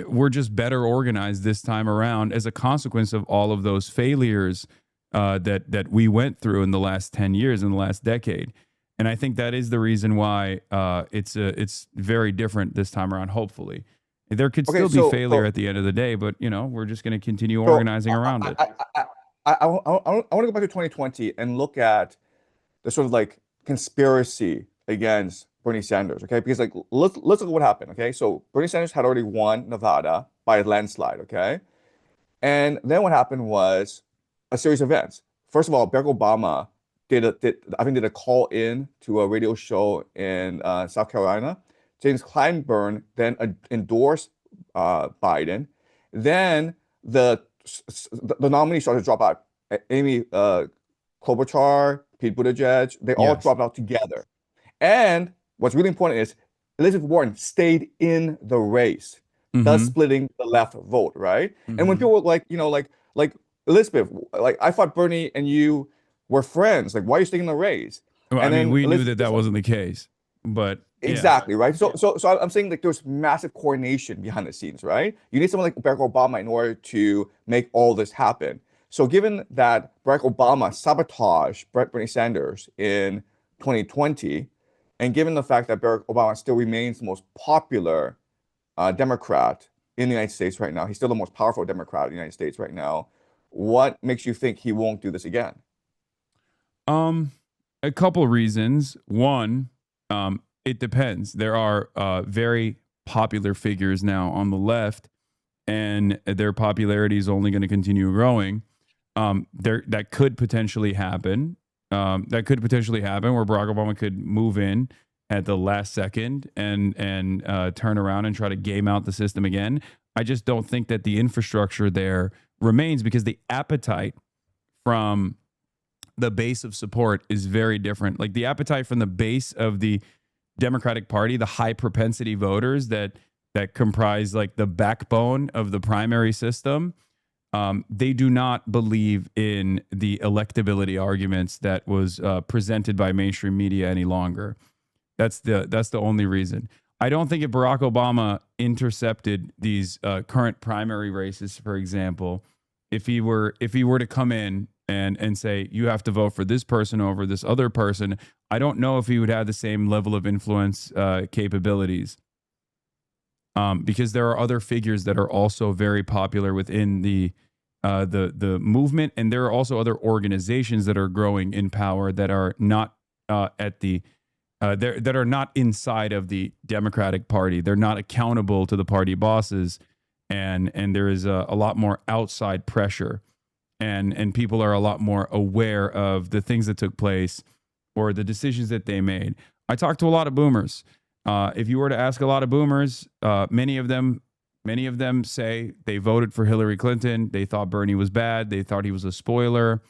we're just better organized this time around as a consequence of all of those failures that we went through in the last 10 years, in the last decade. And I think that is the reason why it's very different this time around. Hopefully, there could okay, still be failure at the end of the day, but we're just going to continue so organizing around it. I want to go back to 2020 and look at the sort of like conspiracy against Bernie Sanders, okay? Because like let's look at what happened, okay? So Bernie Sanders had already won Nevada by a landslide, okay? And then what happened was a series of events. First of all, Barack Obama did a call in to a radio show in South Carolina. James Clyburn then endorsed Biden. Then the nominees started to drop out. Amy Klobuchar, Pete Buttigieg, they all Yes. dropped out together. And what's really important is Elizabeth Warren stayed in the race, thus Mm-hmm. splitting the left vote, right? And when Mm-hmm. people were like, like Elizabeth, like I thought Bernie and you were friends. Like, why are you staying in the race? Well, I And mean, then we knew Elizabeth that was that wasn't the case, but yeah. exactly, right? So I'm saying like there's massive coordination behind the scenes, right? You need someone like Barack Obama in order to make all this happen. So given that Barack Obama sabotaged Bernie Sanders in 2020, and given the fact that Barack Obama still remains the most popular Democrat in the United States right now, he's still the most powerful Democrat in the United States right now. What makes you think he won't do this again? Um, a couple reasons. One, it depends. There are very popular figures now on the left, and their popularity is only going to continue growing. That could potentially happen. That could potentially happen where Barack Obama could move in at the last second and turn around and try to game out the system again. I just don't think that the infrastructure there remains because the appetite from the base of support is very different. Like the appetite from the base of the Democratic Party, the high propensity voters that comprise like the backbone of the primary system, they do not believe in the electability arguments that was presented by mainstream media any longer. That's the only reason. I don't think if Barack Obama intercepted these current primary races, for example, if he were to come in and say you have to vote for this person over this other person, I don't know if he would have the same level of influence capabilities. Because there are other figures that are also very popular within the movement, and there are also other organizations that are growing in power that are not that are not inside of the Democratic Party. They're not accountable to the party bosses, and there is a lot more outside pressure, and people are a lot more aware of the things that took place or the decisions that they made. I talked to a lot of boomers. If you were to ask a lot of boomers, many of them say they voted for Hillary Clinton. They thought Bernie was bad. They thought he was a spoiler.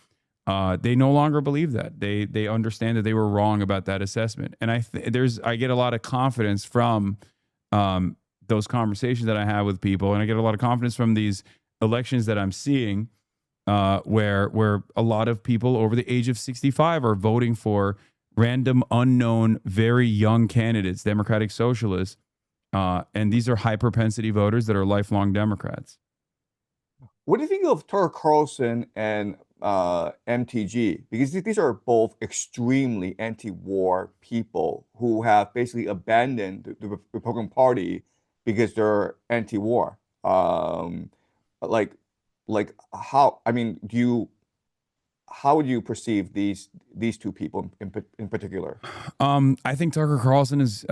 They no longer believe that. They understand that they were wrong about that assessment. And I get a lot of confidence from those conversations that I have with people, and I get a lot of confidence from these elections that I'm seeing, where a lot of people over the age of 65 are voting for random, unknown, very young candidates, Democratic Socialists, and these are high propensity voters that are lifelong Democrats. What do you think of Tucker Carlson and MTG? Because these are both extremely anti-war people who have basically abandoned the Republican Party because they're anti-war. Like, like how? I mean, how would you perceive these two people in particular? I think Tucker Carlson is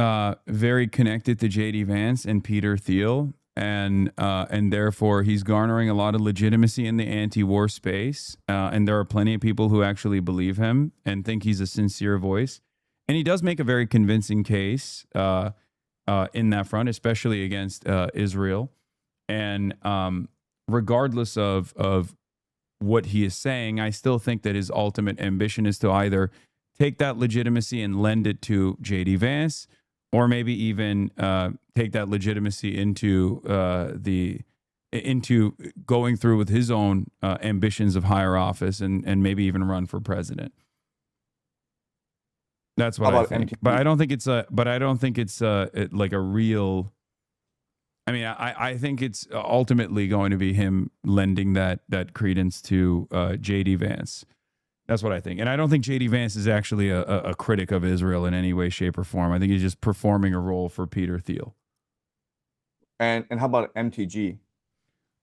very connected to JD Vance and Peter Thiel, and therefore he's garnering a lot of legitimacy in the anti-war space. And there are plenty of people who actually believe him and think he's a sincere voice. And he does make a very convincing case in that front, especially against Israel. And regardless of what he is saying, I still think that his ultimate ambition is to either take that legitimacy and lend it to JD Vance, or maybe even take that legitimacy into going through with his own ambitions of higher office and maybe even run for president. That's How what I about think. MTG? But I don't think it's like a real. I mean, I think it's ultimately going to be him lending that credence to JD Vance. That's what I think. And I don't think JD Vance is actually a critic of Israel in any way, shape, or form. I think he's just performing a role for Peter Thiel. And how about MTG?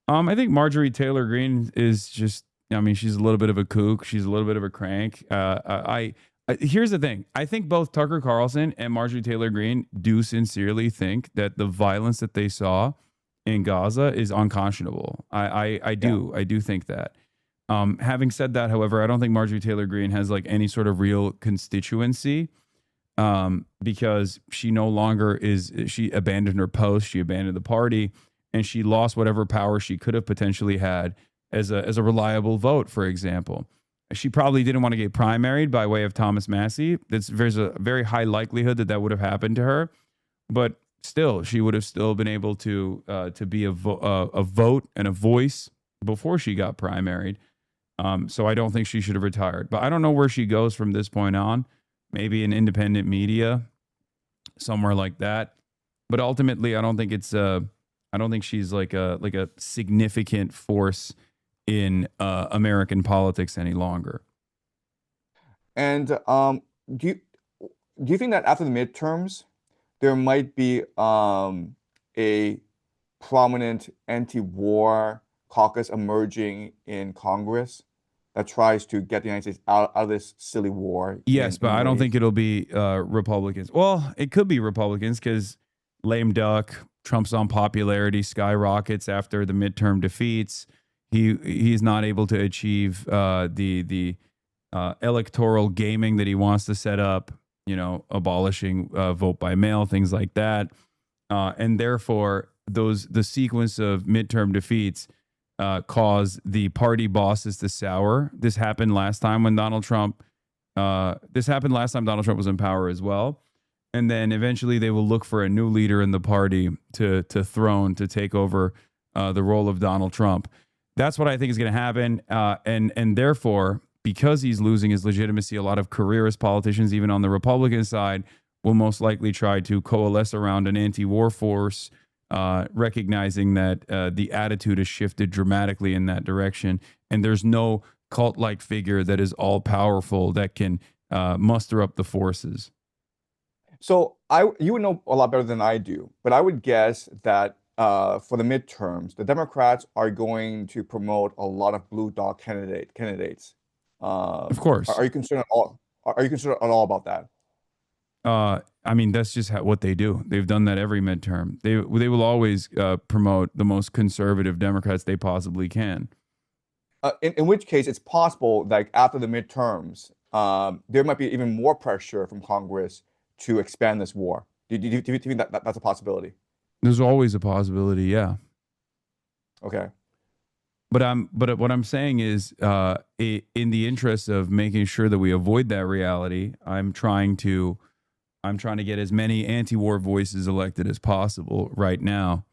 I think Marjorie Taylor Greene is just, I mean, she's a little bit of a kook. She's a little bit of a crank. Here's the thing. I think both Tucker Carlson and Marjorie Taylor Greene do sincerely think that the violence that they saw in Gaza is unconscionable. I Yeah. do think that. Having said that, however, I don't think Marjorie Taylor Greene has like any sort of real constituency, because she no longer is, she abandoned her post, she abandoned the party, and she lost whatever power she could have potentially had as a reliable vote, for example. She probably didn't want to get primaried by way of Thomas Massey. There's a very high likelihood that that would have happened to her, but still, she would have still been able to be a vote and a voice before she got primaried. So I don't think she should have retired. But I don't know where she goes from this point on. Maybe in independent media, somewhere like that. But ultimately, I don't think I don't think she's like a significant force in American politics any longer. And do you do you think that after the midterms, there might be a prominent anti-war caucus emerging in Congress that tries to get the United States out of this silly war Yes, but in I don't think ways? it'll be Republicans. Well, it could be Republicans because lame duck, Trump's on popularity skyrockets after the midterm defeats. He's not able to achieve the electoral gaming that he wants to set up. You know, abolishing vote by mail, things like that, and therefore the sequence of midterm defeats cause the party bosses to sour. This happened last time when Donald Trump. This happened last time Donald Trump was in power as well, and then eventually they will look for a new leader in the party to throne to take over the role of Donald Trump. That's what I think is going to happen, and therefore, because he's losing his legitimacy, a lot of careerist politicians, even on the Republican side, will most likely try to coalesce around an anti-war force, recognizing that the attitude has shifted dramatically in that direction, and there's no cult-like figure that is all-powerful that can muster up the forces. So you would know a lot better than I do, but I would guess that for the midterms, the Democrats are going to promote a lot of blue dog candidates. Of course. Are you concerned at all? Are you concerned at all about that? I mean, that's just what they do. They've done that every midterm. They will always promote the most conservative Democrats they possibly can. In which case, it's possible, like after the midterms, there might be even more pressure from Congress to expand this war. Do you think that's a possibility? There's always a possibility, yeah. Okay. But what I'm saying is, in the interest of making sure that we avoid that reality, I'm trying to get as many anti-war voices elected as possible right now.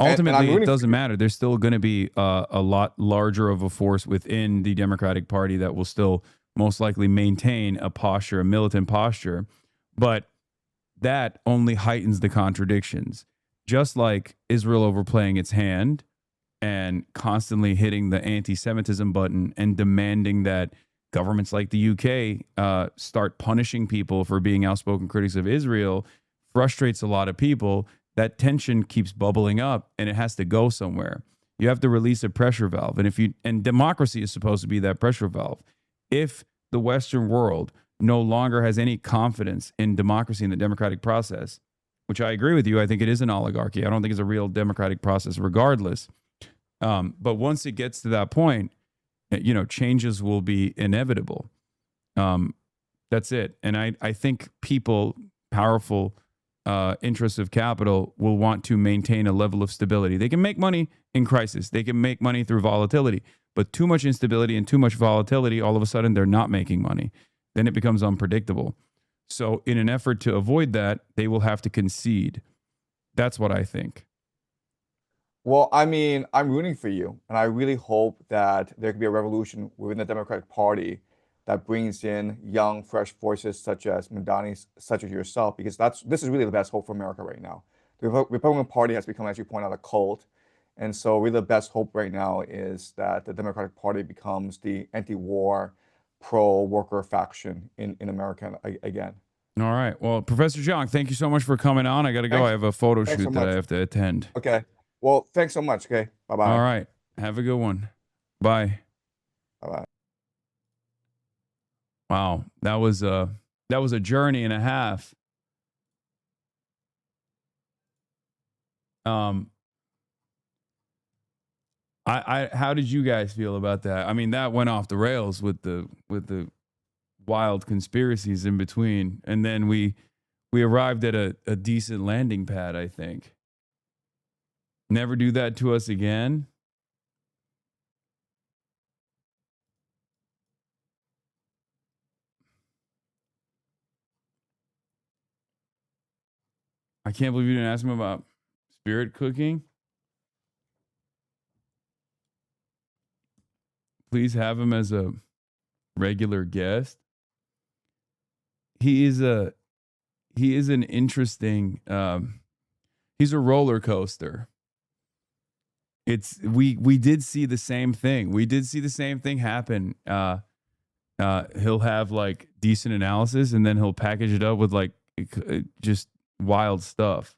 And I'm Ultimately, it rooting for doesn't you. matter. There's still going to be a lot larger of a force within the Democratic Party that will still most likely maintain a posture, a militant posture. But that only heightens the contradictions. Just like Israel overplaying its hand and constantly hitting the anti Semitism button and demanding that governments like the UK start punishing people for being outspoken critics of Israel frustrates a lot of people. That tension keeps bubbling up and it has to go somewhere. You have to release a pressure valve. And democracy is supposed to be that pressure valve. If the Western world no longer has any confidence in democracy and the democratic process, which I agree with you, I think it is an oligarchy. I don't think it's a real democratic process regardless. But once it gets to that point, changes will be inevitable. That's it. And I think people, powerful interests of capital, will want to maintain a level of stability. They can make money in crisis. They can make money through volatility. But too much instability and too much volatility, all of a sudden they're not making money. Then it becomes unpredictable. So in an effort to avoid that, they will have to concede. That's what I think. Well, I mean, I'm rooting for you, and I really hope that there could be a revolution within the Democratic Party that brings in young, fresh voices such as Madani, such as yourself, because this is really the best hope for America right now. The Republican Party has become, as you point out, a cult, and so really the best hope right now is that the Democratic Party becomes the anti-war, pro-worker faction in America again. All right. Well, Professor Jiang, thank you so much for coming on. I got to go. I Thanks, have a photo thanks so shoot that I much. have to attend. Okay. Well, thanks so much. Okay. All Bye-bye. right. Have a good one. Bye. Bye-bye. Wow. That was a journey and a half. How did you guys feel about that? I mean, that went off the rails with the wild conspiracies in between, and then we arrived at a decent landing pad, I think. Never do that to us again. I can't believe you didn't ask him about spirit cooking. Please have him as a regular guest. He is an interesting he's a roller coaster. We did see the same thing. We did see the same thing happen. He'll have like decent analysis and then he'll package it up with like just wild stuff.